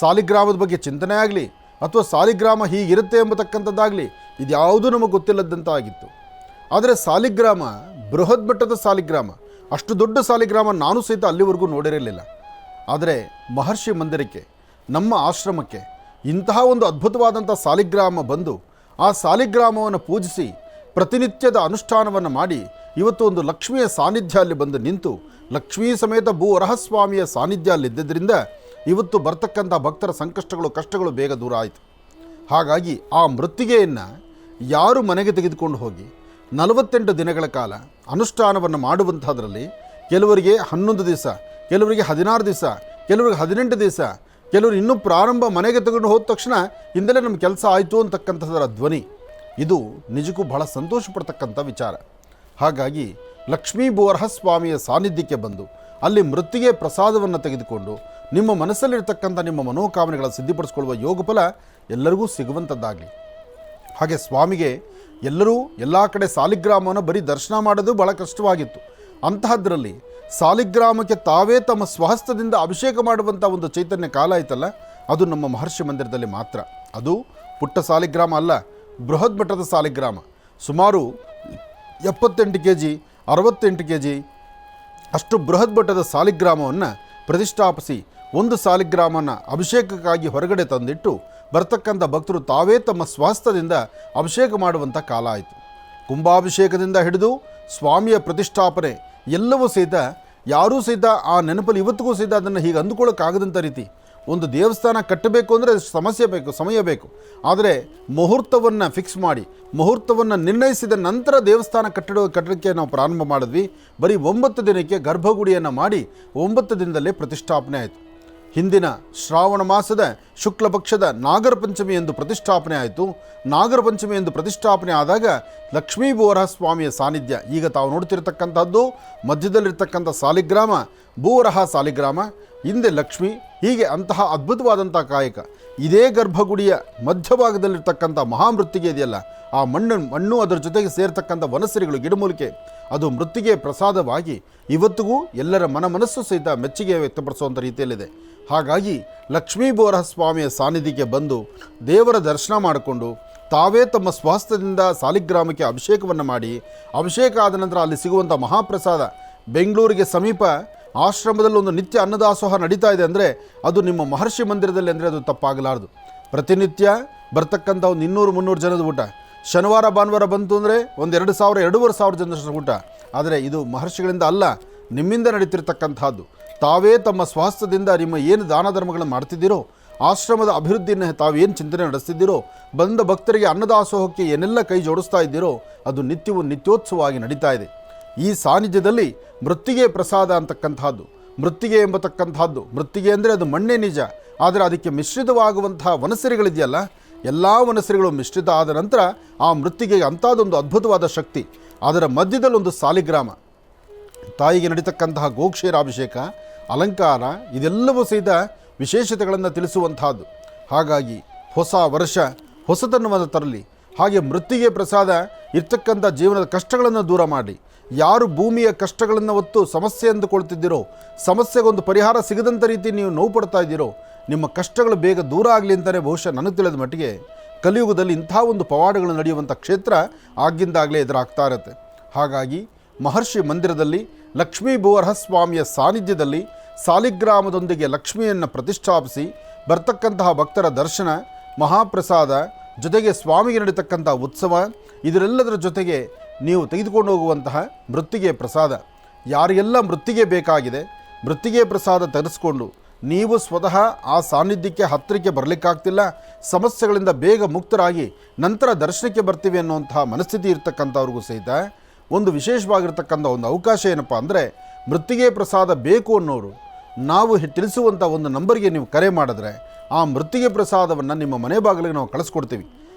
ಸಾಲಿಗ್ರಾಮದ ಬಗ್ಗೆ ಚಿಂತನೆ ಆಗಲಿ, ಅಥವಾ ಸಾಲಿಗ್ರಾಮ ಹೀಗಿರುತ್ತೆ ಎಂಬತಕ್ಕಂಥದ್ದಾಗಲಿ, ಇದ್ಯಾವುದೂ ನಮಗೆ ಗೊತ್ತಿಲ್ಲದಂತ ಆಗಿತ್ತು. ಆದರೆ ಸಾಲಿಗ್ರಾಮ ಬೃಹತ್ ಮಟ್ಟದ ಸಾಲಿಗ್ರಾಮ, ಅಷ್ಟು ದೊಡ್ಡ ಸಾಲಿಗ್ರಾಮ ನಾನು ಸಹಿತ ಅಲ್ಲಿವರೆಗೂ ನೋಡಿರಲಿಲ್ಲ. ಆದರೆ ಮಹರ್ಷಿ ಮಂದಿರಕ್ಕೆ, ನಮ್ಮ ಆಶ್ರಮಕ್ಕೆ ಇಂತಹ ಒಂದು ಅದ್ಭುತವಾದಂಥ ಸಾಲಿಗ್ರಾಮ ಬಂದು ಆ ಸಾಲಿಗ್ರಾಮವನ್ನು ಪೂಜಿಸಿ ಪ್ರತಿನಿತ್ಯದ ಅನುಷ್ಠಾನವನ್ನು ಮಾಡಿ ಇವತ್ತು ಒಂದು ಲಕ್ಷ್ಮಿಯ ಸಾನ್ನಿಧ್ಯ ಅಲ್ಲಿ ಬಂದು ನಿಂತು, ಲಕ್ಷ್ಮೀ ಸಮೇತ ಭೂವರಹಸ್ವಾಮಿಯ ಸಾನ್ನಿಧ್ಯ ಅಲ್ಲಿದ್ದರಿಂದ ಇವತ್ತು ಬರ್ತಕ್ಕಂಥ ಭಕ್ತರ ಸಂಕಷ್ಟಗಳು ಕಷ್ಟಗಳು ಬೇಗ ದೂರ ಆಯಿತು. ಹಾಗಾಗಿ ಆ ಮೃತ್ತಿಗೆಯನ್ನು ಯಾರು ಮನೆಗೆ ತೆಗೆದುಕೊಂಡು ಹೋಗಿ 48 ದಿನಗಳ ಕಾಲ ಅನುಷ್ಠಾನವನ್ನು ಮಾಡುವಂಥದ್ರಲ್ಲಿ ಕೆಲವರಿಗೆ 11 ದಿವಸ, ಕೆಲವರಿಗೆ 16 ದಿವಸ, ಕೆಲವರಿಗೆ 18 ದಿವಸ, ಕೆಲವರು ಇನ್ನೂ ಪ್ರಾರಂಭ ಮನೆಗೆ ತಗೊಂಡು ಹೋದ ತಕ್ಷಣ ಇಂದಲೇ ನಮ್ಮ ಕೆಲಸ ಆಯಿತು ಅಂತಕ್ಕಂಥದ್ದರ ಧ್ವನಿ, ಇದು ನಿಜಕ್ಕೂ ಬಹಳ ಸಂತೋಷ ಪಡ್ತಕ್ಕಂಥ ವಿಚಾರ. ಹಾಗಾಗಿ ಲಕ್ಷ್ಮೀ ಬೋರಹಸ್ವಾಮಿಯ ಸಾನ್ನಿಧ್ಯಕ್ಕೆ ಬಂದು ಅಲ್ಲಿ ಮೃತ್ತಿಗೆ ಪ್ರಸಾದವನ್ನು ತೆಗೆದುಕೊಂಡು ನಿಮ್ಮ ಮನಸ್ಸಲ್ಲಿರ್ತಕ್ಕಂಥ ನಿಮ್ಮ ಮನೋಕಾಮನೆಗಳ ಸಿದ್ಧಿಪಡಿಸ್ಕೊಳ್ಳುವ ಯೋಗ ಫಲ ಎಲ್ಲರಿಗೂ ಸಿಗುವಂಥದ್ದಾಗಲಿ. ಹಾಗೆ ಸ್ವಾಮಿಗೆ ಎಲ್ಲರೂ ಎಲ್ಲ ಕಡೆ ಸಾಲಿಗ್ರಾಮವನ್ನು ಬರೀ ದರ್ಶನ ಮಾಡೋದು ಬಹಳ ಕಷ್ಟವಾಗಿತ್ತು. ಅಂತಹದ್ರಲ್ಲಿ ಸಾಲಿಗ್ರಾಮಕ್ಕೆ ತಾವೇ ತಮ್ಮ ಸ್ವಹಸ್ತದಿಂದ ಅಭಿಷೇಕ ಮಾಡುವಂಥ ಒಂದು ಚೈತನ್ಯ ಕಾಲ ಆಯ್ತಲ್ಲ, ಅದು ನಮ್ಮ ಮಹರ್ಷಿ ಮಂದಿರದಲ್ಲಿ ಮಾತ್ರ. ಅದು ಪುಟ್ಟ ಸಾಲಿಗ್ರಾಮ ಅಲ್ಲ, ಬೃಹತ್ ಮಟ್ಟದ ಸಾಲಿಗ್ರಾಮ. ಸುಮಾರು 78 kg 68 kg ಅಷ್ಟು ಬೃಹತ್ ಮಟ್ಟದ ಸಾಲಿಗ್ರಾಮವನ್ನು ಪ್ರತಿಷ್ಠಾಪಿಸಿ ಒಂದು ಸಾಲಿಗ್ರಾಮನ ಅಭಿಷೇಕಕ್ಕಾಗಿ ಹೊರಗಡೆ ತಂದಿಟ್ಟು ಬರ್ತಕ್ಕಂಥ ಭಕ್ತರು ತಾವೇ ತಮ್ಮ ಸ್ವಹಸ್ತದಿಂದ ಅಭಿಷೇಕ ಮಾಡುವಂಥ ಕಾಲ ಆಯಿತು. ಕುಂಭಾಭಿಷೇಕದಿಂದ ಹಿಡಿದು ಸ್ವಾಮಿಯ ಪ್ರತಿಷ್ಠಾಪನೆ ಎಲ್ಲವೂ ಸಹಿತ ಯಾರೂ ಸಹಿತ ಆ ನೆನಪಲ್ಲಿ ಇವತ್ತಿಗೂ ಸಹಿತ ಅದನ್ನು ಹೀಗೆ ಅಂದುಕೊಳ್ಳೋಕ್ಕಾಗದಂಥ ರೀತಿ ಒಂದು ದೇವಸ್ಥಾನ ಕಟ್ಟಬೇಕು ಅಂದರೆ ಸಮಯ ಬೇಕು. ಆದರೆ ಮುಹೂರ್ತವನ್ನು ಫಿಕ್ಸ್ ಮಾಡಿ ಮುಹೂರ್ತವನ್ನು ನಿರ್ಣಯಿಸಿದ ನಂತರ ದೇವಸ್ಥಾನ ಕಟ್ಟಡಕ್ಕೆ ನಾವು ಪ್ರಾರಂಭ ಮಾಡಿದ್ವಿ. ಬರೀ 9 ದಿನಕ್ಕೆ ಗರ್ಭಗುಡಿಯನ್ನು ಮಾಡಿ 9 ದಿನದಲ್ಲೇ ಪ್ರತಿಷ್ಠಾಪನೆ ಆಯಿತು. ಹಿಂದಿನ ಶ್ರಾವಣ ಮಾಸದ ಶುಕ್ಲ ಪಕ್ಷದ ನಾಗರ ಪಂಚಮಿ ಎಂದು ಪ್ರತಿಷ್ಠಾಪನೆ ಆಯಿತು. ನಾಗರ ಪಂಚಮಿ ಎಂದು ಪ್ರತಿಷ್ಠಾಪನೆ ಆದಾಗ ಲಕ್ಷ್ಮೀ ಬೋರಹಸ್ವಾಮಿಯ ಸಾನ್ನಿಧ್ಯ, ಈಗ ತಾವು ನೋಡ್ತಿರ್ತಕ್ಕಂಥದ್ದು ಮಧ್ಯದಲ್ಲಿರ್ತಕ್ಕಂಥ ಸಾಲಿಗ್ರಾಮ ಭೂವರಹ ಸಾಲಿಗ್ರಾಮ, ಹಿಂದೆ ಲಕ್ಷ್ಮಿ, ಹೀಗೆ ಅಂತಹ ಅದ್ಭುತವಾದಂಥ ಕಾಯಕ. ಇದೇ ಗರ್ಭಗುಡಿಯ ಮಧ್ಯಭಾಗದಲ್ಲಿರ್ತಕ್ಕಂಥ ಮಹಾಮೃತ್ತಿಗೆ ಇದೆಯಲ್ಲ, ಆ ಮಣ್ಣು ಅದರ ಜೊತೆಗೆ ಸೇರ್ತಕ್ಕಂಥ ವನಸರಿಗಳು ಗಿಡಮೂಲಿಕೆ, ಅದು ಮೃತ್ತಿಗೆ ಪ್ರಸಾದವಾಗಿ ಇವತ್ತಿಗೂ ಎಲ್ಲರ ಮನಸ್ಸು ಸಹಿತ ಮೆಚ್ಚುಗೆ ವ್ಯಕ್ತಪಡಿಸುವಂಥ ರೀತಿಯಲ್ಲಿದೆ. ಹಾಗಾಗಿ ಲಕ್ಷ್ಮೀ ಬೋರಹಸ್ವಾಮಿಯ ಸಾನ್ನಿಧ್ಯಕ್ಕೆ ಬಂದು ದೇವರ ದರ್ಶನ ಮಾಡಿಕೊಂಡು ತಾವೇ ತಮ್ಮ ಸ್ವಹಸ್ತದಿಂದ ಸಾಲಿಗ್ರಾಮಕ್ಕೆ ಅಭಿಷೇಕವನ್ನು ಮಾಡಿ, ಅಭಿಷೇಕ ಆದ ನಂತರ ಅಲ್ಲಿ ಸಿಗುವಂಥ ಮಹಾಪ್ರಸಾದ, ಬೆಂಗಳೂರಿಗೆ ಸಮೀಪ ಆಶ್ರಮದಲ್ಲಿ ಒಂದು ನಿತ್ಯ ಅನ್ನದಾಸೋಹ ನಡೀತಾ ಇದೆ ಅಂದರೆ ಅದು ನಿಮ್ಮ ಮಹರ್ಷಿ ಮಂದಿರದಲ್ಲಿ ಅಂದರೆ ಅದು ತಪ್ಪಾಗಲಾರದು. ಪ್ರತಿನಿತ್ಯ ಬರ್ತಕ್ಕಂಥ ಒಂದು 200-300 ಜನದ ಊಟ, ಶನಿವಾರ ಭಾನುವಾರ ಬಂತು ಅಂದರೆ ಒಂದು 2,000-2,500 ಜನರಷ್ಟು ಊಟ. ಆದರೆ ಇದು ಮಹರ್ಷಿಗಳಿಂದ ಅಲ್ಲ, ನಿಮ್ಮಿಂದ ನಡೀತಿರ್ತಕ್ಕಂಥದ್ದು. ತಾವೇ ತಮ್ಮ ಸ್ವಹಸ್ತದಿಂದ ನಿಮ್ಮ ಏನು ದಾನ ಧರ್ಮಗಳನ್ನು ಮಾಡ್ತಿದ್ದೀರೋ, ಆಶ್ರಮದ ಅಭಿವೃದ್ಧಿಯನ್ನು ತಾವೇನು ಚಿಂತನೆ ನಡೆಸ್ತಿದ್ದೀರೋ, ಬಂದ ಭಕ್ತರಿಗೆ ಅನ್ನದಾಸೋಹಕ್ಕೆ ಏನೆಲ್ಲ ಕೈ ಜೋಡಿಸ್ತಾ ಇದ್ದೀರೋ ಅದು ನಿತ್ಯವೂ ನಿತ್ಯೋತ್ಸವವಾಗಿ ನಡೀತಾ ಇದೆ. ಈ ಸಾನ್ನಿಧ್ಯದಲ್ಲಿ ಮೃತ್ತಿಗೆ ಪ್ರಸಾದ ಅಂತಕ್ಕಂಥದ್ದು, ಮೃತ್ತಿಗೆ ಎಂಬತಕ್ಕಂಥದ್ದು, ಮೃತ್ತಿಗೆ ಅಂದರೆ ಅದು ಮಣ್ಣೇ ನಿಜ, ಆದರೆ ಅದಕ್ಕೆ ಮಿಶ್ರಿತವಾಗುವಂತಹ ವನಸರಿಗಳಿದೆಯಲ್ಲ, ಎಲ್ಲ ವನಸರಿಗಳು ಮಿಶ್ರಿತ ಆದ ನಂತರ ಆ ಮೃತ್ತಿಗೆಗೆ ಅಂಥದ್ದೊಂದು ಅದ್ಭುತವಾದ ಶಕ್ತಿ. ಅದರ ಮಧ್ಯದಲ್ಲಿ ಒಂದು ಸಾಲಿಗ್ರಾಮ, ತಾಯಿಗೆ ನಡೀತಕ್ಕಂತಹ ಗೋಕ್ಷೀರಾಭಿಷೇಕ, ಅಲಂಕಾರ, ಇದೆಲ್ಲವೂ ಸಹಿತ ವಿಶೇಷತೆಗಳನ್ನು ತಿಳಿಸುವಂತಹದ್ದು. ಹಾಗಾಗಿ ಹೊಸ ವರ್ಷ ಹೊಸತನವನ್ನು ತರಲಿ, ಹಾಗೆ ಮೃತ್ತಿಗೆ ಪ್ರಸಾದ ಇರ್ತಕ್ಕಂಥ ಜೀವನದ ಕಷ್ಟಗಳನ್ನು ದೂರ ಮಾಡಿ, ಯಾರು ಭೂಮಿಯ ಕಷ್ಟಗಳನ್ನು ಹೊತ್ತು ಸಮಸ್ಯೆ ಅಂದುಕೊಳ್ತಿದ್ದೀರೋ, ಸಮಸ್ಯೆಗೊಂದು ಪರಿಹಾರ ಸಿಗದಂಥ ರೀತಿ ನೀವು ನೋವು ಪಡ್ತಾ ಇದ್ದೀರೋ, ನಿಮ್ಮ ಕಷ್ಟಗಳು ಬೇಗ ದೂರ ಆಗಲಿ ಅಂತಲೇ ಬಹುಶಃ ನನಗೆ ತಿಳಿದ ಮಟ್ಟಿಗೆ ಕಲಿಯುಗದಲ್ಲಿ ಇಂಥ ಒಂದು ಪವಾಡಗಳು ನಡೆಯುವಂಥ ಕ್ಷೇತ್ರ ಆಗಿಂದಾಗಲೇ ಎದುರಾಗ್ತಾ ಇರುತ್ತೆ. ಹಾಗಾಗಿ ಮಹರ್ಷಿ ಮಂದಿರದಲ್ಲಿ ಲಕ್ಷ್ಮೀ ಬೋರಹಸ್ವಾಮಿಯ ಸಾನ್ನಿಧ್ಯದಲ್ಲಿ ಸಾಲಿಗ್ರಾಮದೊಂದಿಗೆ ಲಕ್ಷ್ಮಿಯನ್ನು ಪ್ರತಿಷ್ಠಾಪಿಸಿ ಬರ್ತಕ್ಕಂತಹ ಭಕ್ತರ ದರ್ಶನ, ಮಹಾಪ್ರಸಾದ, ಜೊತೆಗೆ ಸ್ವಾಮಿಗೆ ನಡೀತಕ್ಕಂಥ ಉತ್ಸವ, ಇದರೆಲ್ಲದರ ಜೊತೆಗೆ ನೀವು ತೆಗೆದುಕೊಂಡು ಹೋಗುವಂತಹ ಮೃತ್ತಿಗೆ ಪ್ರಸಾದ, ಯಾರಿಗೆಲ್ಲ ಮೃತ್ತಿಗೆ ಬೇಕಾಗಿದೆ ಮೃತ್ತಿಗೆ ಪ್ರಸಾದ ತರಿಸ್ಕೊಂಡು ನೀವು ಸ್ವತಃ ಆ ಸಾನ್ನಿಧ್ಯಕ್ಕೆ ಹತ್ತಿರಕ್ಕೆ ಬರಲಿಕ್ಕಾಗ್ತಿಲ್ಲ, ಸಮಸ್ಯೆಗಳಿಂದ ಬೇಗ ಮುಕ್ತರಾಗಿ ನಂತರ ದರ್ಶನಕ್ಕೆ ಬರ್ತೀವಿ ಅನ್ನುವಂತಹ ಮನಸ್ಥಿತಿ ಇರ್ತಕ್ಕಂಥವ್ರಿಗೂ ಸಹಿತ ಒಂದು ವಿಶೇಷವಾಗಿರ್ತಕ್ಕಂಥ ಒಂದು ಅವಕಾಶ ಏನಪ್ಪ ಅಂದರೆ, ಮೃತ್ತಿಗೆ ಪ್ರಸಾದ ಬೇಕು ಅನ್ನೋರು ನಾವು ತಿಳಿಸುವಂಥ ಒಂದು ನಂಬರ್ಗೆ ನೀವು ಕರೆ ಮಾಡಿದ್ರೆ ಆ ಮೃತ್ತಿಗೆ ಪ್ರಸಾದವನ್ನು ನಿಮ್ಮ ಮನೆ ಬಾಗಿಲಿಗೆ ನಾವು ಕಳಿಸ್ಕೊಡ್ತೀವಿ.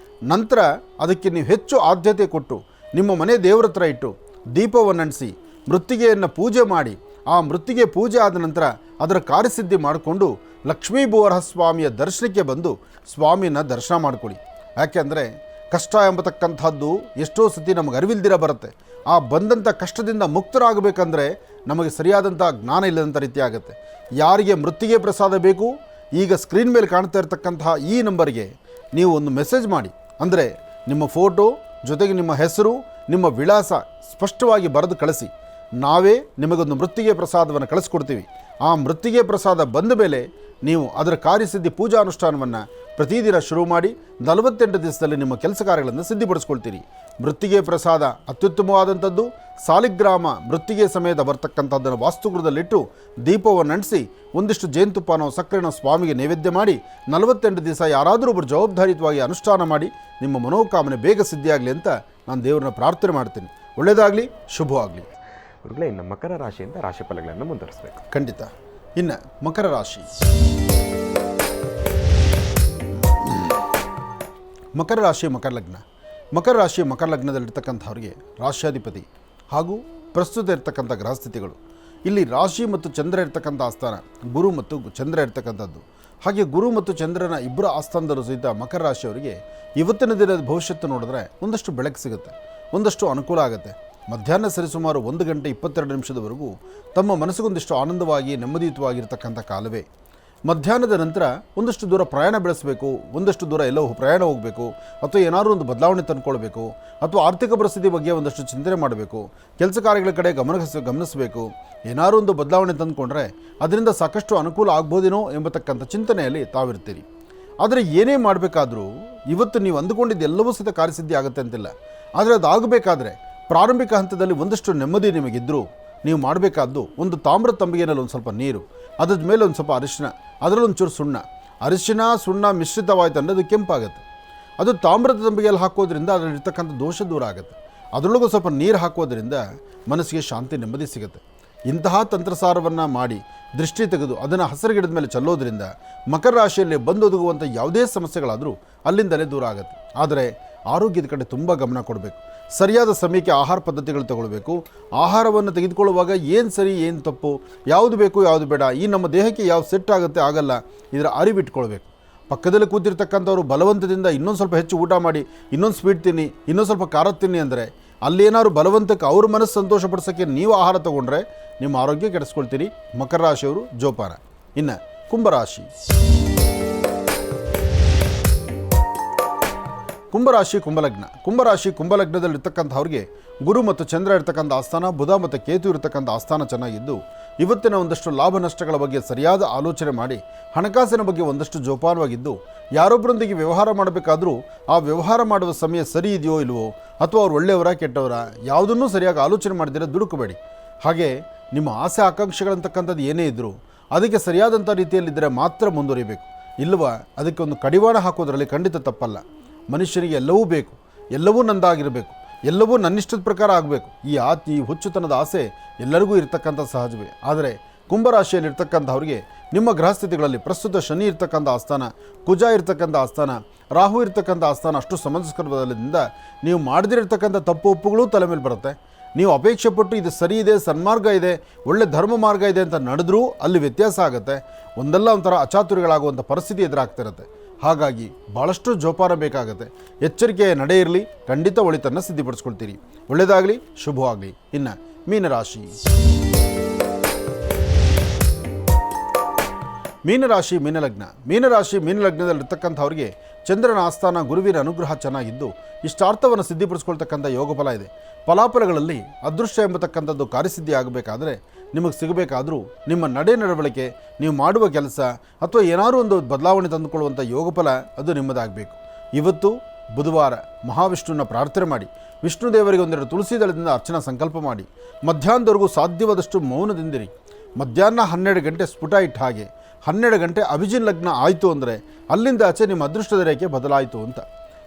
ನಂತರ ಅದಕ್ಕೆ ನೀವು ಹೆಚ್ಚು ಆದ್ಯತೆ ಕೊಟ್ಟು ನಿಮ್ಮ ಮನೆ ದೇವರ ಹತ್ರ ಇಟ್ಟು ದೀಪವನ್ನು ಅಂಟಿಸಿ ಮೃತ್ತಿಗೆಯನ್ನು ಪೂಜೆ ಮಾಡಿ, ಆ ಮೃತ್ತಿಗೆ ಪೂಜೆ ಆದ ನಂತರ ಅದರ ಕಾರ್ಯಸಿದ್ಧಿ ಮಾಡಿಕೊಂಡು ಲಕ್ಷ್ಮೀ ಭೂವರಹ ಸ್ವಾಮಿಯ ದರ್ಶನಕ್ಕೆ ಬಂದು ಸ್ವಾಮಿನ ದರ್ಶನ ಮಾಡಿಕೊಡಿ. ಯಾಕೆಂದರೆ ಕಷ್ಟ ಎಂಬತಕ್ಕಂಥದ್ದು ಎಷ್ಟೋ ಸತಿ ನಮಗೆ ಅರಿವಿಲ್ದಿರ ಬರುತ್ತೆ. ಆ ಬಂದಂಥ ಕಷ್ಟದಿಂದ ಮುಕ್ತರಾಗಬೇಕಂದ್ರೆ ನಮಗೆ ಸರಿಯಾದಂಥ ಜ್ಞಾನ ಇಲ್ಲದಂಥ ರೀತಿ ಆಗುತ್ತೆ. ಯಾರಿಗೆ ಮೃತ್ತಿಗೆ ಪ್ರಸಾದ ಬೇಕು, ಈಗ ಸ್ಕ್ರೀನ್ ಮೇಲೆ ಕಾಣ್ತಾ ಇರತಕ್ಕಂತಹ ಈ ನಂಬರ್ಗೆ ನೀವು ಒಂದು ಮೆಸೇಜ್ ಮಾಡಿ. ಅಂದರೆ ನಿಮ್ಮ ಫೋಟೋ ಜೊತೆಗೆ ನಿಮ್ಮ ಹೆಸರು, ನಿಮ್ಮ ವಿಳಾಸ ಸ್ಪಷ್ಟವಾಗಿ ಬರೆದು ಕಳಿಸಿ. ನಾವೇ ನಿಮಗೊಂದು ಮೃತ್ತಿಗೆ ಪ್ರಸಾದವನ್ನು ಕಳಿಸ್ಕೊಡ್ತೀವಿ. ಆ ಮೃತ್ತಿಗೆ ಪ್ರಸಾದ ಬಂದ ಮೇಲೆ ನೀವು ಅದರ ಕಾರ್ಯಸಿದ್ಧಿ ಪೂಜಾ ಅನುಷ್ಠಾನವನ್ನು ಪ್ರತಿದಿನ ಶುರು ಮಾಡಿ 48 ದಿವಸದಲ್ಲಿ ನಿಮ್ಮ ಕೆಲಸ ಕಾರ್ಯಗಳನ್ನು ಸಿದ್ಧಿಪಡಿಸ್ಕೊಳ್ತೀರಿ. ಮೃತ್ತಿಗೆ ಪ್ರಸಾದ ಅತ್ಯುತ್ತಮವಾದಂಥದ್ದು. ಸಾಲಿಗ್ರಾಮ ಮೃತ್ತಿಗೆ ಸಮೇತ ಬರ್ತಕ್ಕಂಥದ್ದನ್ನು ವಾಸ್ತುಗೃಹದಲ್ಲಿಟ್ಟು ದೀಪವನ್ನು ಅಂಟಿಸಿ ಒಂದಿಷ್ಟು ಜೇನುತುಪ್ಪನೋ ಸಕ್ಕರೆನೋ ಸ್ವಾಮಿಗೆ ನೈವೇದ್ಯ ಮಾಡಿ 48 ದಿವಸ ಯಾರಾದರೂ ಒಬ್ಬರು ಜವಾಬ್ದಾರಿಯುತವಾಗಿ ಅನುಷ್ಠಾನ ಮಾಡಿ ನಿಮ್ಮ ಮನೋಕಾಮನೆ ಬೇಗ ಸಿದ್ಧಿಯಾಗಲಿ ಅಂತ ನಾನು ದೇವರನ್ನ ಪ್ರಾರ್ಥನೆ ಮಾಡ್ತೀನಿ. ಒಳ್ಳೆಯದಾಗಲಿ, ಶುಭವಾಗಲಿ. ಗುರುಗಳೇ, ಇನ್ನು ಮಕರ ರಾಶಿಯಿಂದ ರಾಶಿ ಫಲಗಳನ್ನು ಮುಂದುವರಿಸಬೇಕು. ಖಂಡಿತ. ಇನ್ನು ಮಕರ ರಾಶಿ. ಮಕರ ರಾಶಿ ಮಕರ ಲಗ್ನ. ಮಕರ ರಾಶಿ ಮಕರ ಲಗ್ನದಲ್ಲಿರ್ತಕ್ಕಂಥವ್ರಿಗೆ ರಾಶ್ಯಾಧಿಪತಿ ಹಾಗೂ ಪ್ರಸ್ತುತ ಇರ್ತಕ್ಕಂಥ ಗ್ರಹಸ್ಥಿತಿಗಳು. ಇಲ್ಲಿ ರಾಶಿ ಮತ್ತು ಚಂದ್ರ ಇರ್ತಕ್ಕಂಥ ಆಸ್ಥಾನ ಗುರು ಮತ್ತು ಚಂದ್ರ ಇರ್ತಕ್ಕಂಥದ್ದು. ಹಾಗೆ ಗುರು ಮತ್ತು ಚಂದ್ರನ ಇಬ್ಬರ ಆಸ್ಥಾನದಲ್ಲೂ ಸಹಿತ ಮಕರ ರಾಶಿಯವರಿಗೆ ಇವತ್ತಿನ ದಿನದ ಭವಿಷ್ಯತ್ತು ನೋಡಿದ್ರೆ ಒಂದಷ್ಟು ಬೆಳಕು ಸಿಗುತ್ತೆ, ಒಂದಷ್ಟು ಅನುಕೂಲ ಆಗುತ್ತೆ. ಮಧ್ಯಾಹ್ನ ಸರಿಸುಮಾರು 1 ಗಂಟೆ 22 ನಿಮಿಷದವರೆಗೂ ತಮ್ಮ ಮನಸ್ಸಿಗೊಂದಿಷ್ಟು ಆನಂದವಾಗಿ ನೆಮ್ಮದಿಯುತವಾಗಿರ್ತಕ್ಕಂಥ ಕಾಲವೇ. ಮಧ್ಯಾಹ್ನದ ನಂತರ ಒಂದಷ್ಟು ದೂರ ಪ್ರಯಾಣ ಬೆಳೆಸಬೇಕು, ಒಂದಷ್ಟು ದೂರ ಎಲ್ಲೋ ಪ್ರಯಾಣ ಹೋಗಬೇಕು, ಅಥವಾ ಏನಾದರೂ ಒಂದು ಬದಲಾವಣೆ ತಂದುಕೊಳ್ಬೇಕು, ಅಥವಾ ಆರ್ಥಿಕ ಪರಿಸ್ಥಿತಿ ಬಗ್ಗೆ ಒಂದಷ್ಟು ಚಿಂತನೆ ಮಾಡಬೇಕು, ಕೆಲಸ ಕಾರ್ಯಗಳ ಕಡೆ ಗಮನಿಸಬೇಕು. ಏನಾದರೂ ಒಂದು ಬದಲಾವಣೆ ತಂದುಕೊಂಡ್ರೆ ಅದರಿಂದ ಸಾಕಷ್ಟು ಅನುಕೂಲ ಆಗ್ಬೋದೇನೋ ಎಂಬತಕ್ಕಂಥ ಚಿಂತನೆಯಲ್ಲಿ ತಾವಿರ್ತೀರಿ. ಆದರೆ ಏನೇ ಮಾಡಬೇಕಾದ್ರೂ ಇವತ್ತು ನೀವು ಅಂದುಕೊಂಡಿದ್ದು ಎಲ್ಲವೂ ಸಹಿತ ಕಾರ್ಯಸಿದ್ಧಿ ಆಗುತ್ತೆ ಅಂತಿಲ್ಲ. ಆದರೆ ಅದಾಗಬೇಕಾದ್ರೆ ಪ್ರಾರಂಭಿಕ ಹಂತದಲ್ಲಿ ಒಂದಷ್ಟು ನೆಮ್ಮದಿ ನಿಮಗಿದ್ದರೂ ನೀವು ಮಾಡಬೇಕಾದ್ದು ಒಂದು ತಾಮ್ರ ತಂಬಿಗೆನಲ್ಲಿ ಒಂದು ಸ್ವಲ್ಪ ನೀರು, ಅದ್ರ ಮೇಲೆ ಒಂದು ಸ್ವಲ್ಪ ಅರಿಶಿನ, ಅದರಲ್ಲಿ ಒಂಚೂರು ಸುಣ್ಣ, ಅರಿಶಿನ ಸುಣ್ಣ ಮಿಶ್ರಿತವಾಯಿತು ಅಂದರೆ ಅದು ಕೆಂಪಾಗುತ್ತೆ. ಅದು ತಾಮ್ರದ ತಂಬಿಗೆಯಲ್ಲಿ ಹಾಕೋದ್ರಿಂದ ಅದರಲ್ಲಿರ್ತಕ್ಕಂಥ ದೋಷ ದೂರ ಆಗುತ್ತೆ. ಅದರೊಳಗೂ ಸ್ವಲ್ಪ ನೀರು ಹಾಕೋದ್ರಿಂದ ಮನಸ್ಸಿಗೆ ಶಾಂತಿ ನೆಮ್ಮದಿ ಸಿಗುತ್ತೆ. ಇಂತಹ ತಂತ್ರಸಾರವನ್ನು ಮಾಡಿ ದೃಷ್ಟಿ ತೆಗೆದು ಅದನ್ನು ಹಸಿರು ಗಿಡದ ಮೇಲೆ ಚೆಲ್ಲೋದ್ರಿಂದ ಮಕರ ರಾಶಿಯಲ್ಲಿ ಬಂದೊದಗುವಂಥ ಯಾವುದೇ ಸಮಸ್ಯೆಗಳಾದರೂ ಅಲ್ಲಿಂದಲೇ ದೂರ ಆಗುತ್ತೆ. ಆದರೆ ಆರೋಗ್ಯದ ಕಡೆ ತುಂಬ ಗಮನ ಕೊಡಬೇಕು. ಸರಿಯಾದ ಸಮಯಕ್ಕೆ ಆಹಾರ ಪದ್ಧತಿಗಳು ತಗೊಳ್ಬೇಕು. ಆಹಾರವನ್ನು ತೆಗೆದುಕೊಳ್ಳುವಾಗ ಏನು ಸರಿ ಏನು ತಪ್ಪು, ಯಾವುದು ಬೇಕು ಯಾವುದು ಬೇಡ, ಈ ನಮ್ಮ ದೇಹಕ್ಕೆ ಯಾವುದು ಸೆಟ್ ಆಗುತ್ತೆ ಆಗಲ್ಲ, ಇದರ ಅರಿವಿಟ್ಕೊಳ್ಬೇಕು. ಪಕ್ಕದಲ್ಲಿ ಕೂತಿರ್ತಕ್ಕಂಥವ್ರು ಬಲವಂತದಿಂದ ಇನ್ನೊಂದು ಸ್ವಲ್ಪ ಹೆಚ್ಚು ಊಟ ಮಾಡಿ, ಇನ್ನೊಂದು ಸ್ವೀಟ್ ತಿನ್ನಿ, ಇನ್ನೊಂದು ಸ್ವಲ್ಪ ಖಾರ ತಿನ್ನಿ ಅಂದರೆ ಅಲ್ಲೇನಾದ್ರು ಬಲವಂತಕ್ಕೆ ಅವ್ರ ಮನಸ್ಸು ಸಂತೋಷಪಡಿಸೋಕ್ಕೆ ನೀವು ಆಹಾರ ತೊಗೊಂಡ್ರೆ ನಿಮ್ಮ ಆರೋಗ್ಯ ಕೆಡಿಸ್ಕೊಳ್ತೀರಿ. ಮಕರ ರಾಶಿಯವರು ಜೋಪಾನ. ಇನ್ನು ಕುಂಭರಾಶಿ. ಕುಂಭರಾಶಿ ಕುಂಭಲಗ್ನ. ಕುಂಭರಾಶಿ ಕುಂಭಲಗ್ನದಲ್ಲಿರ್ತಕ್ಕಂಥವ್ರಿಗೆ ಗುರು ಮತ್ತು ಚಂದ್ರ ಇರ್ತಕ್ಕಂಥ ಆಸ್ಥಾನ, ಬುಧ ಮತ್ತು ಕೇತು ಇರತಕ್ಕಂಥ ಆಸ್ಥಾನ ಚೆನ್ನಾಗಿದ್ದು ಇವತ್ತಿನ ಒಂದಷ್ಟು ಲಾಭ ನಷ್ಟಗಳ ಬಗ್ಗೆ ಸರಿಯಾದ ಆಲೋಚನೆ ಮಾಡಿ ಹಣಕಾಸಿನ ಬಗ್ಗೆ ಒಂದಷ್ಟು ಜೋಪಾನವಾಗಿದ್ದು ಯಾರೊಬ್ಬರೊಂದಿಗೆ ವ್ಯವಹಾರ ಮಾಡಬೇಕಾದ್ರೂ ಆ ವ್ಯವಹಾರ ಮಾಡುವ ಸಮಯ ಸರಿ ಇದೆಯೋ ಇಲ್ವೋ, ಅಥವಾ ಅವ್ರು ಒಳ್ಳೆಯವರ ಕೆಟ್ಟವರ ಯಾವುದನ್ನೂ ಸರಿಯಾಗಿ ಆಲೋಚನೆ ಮಾಡಿದರೆ ದುಡುಕಬೇಡಿ. ಹಾಗೆ ನಿಮ್ಮ ಆಸೆ ಆಕಾಂಕ್ಷೆಗಳಂತಕ್ಕಂಥದ್ದು ಏನೇ ಇದ್ದರೂ ಅದಕ್ಕೆ ಸರಿಯಾದಂಥ ರೀತಿಯಲ್ಲಿದ್ದರೆ ಮಾತ್ರ ಮುಂದುವರಿಬೇಕು. ಇಲ್ಲವ ಅದಕ್ಕೆ ಒಂದು ಕಡಿವಾಣ ಹಾಕೋದ್ರಲ್ಲಿ ಖಂಡಿತ ತಪ್ಪಲ್ಲ. ಮನುಷ್ಯನಿಗೆ ಎಲ್ಲವೂ ಬೇಕು, ಎಲ್ಲವೂ ನಂದಾಗಿರಬೇಕು, ಎಲ್ಲವೂ ನನ್ನಿಷ್ಟದ ಪ್ರಕಾರ ಆಗಬೇಕು. ಈ ಹುಚ್ಚುತನದ ಆಸೆ ಎಲ್ಲರಿಗೂ ಇರ್ತಕ್ಕಂಥ ಸಹಜವೇ. ಆದರೆ ಕುಂಭರಾಶಿಯಲ್ಲಿರ್ತಕ್ಕಂಥವ್ರಿಗೆ ನಿಮ್ಮ ಗ್ರಹಸ್ಥಿತಿಗಳಲ್ಲಿ ಪ್ರಸ್ತುತ ಶನಿ ಇರ್ತಕ್ಕಂಥ ಆಸ್ಥಾನ, ಕುಜ ಇರ್ತಕ್ಕಂಥ ಆಸ್ಥಾನ, ರಾಹು ಇರ್ತಕ್ಕಂಥ ಆಸ್ಥಾನ ಅಷ್ಟು ಸಮಂಜಸ್ಕರವಾದದಿಂದ ನೀವು ಮಾಡದಿರತಕ್ಕಂಥ ತಪ್ಪು ಒಪ್ಪುಗಳು ತಲೆ ಮೇಲೆ ಬರುತ್ತೆ. ನೀವು ಅಪೇಕ್ಷೆ ಪಟ್ಟು ಇದು ಸರಿ ಇದೆ, ಸನ್ಮಾರ್ಗ ಇದೆ, ಒಳ್ಳೆ ಧರ್ಮ ಮಾರ್ಗ ಇದೆ ಅಂತ ನಡೆದ್ರೂ ಅಲ್ಲಿ ವ್ಯತ್ಯಾಸ ಆಗುತ್ತೆ. ಒಂದಲ್ಲ ಒಂಥರ ಅಚಾತುರ್ಯಗಳಾಗುವಂಥ ಪರಿಸ್ಥಿತಿ ಎದುರಾಗ್ತಿರುತ್ತೆ. ಹಾಗಾಗಿ ಭಾಳಷ್ಟು ಜೋಪಾನ ಬೇಕಾಗುತ್ತೆ. ಎಚ್ಚರಿಕೆಯ ನಡೆ ಇರಲಿ, ಖಂಡಿತ ಒಳಿತನ್ನು ಸಿದ್ಧಿಪಡಿಸ್ಕೊಳ್ತೀರಿ. ಒಳ್ಳೆಯದಾಗಲಿ, ಶುಭವಾಗಲಿ. ಇನ್ನು ಮೀನರಾಶಿ. ಮೀನರಾಶಿ ಮೀನಲಗ್ನ. ಮೀನಲಗ್ನದಲ್ಲಿರ್ತಕ್ಕಂಥವ್ರಿಗೆ ಚಂದ್ರನ ಆಸ್ಥಾನ, ಗುರುವಿನ ಅನುಗ್ರಹ ಚೆನ್ನಾಗಿದ್ದು ಇಷ್ಟಾರ್ಥವನ್ನು ಸಿದ್ಧಿಪಡಿಸ್ಕೊಳ್ತಕ್ಕಂಥ ಯೋಗ ಫಲ ಇದೆ. ಫಲಾಫಲಗಳಲ್ಲಿ ಅದೃಷ್ಟ ಎಂಬತಕ್ಕಂಥದ್ದು ಕಾರ್ಯಸಿದ್ಧಿ ಆಗಬೇಕಾದ್ರೆ ನಿಮಗೆ ಸಿಗಬೇಕಾದರೂ ನಿಮ್ಮ ನಡವಳಿಕೆ, ನೀವು ಮಾಡುವ ಕೆಲಸ ಅಥವಾ ಏನಾದರೂ ಒಂದು ಬದಲಾವಣೆ ತಂದುಕೊಳ್ಳುವಂಥ ಯೋಗ ಫಲ ಅದು ನಿಮ್ಮದಾಗಬೇಕು. ಇವತ್ತು ಬುಧವಾರ ಮಹಾವಿಷ್ಣುವಿನ ಪ್ರಾರ್ಥನೆ ಮಾಡಿ, ವಿಷ್ಣು ದೇವರಿಗೆ ಒಂದೆರಡು ತುಳಸಿ ದಳದಿಂದ ಅರ್ಚನಾ ಸಂಕಲ್ಪ ಮಾಡಿ, ಮಧ್ಯಾಹ್ನದವರೆಗೂ ಸಾಧ್ಯವಾದಷ್ಟು ಮೌನದಿಂದಿರಿ. ಮಧ್ಯಾಹ್ನ 12 ಗಂಟೆ ಸ್ಫುಟ ಇಟ್ಟ ಹಾಗೆ 12 ಗಂಟೆ ಅಭಿಜಿನ್ ಲಗ್ನ ಆಯಿತು ಅಂದರೆ ಅಲ್ಲಿಂದ ಆಚೆ ನಿಮ್ಮ ಅದೃಷ್ಟದ ರೇಖೆ ಬದಲಾಯಿತು ಅಂತ.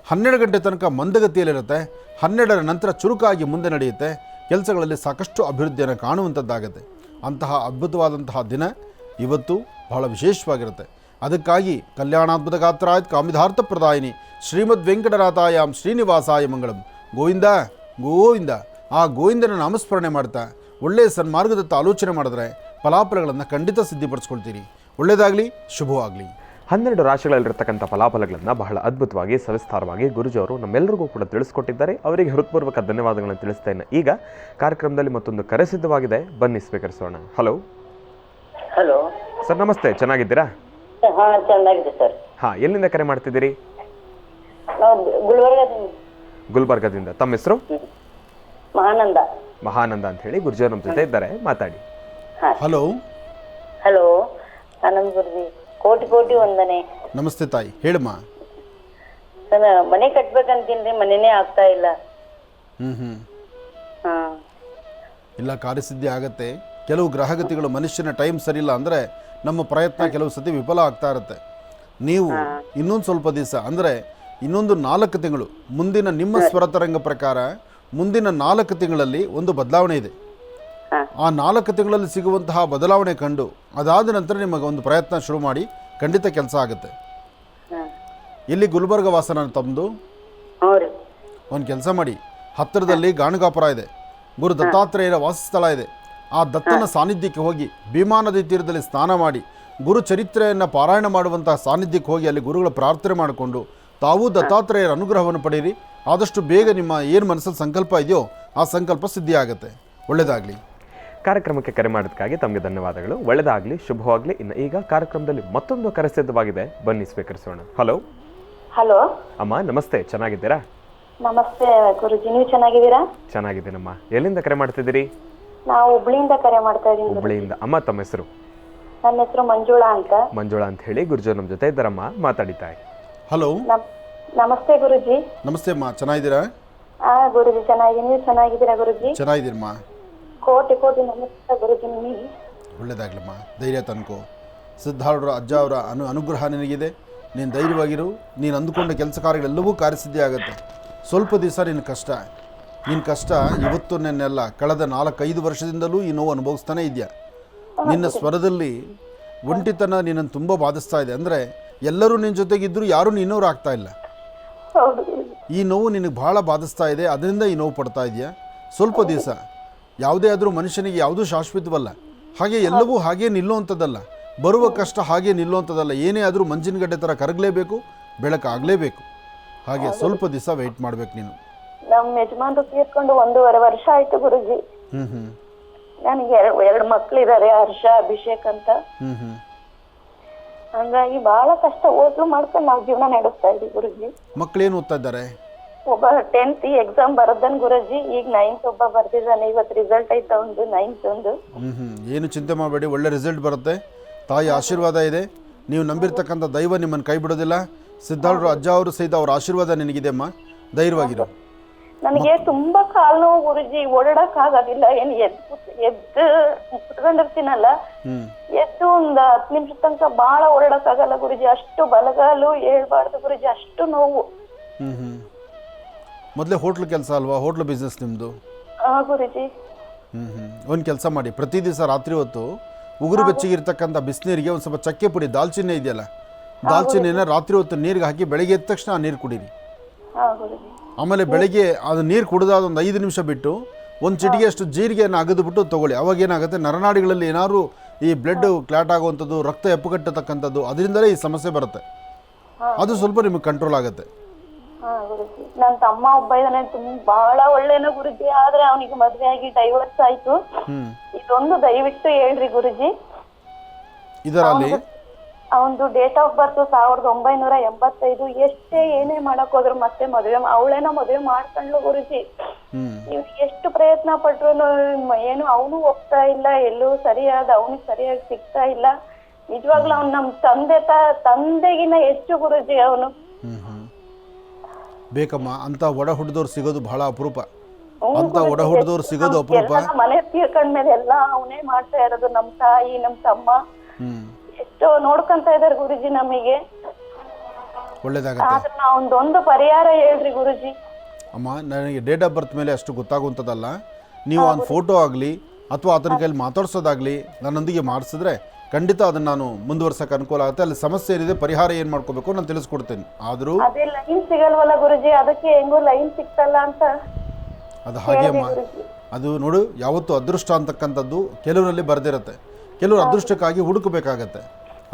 12 ಗಂಟೆ ತನಕ ಮಂದಗತಿಯಲ್ಲಿರುತ್ತೆ. 12ರ ನಂತರ ಚುರುಕಾಗಿ ಮುಂದೆ ನಡೆಯುತ್ತೆ. ಕೆಲಸಗಳಲ್ಲಿ ಸಾಕಷ್ಟು ಅಭಿವೃದ್ಧಿಯನ್ನು ಕಾಣುವಂಥದ್ದಾಗುತ್ತೆ. ಅಂತಹ ಅದ್ಭುತವಾದಂತಹ ದಿನ ಇವತ್ತು ಬಹಳ ವಿಶೇಷವಾಗಿರುತ್ತೆ. ಅದಕ್ಕಾಗಿ ಕಲ್ಯಾಣಾದ್ಭುತ ಗಾತ್ರಾಯ ಕಾಮಿಧಾರ್ಥ ಪ್ರದಾಯಿನಿ ಶ್ರೀಮದ್ ವೆಂಕಟನಾಥಾಯಾಮ್ ಶ್ರೀನಿವಾಸಾಯ ಮಂಗಳಂ. ಗೋವಿಂದ ಗೋವಿಂದ, ಆ ಗೋವಿಂದನ ನಾಮಸ್ಮರಣೆ ಮಾಡ್ತಾ ಒಳ್ಳೆಯ ಸನ್ಮಾರ್ಗದತ್ತ ಆಲೋಚನೆ ಮಾಡಿದ್ರೆ ಫಲಾಫಲಗಳನ್ನು ಖಂಡಿತ ಸಿದ್ಧಿಪಡಿಸ್ಕೊಳ್ತೀರಿ. ಒಳ್ಳೆಯದಾಗಲಿ, ಶುಭವಾಗಲಿ. 12 ರಾಶಿಗಳಲ್ಲಿರ್ತಕ್ಕಂಥ ಫಲಾಫಲಗಳನ್ನು ಬಹಳ ಅದ್ಭುತವಾಗಿ ಸವಿಸ್ತಾರವಾಗಿ ಗುರುಜಿಯವರು ನಮ್ಮೆಲ್ಲರಿಗೂ ಕೂಡ ತಿಳಿಸ್ಕೊಟ್ಟಿದ್ದಾರೆ. ಅವರಿಗೆ ಹೃತ್ಪೂರ್ವಕ ಧನ್ಯವಾದಗಳನ್ನು ತಿಳಿಸ್ತೇನೆ. ಈಗ ಕಾರ್ಯಕ್ರಮದಲ್ಲಿ ಮತ್ತೊಂದು ಕರೆ ಸಿದ್ಧವಾಗಿದೆ, ಬನ್ನಿ ಸ್ವೀಕರಿಸೋಣ. ಹಲೋ ಹಲೋ ಸರ್, ನಮಸ್ತೆ. ಚೆನ್ನಾಗಿದ್ದೀರಾ? ಹಾ ಚೆನ್ನಾಗಿದೆ ಸರ್. ಹಾಂ, ಎಲ್ಲಿಂದ ಕರೆ ಮಾಡ್ತಿದ್ದೀರಿ? ನಾವು ಗುಲ್ಬರ್ಗದಿಂದ. ಗುಲ್ಬರ್ಗದಿಂದ. ತಮ್ಮ ಹೆಸರು? ಮಹಾನಂದ. ಮಹಾನಂದ ಅಂತ ಹೇಳಿ. ಗುರುಜಿಯವರು ನಮ್ಮ ಜೊತೆ ಇದ್ದಾರೆ, ಮಾತಾಡಿ. ಹಲೋ ಹಲೋ, ಆನಂದ್ ಗುರುಜಿ, ಕೋಟಿ ಕೋಟಿ ವಂದನೆ. ನಮಸ್ತೆ ತಾಯಿ, ಹೇಳಮ್ಮ. ಸರ್, ಮನೆ ಕಟ್ಬೇಕಂತೀನಿ, ಮನೆನೇ ಆಗ್ತಾ ಇಲ್ಲ. ಹಾ ಇಲ್ಲ, ಕಾರ್ಯಸಿದ್ಧಿ ಆಗತ್ತೆ. ಕೆಲವು ಗ್ರಹಗತಿಗಳು ಮನುಷ್ಯನ ಟೈಮ್ ಸರಿಯಿಲ್ಲ ಅಂದರೆ ನಮ್ಮ ಪ್ರಯತ್ನ ಕೆಲವು ಸತಿ ವಿಫಲ ಆಗ್ತಾ ಇರುತ್ತೆ. ನೀವು ಇನ್ನೊಂದು ಸ್ವಲ್ಪ ದಿವಸ ಅಂದರೆ ಇನ್ನೊಂದು 4 ತಿಂಗಳು ಮುಂದಿನ ನಿಮ್ಮ ಸ್ವರತರಂಗ ಪ್ರಕಾರ ಮುಂದಿನ 4 ತಿಂಗಳಲ್ಲಿ ಒಂದು ಬದಲಾವಣೆ ಇದೆ. ಆ 4 ತಿಂಗಳಲ್ಲಿ ಸಿಗುವಂತಹ ಬದಲಾವಣೆ ಕಂಡು ಅದಾದ ನಂತರ ನಿಮಗೆ ಒಂದು ಪ್ರಯತ್ನ ಶುರು ಮಾಡಿ, ಖಂಡಿತ ಕೆಲಸ ಆಗುತ್ತೆ. ಇಲ್ಲಿ ಗುಲ್ಬರ್ಗ ವಾಸನ ತಮ್ಮದು. ಒಂದು ಕೆಲಸ ಮಾಡಿ, ಹತ್ತಿರದಲ್ಲಿ ಗಾಣಗಾಪುರ ಇದೆ, ಗುರು ದತ್ತಾತ್ರೇಯರ ವಾಸಸ್ಥಳ ಇದೆ. ಆ ದತ್ತನ ಸಾನ್ನಿಧ್ಯಕ್ಕೆ ಹೋಗಿ ಭೀಮಾ ನದಿ ತೀರದಲ್ಲಿ ಸ್ನಾನ ಮಾಡಿ ಗುರು ಚರಿತ್ರೆಯನ್ನು ಪಾರಾಯಣ ಮಾಡುವಂತಹ ಸಾನ್ನಿಧ್ಯಕ್ಕೆ ಹೋಗಿ ಅಲ್ಲಿ ಗುರುಗಳ ಪ್ರಾರ್ಥನೆ ಮಾಡಿಕೊಂಡು ತಾವು ದತ್ತಾತ್ರೇಯರ ಅನುಗ್ರಹವನ್ನು ಪಡೆಯಿರಿ. ಆದಷ್ಟು ಬೇಗ ನಿಮ್ಮ ಏನು ಮನಸ್ಸಲ್ಲಿ ಸಂಕಲ್ಪ ಇದೆಯೋ ಆ ಸಂಕಲ್ಪ ಸಿದ್ಧಿ ಆಗುತ್ತೆ. ಒಳ್ಳೆಯದಾಗಲಿ. ಕಾರ್ಯಕ್ರಮಕ್ಕೆ ಕರೆ ಮಾಡೋದಕ್ಕಾಗಿ ತಮಗೆ ಧನ್ಯವಾದಗಳು. ಒಳ್ಳೆಯದಾಗಲಿ, ಶುಭವಾಗಲಿ. ಇನ್ನು ಈಗ ಕಾರ್ಯಕ್ರಮದಲ್ಲಿ ಮತ್ತೊಂದು ಕರೆ ಸಿದ್ಧವಾಗಿದೆ, ಬನ್ನಿ ಸ್ವೀಕರಿಸೋಣ. ಹಲೋ ಹಲೋ ಅಮ್ಮ, ನಮಸ್ತೆ. ಚೆನ್ನಾಗಿದ್ದೀರಾ? ನಮಸ್ತೆ ಗುರುಜಿ, ನೀವು ಚೆನ್ನಾಗಿದ್ದೀರಾ? ಚೆನ್ನಾಗಿದ್ದೀನಮ್ಮ. ಎಲ್ಲಿಂದ ಕರೆ ಮಾಡ್ತಿದ್ದೀರಿ? ನಾವು ಹುಬ್ಳಿಯಿಂದ ಕರೆ ಮಾಡ್ತಾ ಇದ್ದೀನಿ. ಹುಬ್ಬಳ್ಳಿಯಿಂದ. ಅಮ್ಮ, ತಮ್ಮ ಹೆಸರು? ನನ್ನ ಹೆಸರು ಮಂಜುಳಾ ಅಂತ. ಮಂಜುಳಾ ಅಂತ ಹೇಳಿ. ಗುರುಜಿ ನಮ್ಮ ಜೊತೆ ಇದ್ದಾರಮ್ಮ, ಮಾತಾಡಿತಾಯಿ. ಹಲೋ ನಮಸ್ತೆ ಗುರುಜಿ. ನಮಸ್ತೆ ಅಮ್ಮ, ಚೆನ್ನಾಗಿದ್ದೀರಾ? ಗುರುಜಿ ಚೆನ್ನಾಗಿದ್ದೀನಿ, ನೀವು ಚೆನ್ನಾಗಿದ್ದೀರಾ ಗುರುಜಿ? ಚೆನ್ನಾಗಿದ್ದೀರಮ್ಮ. ಕೋಟಿ ಕೋಟಿ ನಮಸ್ತೆ ಗುರುಜಿ ನಿಮಗೆ. ಒಳ್ಳೆಯದಾಗಲಮ್ಮ, ಧೈರ್ಯ ತನ್ಕೋ. ಸಿದ್ಧಾರೂಢರ ಅಜ್ಜ ಅವರ ಅನುಗ್ರಹ ನಿನಗಿದೆ. ನೀನು ಧೈರ್ಯವಾಗಿರು. ನೀನು ಅಂದುಕೊಂಡ ಕೆಲಸ ಕಾರ್ಯಗಳೆಲ್ಲವೂ ಕಾರ್ಯಸಿದ್ಧಿ ಆಗುತ್ತೆ. ಸ್ವಲ್ಪ ದಿವಸ ನಿನ್ನ ಕಷ್ಟ ಇವತ್ತು ನೆನ್ನೆಲ್ಲ, ಕಳೆದ 4-5 ವರ್ಷದಿಂದಲೂ ಈ ನೋವು ಅನುಭವಿಸ್ತಾನೆ ಇದೆಯಾ. ನಿನ್ನ ಸ್ವರದಲ್ಲಿ ಒಂಟಿತನ ನಿನ್ನನ್ನು ತುಂಬ ಬಾಧಿಸ್ತಾ ಇದೆ. ಅಂದರೆ ಎಲ್ಲರೂ ನಿನ್ನ ಜೊತೆಗಿದ್ದರೂ ಯಾರೂ ನಿನ್ನೋರು ಆಗ್ತಾ ಇಲ್ಲ. ಈ ನೋವು ನಿನಗೆ ಭಾಳ ಬಾಧಿಸ್ತಾ ಇದೆ, ಅದರಿಂದ ಈ ನೋವು ಪಡ್ತಾ ಇದೆಯಾ. ಸ್ವಲ್ಪ ದಿವಸ, ಯಾವುದೇ ಆದರೂ ಮನುಷ್ಯನಿಗೆ ಯಾವುದೂ ಶಾಶ್ವತವಲ್ಲ. ಹಾಗೆ ಎಲ್ಲವೂ ಹಾಗೇ ನಿಲ್ಲುವಂಥದ್ದಲ್ಲ, ಬರುವ ಕಷ್ಟ ಹಾಗೇ ನಿಲ್ಲುವಂಥದ್ದಲ್ಲ. ಏನೇ ಆದರೂ ಮಂಜಿನಗಡ್ಡೆ ಥರ ಕರಗಲೇಬೇಕು, ಬೆಳಕಾಗಲೇಬೇಕು. ಹಾಗೆ ಸ್ವಲ್ಪ ದಿವಸ ವೆಯ್ಟ್ ಮಾಡಬೇಕು ನೀನು. ನಮ್ಮ ಯಜಮಾನ್ರು ತೀರ್ಕೊಂಡು 1.5 ವರ್ಷ ಆಯ್ತು ಗುರುಜಿ. ನನಗೆ 2 ಮಕ್ಳಿದ್ದಾರೆ, ಹರ್ಷ, ಅಭಿಷೇಕ್ ಅಂತ. ಹಂಗಾಗಿ ಬಹಳ ಕಷ್ಟ ಓದ್ಲು ಮಾಡ್ಕೊಂಡು ನಾವು ಜೀವನ ನಡೆಸ್ತಾ ಇದ್ದೀವಿ ಗುರುಜಿ. ಮಕ್ಕಳೇನು ಓದ್ತಾ ಇದ್ದಾರೆ? ಒಬ್ಬ 10th ಎಕ್ಸಾಮ್ ಬರದನ್ ಗುರುಜಿ, ಈಗ 9th ಒಬ್ಬ ಬರ್ದಿದ್ದಾನೆ. ಇವತ್ತು ರಿಸಲ್ಟ್ ಐತ ಒಂದು 9th ಒಂದು. ಏನು ಚಿಂತೆ ಮಾಡಬೇಡಿ, ಒಳ್ಳೆ ರಿಸಲ್ಟ್ ಬರುತ್ತೆ. ತಾಯಿ ಆಶೀರ್ವಾದ ಇದೆ. ನೀವು ನಂಬಿರ್ತಕ್ಕಂಥ ದೈವ ನಿಮ್ಮನ್ನು ಕೈ ಬಿಡೋದಿಲ್ಲ. ಸಿದ್ಧಾರೂಢರ ಅಜ್ಜ ಅವರು ಸಹಿತ ಅವರ ಆಶೀರ್ವಾದ ನಿನಗಿದೆ ಅಮ್ಮ, ಧೈರ್ಯವಾಗಿರು. ನನಗೆ ತುಂಬಾ ಕಾಲು ನೋವು ಗುರುಜಿ, ಓಡಾಡಕ್ ಆಗೋದಿಲ್ಲ. ಏನು ಎದ್ದು ಕುತ್ಕೊಂಡಿರ್ತೀನಲ್ಲ, ಎದ್ದು ಒಂದು 10 ನಿಮಿಷ ತನಕ ಬಹಳ ಓಡಾಡಕ್ ಆಗಲ್ಲ ಗುರುಜಿ. ಅಷ್ಟು ಬಲಗಾಲು ಹೇಳ್ಬಾರ್ದು ಗುರುಜಿ, ಅಷ್ಟು ನೋವು. ಮೊದಲೇ ಹೋಟ್ಲ್ ಕೆಲಸ ಅಲ್ವಾ, ಹೋಟ್ಲ್ ಬಿಸ್ನೆಸ್ ನಿಮ್ಮದು? ಗುರುಜಿ. ಒಂದು ಕೆಲಸ ಮಾಡಿ, ಪ್ರತಿ ದಿವಸ ರಾತ್ರಿ ಹೊತ್ತು ಉಗುರು ಬೆಚ್ಚಗಿರ್ತಕ್ಕಂಥ ಬಿಸಿನೀರಿಗೆ ಒಂದು ಸ್ವಲ್ಪ ಚಕ್ಕೆ ಪುಡಿ, ದಾಲ್ಚಿನ್ನಿ ಇದೆಯಲ್ಲ, ದಾಲ್ಚಿನ್ನಿನ ರಾತ್ರಿ ಹೊತ್ತು ನೀರಿಗೆ ಹಾಕಿ ಬೆಳಗ್ಗೆ ಎದ್ದ ತಕ್ಷಣ ಆ ನೀರು ಕುಡೀರಿ. ಆಮೇಲೆ ಬೆಳಗ್ಗೆ ಅದು ನೀರು ಕುಡಿದಾದ ಒಂದು 5 ನಿಮಿಷ ಬಿಟ್ಟು ಒಂದು ಚಿಟಿಗೆಯಷ್ಟು ಜೀರಿಗೆಯನ್ನು ಅಗದುಬಿಟ್ಟು ತೊಗೊಳ್ಳಿ. ಅವಾಗ ಏನಾಗುತ್ತೆ, ನರನಾಡಿಗಳಲ್ಲಿ ಏನಾದ್ರು ಈ ಬ್ಲಡ್ ಕ್ಲಾಟ್ ಆಗುವಂಥದ್ದು, ರಕ್ತ ಎಪ್ಪುಗಟ್ಟತಕ್ಕಂಥದ್ದು, ಅದರಿಂದಲೇ ಈ ಸಮಸ್ಯೆ ಬರುತ್ತೆ. ಅದು ಸ್ವಲ್ಪ ನಿಮಗೆ ಕಂಟ್ರೋಲ್ ಆಗುತ್ತೆ. ನನ್ನ ತಮ್ಮ ಒಬ್ಬ ಇದ್ದಾನೆ, ಬಹಳ ಒಳ್ಳೆನ ಗುರುಜಿ. ಆದ್ರೆ ಅವನಿಗೆ ಮದ್ವೆ ಆಗಿ ಡೈವರ್ಸ್ ಆಯ್ತು. ಇದೊಂದು ದಯವಿಟ್ಟು ಹೇಳ್ರಿ ಗುರುಜಿ. ಇದರಲ್ಲಿ ಅವನದು ಡೇಟ್ ಆಫ್ ಬರ್ತ್ 1985. ಎಷ್ಟೇ ಏನೇ ಮಾಡಕ್ ಹೋದ್ರು ಮತ್ತೆ ಮದುವೆ, ಅವಳೇನೋ ಮದುವೆ ಮಾಡ್ಕೊಂಡ್ಲು ಗುರುಜಿ. ನೀವು ಎಷ್ಟು ಪ್ರಯತ್ನ ಪಟ್ರು ಏನು ಅವನು ಒಪ್ತಾ ಇಲ್ಲ, ಎಲ್ಲೂ ಸರಿಯಾದ ಅವನಿಗೆ ಸರಿಯಾಗಿ ಸಿಗ್ತಾ ಇಲ್ಲ. ನಿಜವಾಗ್ಲೂ ಅವ್ನು ನಮ್ ತಂದೆಗಿನ ಹೆಚ್ಚು ಗುರುಜಿ ಅವನು. ಬೇಕಮ್ಮ, ಅಂತ ಒಡ ಹುಡ್ದವ್ರು ಸಿಗೋದು ಬಹಳ ಅಪರೂಪ. ಅಂತ ಒಡ ಹುಡ್ದವ್ರು ಸಿಗೋದು ಅಪರೂಪ. ಮನೆ ತೀರ್ಕೊಂಡ್ಮೇಲೆ ಎಲ್ಲ ಅವನೇ ಮಾಡ್ತಾ ಇರೋದು. ನಮ್ ತಾಯಿ, ನಮ್ ತಮ್ಮ ಎಷ್ಟು ನೋಡ್ಕೊಂತ ಇದಾರೆ ಗುರುಜಿ ನಮಗೆ. ಒಳ್ಳೇದಾಗತ್ತೆ. ಒಂದೊಂದು ಪರಿಹಾರ ಹೇಳ್ರಿ ಗುರುಜಿ. ಅಮ್ಮ, ನನಗೆ ಡೇಟ್ ಆಫ್ ಬರ್ತ್ ಮೇಲೆ ಅಷ್ಟು ಗೊತ್ತಾಗುವಂಥದ್ದಲ್ಲ. ನೀವು ಒಂದು ಫೋಟೋ ಆಗಲಿ ಅಥವಾ ಆತನ ಕೈಲಿ ಮಾತಾಡ್ಸೋದಾಗಲಿ ನನ್ನೊಂದಿಗೆ ಮಾಡಿಸಿದ್ರೆ ಖಂಡಿತ ಅದನ್ನು ನಾನು ಮುಂದುವರ್ಸಕ್ಕೆ ಅನುಕೂಲ ಆಗುತ್ತೆ. ಅಲ್ಲಿ ಸಮಸ್ಯೆ ಏನಿದೆ, ಪರಿಹಾರ ಏನು ಮಾಡ್ಕೋಬೇಕು ನಾನು ತಿಳಿಸ್ಕೊಡ್ತೇನೆ. ಆದರೂ ಅದೇ ಲೈನ್ ಸಿಗಲ್ವಲ್ಲ ಗುರುಜಿ, ಅದಕ್ಕೆ ಹೆಂಗೋ ಲೈನ್ ಸಿಗ್ತಲ್ಲ ಅಂತ. ಅದು ಹಾಗೆ ಅಮ್ಮ. ಅದು ನೋಡು, ಯಾವತ್ತು ಅದೃಷ್ಟ ಅಂತಕ್ಕಂಥದ್ದು ಕೆಲವರಲ್ಲಿ ಬರೆದಿರುತ್ತೆ, ಕೆಲವರು ಅದೃಷ್ಟಕ್ಕಾಗಿ ಹುಡುಕಬೇಕಾಗತ್ತೆ.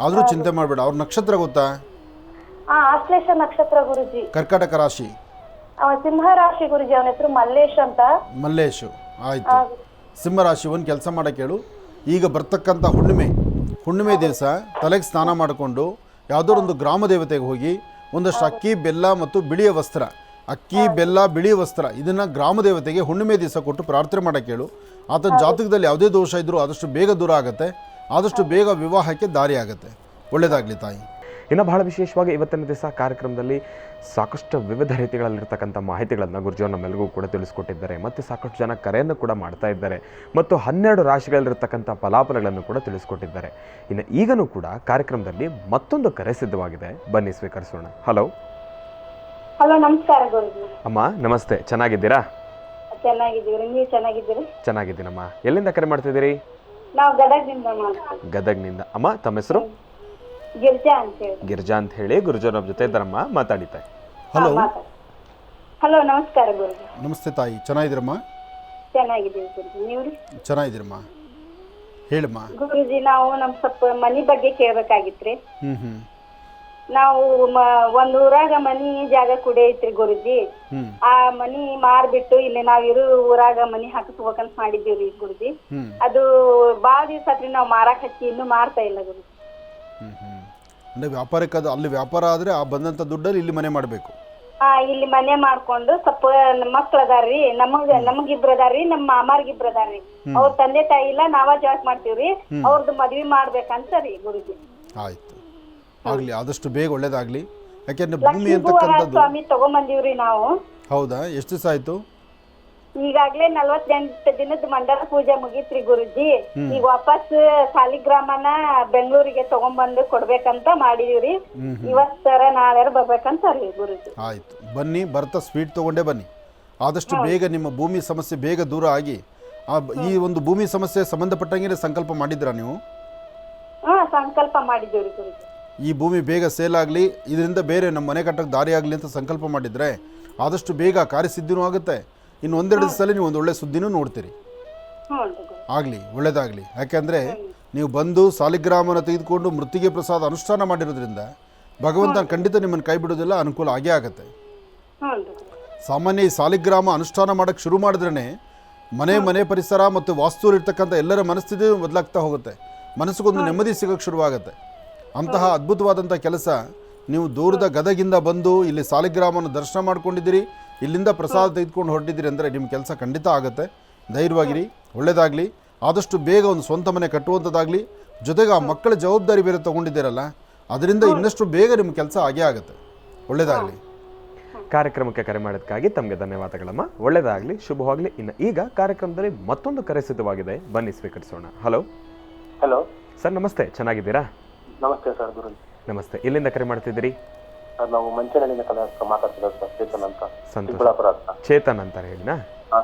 ಆದರೂ ಚಿಂತೆ ಮಾಡಬೇಡ. ಅವ್ರ ನಕ್ಷತ್ರ ಗೊತ್ತಾ? ಆಶ್ಲೇಷ ನಕ್ಷತ್ರ ಗುರುಜಿ. ಕರ್ಕಾಟಕ ರಾಶಿ. ಸಿಂಹ ರಾಶಿ ಗುರುಜಿ. ಅವನ ಹೆಸರು ಮಲ್ಲೇಶ್ ಅಂತ. ಮಲ್ಲೇಶು. ಆಯಿತು. ಸಿಂಹರಾಶಿ. ಒಂದು ಕೆಲಸ ಮಾಡೋಕ್ಕೆ ಹೇಳು, ಈಗ ಬರ್ತಕ್ಕಂಥ ಹುಣ್ಣಿಮೆ ದಿವಸ ತಲೆಗೆ ಸ್ನಾನ ಮಾಡಿಕೊಂಡು ಯಾವುದೋ ಒಂದು ಗ್ರಾಮ ದೇವತೆಗೆ ಹೋಗಿ ಒಂದಷ್ಟು ಅಕ್ಕಿ, ಬೆಲ್ಲ ಮತ್ತು ಬಿಳಿಯ ವಸ್ತ್ರ, ಅಕ್ಕಿ, ಬೆಲ್ಲ, ಬಿಳಿ ವಸ್ತ್ರ ಇದನ್ನು ಗ್ರಾಮ ದೇವತೆಗೆ ಹುಣ್ಣಿಮೆ ದಿವಸ ಕೊಟ್ಟು ಪ್ರಾರ್ಥನೆ ಮಾಡೋಕ್ಕೆ ಹೇಳು. ಆತನ ಜಾತಕದಲ್ಲಿ ಯಾವುದೇ ದೋಷ ಇದ್ದರೂ ಆದಷ್ಟು ಬೇಗ ದೂರ ಆಗುತ್ತೆ, ಆದಷ್ಟು ಬೇಗ ವಿವಾಹಕ್ಕೆ ದಾರಿ ಆಗುತ್ತೆ. ಒಳ್ಳೆಯದಾಗಲಿ ತಾಯಿ. ಇನ್ನು ಬಹಳ ವಿಶೇಷವಾಗಿ ಇವತ್ತಿನ ದಿವಸ ಕಾರ್ಯಕ್ರಮದಲ್ಲಿ ಸಾಕಷ್ಟು ವಿವಿಧ ರೀತಿಗಳಲ್ಲಿರ್ತಕ್ಕಂಥ ಮಾಹಿತಿಗಳನ್ನು ಗುರುಜಿಯವರು ನಮ್ಮೆಲ್ಲರಿಗೂ ಕೂಡ ತಿಳಿಸ್ಕೊಟ್ಟಿದ್ದಾರೆ. ಮತ್ತು ಸಾಕಷ್ಟು ಜನ ಕರೆಯನ್ನು ಕೂಡ ಮಾಡ್ತಾ ಇದ್ದಾರೆ ಮತ್ತು 12 ರಾಶಿಗಳಲ್ಲಿರ್ತಕ್ಕಂಥ ಫಲಾಫಲಗಳನ್ನು ಕೂಡ ತಿಳಿಸ್ಕೊಟ್ಟಿದ್ದಾರೆ. ಇನ್ನು ಈಗಲೂ ಕೂಡ ಕಾರ್ಯಕ್ರಮದಲ್ಲಿ ಮತ್ತೊಂದು ಕರೆ ಸಿದ್ಧವಾಗಿದೆ, ಬನ್ನಿ ಸ್ವೀಕರಿಸೋಣ. ಹಲೋ. ಹಲೋ, ನಮಸ್ಕಾರ ಗುರುಜಿ. ಅಮ್ಮ ನಮಸ್ತೆ, ಚೆನ್ನಾಗಿದ್ದೀರಾ? ಚೆನ್ನಾಗಿದ್ದೀರಿ, ನೀವು ಚೆನ್ನಾಗಿದ್ದೀರಿ? ಚೆನ್ನಾಗಿದ್ದೀನಮ್ಮ. ಎಲ್ಲಿಂದ ಕರೆ ಮಾಡ್ತಿದ್ದೀರಿ? ನಾವು ಗದಗ್ನಿಂದ ಮಾಡ್ತೀವಿ. ಗದಗ್ನಿಂದ. ಅಮ್ಮ ತಮ್ಮ ಹೆಸರು? ಗಿರ್ಜಾ ಅಂತ ಹೇಳಿ. ಗಿರ್ಜಾ ಅಂತ ಹೇಳಿ. ಗುರುಜಿಯವ್ರ ನಮ್ಮ ಜೊತೆ ಇದ್ದಾರಮ್ಮ, ಮಾತಾಡಿತಾರೆ. ಹಲೋ. ಹಲೋ, ನಮಸ್ಕಾರ ಗುರುಜಿ. ನಮಸ್ತೆ ತಾಯಿ, ಚೆನ್ನಾಗಿದ್ದೀರಮ್ಮ? ಚೆನ್ನಾಗಿದ್ದೀವಿ ಗುರುಜಿ, ನೀವು? ಚೆನ್ನಾಗಿದ್ದೀರಮ್ಮ, ಹೇಳಮ್ಮ. ಗುರುಜಿ, ನಾವು ನಮ್ಮ ಸ್ವಲ್ಪ ಮನಿ ಬಗ್ಗೆ ಕೇಳ್ಬೇಕಾಗಿತ್ರಿ. ನಾವು ಒಂದ್ ಊರಾಗ ಮನಿ ಜಾಗ ಕೂಡ ಐತ್ರಿ ಗುರುಜಿ. ಆ ಮನಿ ಮಾರ್ಬಿಟ್ಟು ಇಲ್ಲಿ ನಾವ್ ಇರೋ ಊರಾಗ ಮನಿ ಹಾಕಿಸ್ಬೇಕಂತ ಮಾಡಿದ್ದೀವ್ರಿ ಗುರುಜಿ. ಅದು ಬಾಳ ದಿವಸ ಆತ್ರಿ ನಾವ್ ಮಾರಾಕ್ ಹಚ್ಚಿ, ಇನ್ನೂ ಮಾರ್ತಾ ಇಲ್ಲ ಗುರುಜಿ. ಅಂದ್ರೆ ವ್ಯಾಪಾರಕ್ಕೆ ಅದು ಅಲ್ಲಿ ವ್ಯಾಪಾರ ಆದ್ರೆ ಆ ಬಂದಂತ ದುಡ್ಡಲ್ಲಿ ಇಲ್ಲಿ ಮನೆ ಮಾಡಬೇಕು. ಇಲ್ಲಿ ಮನೆ ಮಾಡ್ಕೊಂಡು ಸ್ವಲ್ಪ ಮಕ್ಳು ಅದಾರ್ರಿ, ನಮಗಿಬ್ರು ಅದಾರ್ರಿ, ನಮ್ಮ ಮಾಮಾರ್ಗಿಬ್ರು ಅದಾರ್ರಿ. ಅವ್ರ ತಂದೆ ತಾಯಿ ಇಲ್ಲ, ನಾವ ಜಾಕ್ ಮಾಡ್ತೀವ್ರಿ. ಅವ್ರದ್ದು ಮದ್ವಿ ಮಾಡ್ಬೇಕಂತ ರೀ ಗುರುಜಿ. ಆಯ್ತು, ಆಗ್ಲಿ, ಆದಷ್ಟು ಬೇಗ ಒಳ್ಳೇದಾಗ್ಲಿ. ಯಾಕೆಂದ್ರೆ ಭೂಮಿ ಅಂತಕ್ಕಂಥದ್ದು ಸ್ವಾಮಿ ತಗೊಂಬಂದಿವ್ರಿ ನಾವು. ಹೌದಾ? ಎಷ್ಟು ದಿವಸ ಆಯ್ತು? ಈಗಾಗ್ಲೇ 48 ದಿನದ ಮಂಡಲ ಪೂಜೆ ಮುಗೀತ್ರಿ ಗುರುಜಿ. ಈಗ ವಾಪಸ್ ಸಾಲಿಗ್ರಾಮನ ಬೆಂಗಳೂರಿಗೆ ತಗೊಂಡ್ಬಂದು ಕೊಡ್ಬೇಕಂತ ಮಾಡಿದೀವ್ರಿ. ಇವತ್ತರ ನಾಳೆ ಬರ್ಬೇಕಂತ ರೀ ಗುರುಜಿ. ಆಯ್ತು, ಬನ್ನಿ. ಬರ್ತಾ ಸ್ವೀಟ್ ತಗೊಂಡೇ ಬನ್ನಿ. ಆದಷ್ಟು ಬೇಗ ನಿಮ್ಮ ಭೂಮಿ ಸಮಸ್ಯೆ ಬೇಗ ದೂರ ಆಗಿ ಈ ಒಂದು ಭೂಮಿ ಸಮಸ್ಯೆ ಸಂಬಂಧಪಟ್ಟಂಗೆ ಸಂಕಲ್ಪ ಮಾಡಿದ್ರಾ ನೀವು? ಸಂಕಲ್ಪ ಮಾಡಿದ್ದೀವ್ರಿ ಗುರುಜಿ. ಈ ಭೂಮಿ ಬೇಗ ಸೇಲ್ ಆಗಲಿ, ಇದರಿಂದ ಬೇರೆ ನಮ್ಮ ಮನೆ ಕಟ್ಟಕ್ಕೆ ದಾರಿ ಆಗಲಿ ಅಂತ ಸಂಕಲ್ಪ ಮಾಡಿದರೆ ಆದಷ್ಟು ಬೇಗ ಕಾರ್ಯಸಿದ್ಧಿನೂ ಆಗುತ್ತೆ. ಇನ್ನು ಒಂದೆರಡು ದಿವಸದಲ್ಲಿ ನೀವು ಒಂದು ಒಳ್ಳೆ ಸುದ್ದಿನೂ ನೋಡ್ತೀರಿ. ಆಗಲಿ, ಒಳ್ಳೇದಾಗಲಿ. ಯಾಕೆಂದರೆ ನೀವು ಬಂದು ಸಾಲಿಗ್ರಾಮನ ತೆಗೆದುಕೊಂಡು ಮೃತ್ತಿಗೆ ಪ್ರಸಾದ ಅನುಷ್ಠಾನ ಮಾಡಿರೋದ್ರಿಂದ ಭಗವಂತ ಖಂಡಿತ ನಿಮ್ಮನ್ನು ಕೈ ಬಿಡೋದಿಲ್ಲ, ಅನುಕೂಲ ಆಗೇ ಆಗುತ್ತೆ. ಸಾಮಾನ್ಯ ಈ ಸಾಲಿಗ್ರಾಮ ಅನುಷ್ಠಾನ ಮಾಡೋಕ್ಕೆ ಶುರು ಮಾಡಿದ್ರೇ ಮನೆ ಪರಿಸರ ಮತ್ತು ವಾಸ್ತುವಿರ್ತಕ್ಕಂಥ ಎಲ್ಲರ ಮನಸ್ಥಿತಿ ಬದಲಾಗ್ತಾ ಹೋಗುತ್ತೆ, ಮನಸ್ಸಿಗೊಂದು ನೆಮ್ಮದಿ ಸಿಗೋಕ್ಕೆ ಶುರುವಾಗುತ್ತೆ. ಅಂತಹ ಅದ್ಭುತವಾದಂಥ ಕೆಲಸ ನೀವು ದೂರದ ಗದಗಿಂದ ಬಂದು ಇಲ್ಲಿ ಸಾಲಿಗ್ರಾಮನ ದರ್ಶನ ಮಾಡ್ಕೊಂಡಿದ್ದೀರಿ, ಇಲ್ಲಿಂದ ಪ್ರಸಾದ ತೆಗೆದುಕೊಂಡು ಹೊರಟಿದ್ದೀರಿ ಅಂದರೆ ನಿಮ್ಮ ಕೆಲಸ ಖಂಡಿತ ಆಗುತ್ತೆ. ಧೈರ್ಯವಾಗಿರಿ, ಒಳ್ಳೆಯದಾಗಲಿ. ಆದಷ್ಟು ಬೇಗ ಒಂದು ಸ್ವಂತ ಮನೆ ಕಟ್ಟುವಂಥದ್ದಾಗಲಿ. ಜೊತೆಗೆ ಆ ಮಕ್ಕಳ ಜವಾಬ್ದಾರಿ ಬೇರೆ ತೊಗೊಂಡಿದ್ದೀರಲ್ಲ, ಅದರಿಂದ ಇನ್ನಷ್ಟು ಬೇಗ ನಿಮ್ಮ ಕೆಲಸ ಆಗೇ ಆಗುತ್ತೆ. ಒಳ್ಳೆಯದಾಗಲಿ. ಕಾರ್ಯಕ್ರಮಕ್ಕೆ ಕರೆ ಮಾಡೋದಕ್ಕಾಗಿ ತಮಗೆ ಧನ್ಯವಾದಗಳಮ್ಮ. ಒಳ್ಳೆಯದಾಗಲಿ, ಶುಭವಾಗಲಿ. ಇನ್ನು ಈಗ ಕಾರ್ಯಕ್ರಮದಲ್ಲಿ ಮತ್ತೊಂದು ಕರೆ ಸಿದ್ಧವಾಗಿದೆ, ಬನ್ನಿ ಸ್ವೀಕರಿಸೋಣ. ಹಲೋ. ಹಲೋ ಸರ್, ನಮಸ್ತೆ, ಚೆನ್ನಾಗಿದ್ದೀರಾ? ನಮಸ್ತೆ ಸರ್. ಗುರುಜಿ ನಮಸ್ತೆ. ಎಲ್ಲಿಂದ ಕರೆ ಮಾಡ್ತಿದ್ದೀರಿ? ಸರ್, ನಾವು ಮಂಚನಹಳ್ಳಿಯಿಂದ ಮಾತಾಡ್ತಿರೋದು ಸರ್. ಚೇತನ್ ಅಂತ. ಸಂತೋಷ. ಚೇತನ್ ಅಂತಾರೆ ಹೇಳಿನಾ?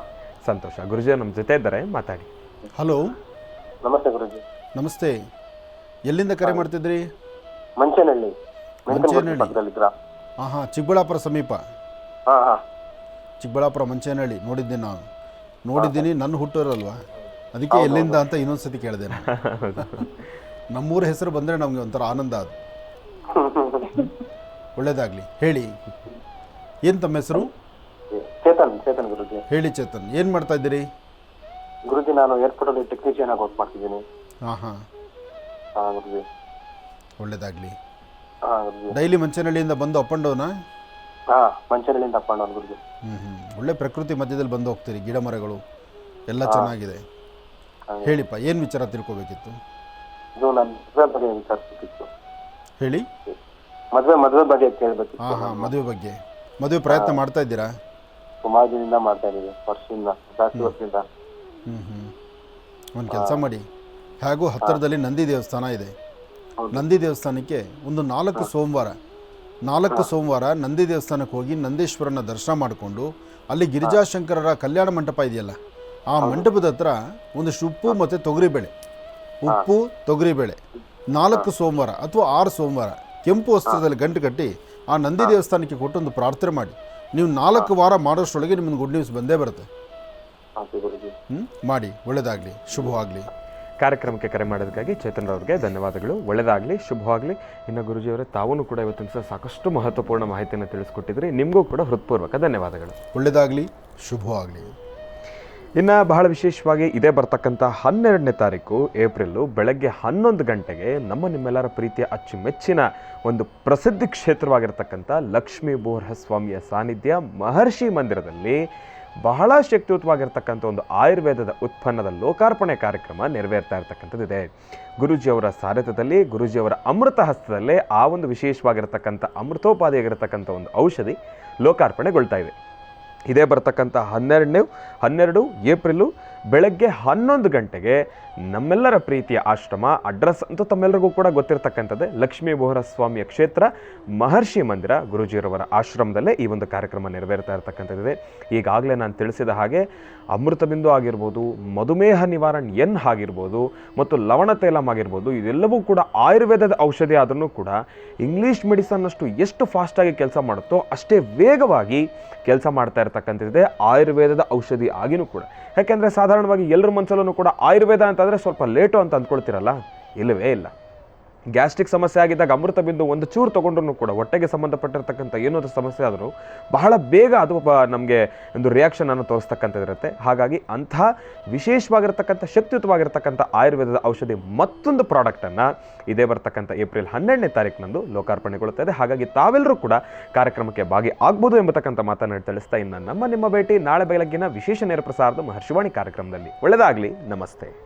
ಸಂತೋಷ. ಗುರುಜಿ ನಮ್ಮ ಜೊತೆ ಇದ್ದಾರೆ, ಮಾತಾಡಿ. ಹಲೋ. ನಮಸ್ತೆ ಗುರುಜಿ. ನಮಸ್ತೆ. ಎಲ್ಲಿಂದ ಕರೆ ಮಾಡ್ತಿದ್ರಿ? ಮಂಚನಹಳ್ಳಿ. ಹಾಂ, ಚಿಕ್ಕಬಳ್ಳಾಪುರ ಸಮೀಪ. ಚಿಕ್ಕಬಳ್ಳಾಪುರ ಮಂಚನಹಳ್ಳಿ ನೋಡಿದ್ದೀನಿ, ನಾನು ನೋಡಿದ್ದೀನಿ. ನನ್ನ ಹುಟ್ಟೂರಲ್ವಾ, ಅದಕ್ಕೆ ಎಲ್ಲಿಂದ ಅಂತ ಇನ್ನೊಂದ್ಸತಿ ಕೇಳಿದೆ. ನಮ್ಮೂರ ಹೆಸರು ಬಂದರೆ ನಮಗೆ ಒಂಥರ ಆನಂದ. ಅದು ಒಳ್ಳೇದಾಗಲಿ. ಹೇಳಿ, ಏನು ತಮ್ಮ ಹೆಸರು? ಚೇತನ್ ಗುರುಜಿ. ಹೇಳಿ ಚೇತನ್, ಏನು ಮಾಡ್ತಾ ಇದ್ದೀರಿ? ಗುರುಜಿ, ನಾನು ಏರ್ಪೋರ್ಟಲ್ಲಿ ಟೆಕ್ನಿಷಿಯನ್ ಆಗಿ ವರ್ಕ್ ಮಾಡ್ತಿದ್ದೀನಿ. ಹಾಂ ಗುರುಜಿ. ಒಳ್ಳೇದಾಗಲಿ. ಗುರುಜಿ. ಡೈಲಿ ಮಂಚನಹಳ್ಳಿಯಿಂದ ಬಂದು ಅಪ್ ಆ್ಯಂಡ್ ಡೌನಾ? ಮಂಚನಹಳ್ಳಿಯಿಂದ ಅಪ್ ಆ್ಯಂಡ್ ಡೌನ್ ಗುರುಜಿ. ಒಳ್ಳೆ ಪ್ರಕೃತಿ ಮಧ್ಯದಲ್ಲಿ ಬಂದು ಹೋಗ್ತೀರಿ, ಗಿಡ ಮರಗಳು ಎಲ್ಲ ಚೆನ್ನಾಗಿದೆ. ಹೇಳಿಪ್ಪ, ಏನು ವಿಚಾರ ತಿಳ್ಕೊಬೇಕಿತ್ತು? ಇದು ನನ್ನ ಮದುವೆ ಬಗ್ಗೆ ವಿಚಾರಿಸಬೇಕಿತ್ತು. ಹೇಳಿ. ಮದುವೆ ಬಗ್ಗೆ ಕೇಳಬೇಕಿತ್ತು. ಹಾಂ, ಮದುವೆ ಬಗ್ಗೆ. ಮದುವೆ ಪ್ರಯತ್ನ ಮಾಡ್ತಾ ಇದ್ದೀರಾ? ಸುಮಾರು ದಿನದಿಂದ ಮಾಡ್ತಾ ಇದ್ದೀವಿ, ಜಾಸ್ತಿ ವರ್ಷದಿಂದ. ಒಂದು ಕೆಲಸ ಮಾಡಿ, ಹೇಗೂ ಹತ್ತಿರದಲ್ಲಿ ನಂದಿ ದೇವಸ್ಥಾನ ಇದೆ. ನಂದಿ ದೇವಸ್ಥಾನಕ್ಕೆ ಒಂದು 4 ಸೋಮವಾರ ನಂದಿ ದೇವಸ್ಥಾನಕ್ಕೆ ಹೋಗಿ ನಂದೀಶ್ವರನ ದರ್ಶನ ಮಾಡಿಕೊಂಡು ಅಲ್ಲಿ ಗಿರಿಜಾಶಂಕರರ ಕಲ್ಯಾಣ ಮಂಟಪ ಇದೆಯಲ್ಲ, ಆ ಮಂಟಪದ ಹತ್ರ ಒಂದಿಷ್ಟು ಉಪ್ಪು ಮತ್ತು ತೊಗರಿಬೇಳೆ 4 ಸೋಮವಾರ ಅಥವಾ 6 ಸೋಮವಾರ ಕೆಂಪು ವಸ್ತ್ರದಲ್ಲಿ ಗಂಟು ಕಟ್ಟಿ ಆ ನಂದಿ ದೇವಸ್ಥಾನಕ್ಕೆ ಕೊಟ್ಟು ಒಂದು ಪ್ರಾರ್ಥನೆ ಮಾಡಿ. ನೀವು 4 ವಾರ ಮಾಡೋಷ್ಟರೊಳಗೆ ನಿಮ್ಮನ್ನು ಗುಡ್ ನ್ಯೂಸ್ ಬಂದೇ ಬರುತ್ತೆ. ಆಯ್ತು ಗುರುಜಿ. ಮಾಡಿ, ಒಳ್ಳೆಯದಾಗಲಿ, ಶುಭವಾಗಲಿ. ಕಾರ್ಯಕ್ರಮಕ್ಕೆ ಕರೆ ಮಾಡೋದಕ್ಕಾಗಿ ಚೇತನ್ ಅವ್ರಿಗೆ ಧನ್ಯವಾದಗಳು. ಒಳ್ಳೆಯದಾಗಲಿ, ಶುಭವಾಗಲಿ. ಇನ್ನು ಗುರುಜಿಯವರೇ, ತಾವೂ ಕೂಡ ಇವತ್ತಿನ ದಿವಸ ಸಾಕಷ್ಟು ಮಹತ್ವಪೂರ್ಣ ಮಾಹಿತಿಯನ್ನು ತಿಳಿಸ್ಕೊಟ್ಟಿದ್ರಿ. ನಿಮಗೂ ಕೂಡ ಹೃತ್ಪೂರ್ವಕ ಧನ್ಯವಾದಗಳು. ಒಳ್ಳೆಯದಾಗಲಿ, ಶುಭವಾಗಲಿ. ಇನ್ನು ಬಹಳ ವಿಶೇಷವಾಗಿ ಇದೇ ಬರ್ತಕ್ಕಂಥ 12ನೇ ತಾರೀಕು ಏಪ್ರಿಲು ಬೆಳಗ್ಗೆ 11 ಗಂಟೆಗೆ ನಿಮ್ಮೆಲ್ಲರ ಪ್ರೀತಿಯ ಅಚ್ಚುಮೆಚ್ಚಿನ ಒಂದು ಪ್ರಸಿದ್ಧಿ ಕ್ಷೇತ್ರವಾಗಿರ್ತಕ್ಕಂಥ ಲಕ್ಷ್ಮೀ ಬೋರ್ಹ ಸ್ವಾಮಿಯ ಸಾನ್ನಿಧ್ಯ ಮಹರ್ಷಿ ಮಂದಿರದಲ್ಲಿ ಬಹಳ ಶಕ್ತಿಯುತವಾಗಿರ್ತಕ್ಕಂಥ ಒಂದು ಆಯುರ್ವೇದದ ಉತ್ಪನ್ನದ ಲೋಕಾರ್ಪಣೆ ಕಾರ್ಯಕ್ರಮ ನೆರವೇರ್ತಾ ಇರ್ತಕ್ಕಂಥದ್ದಿದೆ. ಗುರೂಜಿಯವರ ಸಾರಥ್ಯದಲ್ಲಿ, ಗುರೂಜಿಯವರ ಅಮೃತ ಹಸ್ತದಲ್ಲೇ ಆ ಒಂದು ವಿಶೇಷವಾಗಿರ್ತಕ್ಕಂಥ ಅಮೃತೋಪಾದಿಯಾಗಿರ್ತಕ್ಕಂಥ ಒಂದು ಔಷಧಿ ಲೋಕಾರ್ಪಣೆಗೊಳ್ತಾ ಇದೆ. ಇದೇ ಬರ್ತಕ್ಕಂಥ 12 ಏಪ್ರಿಲು ಬೆಳಗ್ಗೆ 11 ಗಂಟೆಗೆ ನಮ್ಮೆಲ್ಲರ ಪ್ರೀತಿಯ ಆಶ್ರಮ, ಅಡ್ರೆಸ್ ಅಂತೂ ತಮ್ಮೆಲ್ಲರಿಗೂ ಕೂಡ ಗೊತ್ತಿರತಕ್ಕಂಥದ್ದೇ, ಲಕ್ಷ್ಮೀ ಬೋರ್ಹ ಸ್ವಾಮಿಯ ಕ್ಷೇತ್ರ ಮಹರ್ಷಿ ಮಂದಿರ ಗುರೂಜಿಯವರ ಆಶ್ರಮದಲ್ಲೇ ಈ ಒಂದು ಕಾರ್ಯಕ್ರಮ ನೆರವೇರ್ತಾ ಇರತಕ್ಕಂಥದ್ದಿದೆ. ಈಗಾಗಲೇ ನಾನು ತಿಳಿಸಿದ ಹಾಗೆ ಅಮೃತ ಬಿಂದು ಆಗಿರ್ಬೋದು, ಮಧುಮೇಹ ನಿವಾರಣೆ ಎನ್ ಆಗಿರ್ಬೋದು, ಮತ್ತು ಲವಣ ತೈಲಂ ಆಗಿರ್ಬೋದು, ಇದೆಲ್ಲವೂ ಕೂಡ ಆಯುರ್ವೇದದ ಔಷಧಿ ಆದ್ರೂ ಕೂಡ ಇಂಗ್ಲೀಷ್ ಮೆಡಿಸನ್ನಷ್ಟು ಎಷ್ಟು ಫಾಸ್ಟಾಗಿ ಕೆಲಸ ಮಾಡುತ್ತೋ ಅಷ್ಟೇ ವೇಗವಾಗಿ ಕೆಲಸ ಮಾಡ್ತಾ ಇರ್ತಕ್ಕಂಥದ್ದಿದೆ ಆಯುರ್ವೇದದ ಔಷಧಿ ಆಗಿನೂ ಕೂಡ. ಯಾಕೆಂದರೆ ಸಾಧಾರಣವಾಗಿ ಎಲ್ಲರ ಮನಸ್ಸಲ್ಲೂ ಕೂಡ ಆಯುರ್ವೇದ ಅಂತಂದರೆ ಸ್ವಲ್ಪ ಲೇಟು ಅಂತ ಅಂದ್ಕೊಳ್ತಿರಲ್ಲ, ಇಲ್ಲವೇ ಇಲ್ಲ. ಗ್ಯಾಸ್ಟ್ರಿಕ್ ಸಮಸ್ಯೆ ಆಗಿದ್ದಾಗ ಅಮೃತ ಬಿಂದು ಒಂದು ಚೂರು ತೊಗೊಂಡ್ರೂ ಕೂಡ ಹೊಟ್ಟೆಗೆ ಸಂಬಂಧಪಟ್ಟಿರ್ತಕ್ಕಂಥ ಏನಾದರೂ ಸಮಸ್ಯೆ ಆದರೂ ಬಹಳ ಬೇಗ ಅದು ನಮಗೆ ಒಂದು ರಿಯಾಕ್ಷನನ್ನು ತೋರಿಸ್ತಕ್ಕಂಥದ್ದಿರುತ್ತೆ. ಹಾಗಾಗಿ ಅಂತಹ ವಿಶೇಷವಾಗಿರ್ತಕ್ಕಂಥ ಶಕ್ತಿಯುತವಾಗಿರ್ತಕ್ಕಂಥ ಆಯುರ್ವೇದದ ಔಷಧಿ ಮತ್ತೊಂದು ಪ್ರಾಡಕ್ಟನ್ನು ಇದೇ ಬರ್ತಕ್ಕಂಥ ಏಪ್ರಿಲ್ 12ನೇ ತಾರೀಕಿನಂದು ಲೋಕಾರ್ಪಣೆಗೊಳ್ಳುತ್ತದೆ. ಹಾಗಾಗಿ ತಾವೆಲ್ಲರೂ ಕೂಡ ಕಾರ್ಯಕ್ರಮಕ್ಕೆ ಭಾಗಿ ಆಗ್ಬೋದು ಎಂಬತಕ್ಕಂಥ ಮಾತನ್ನು ತಿಳಿಸ್ತಾ ಇನ್ನು ನಿಮ್ಮ ಭೇಟಿ ನಾಳೆ ಬೆಳಗ್ಗಿನ ವಿಶೇಷ ನೇರ ಪ್ರಸಾರದ ಮಹರ್ಷಿವಾಣಿ ಕಾರ್ಯಕ್ರಮದಲ್ಲಿ. ಒಳ್ಳೆಯದಾಗಲಿ, ನಮಸ್ತೆ.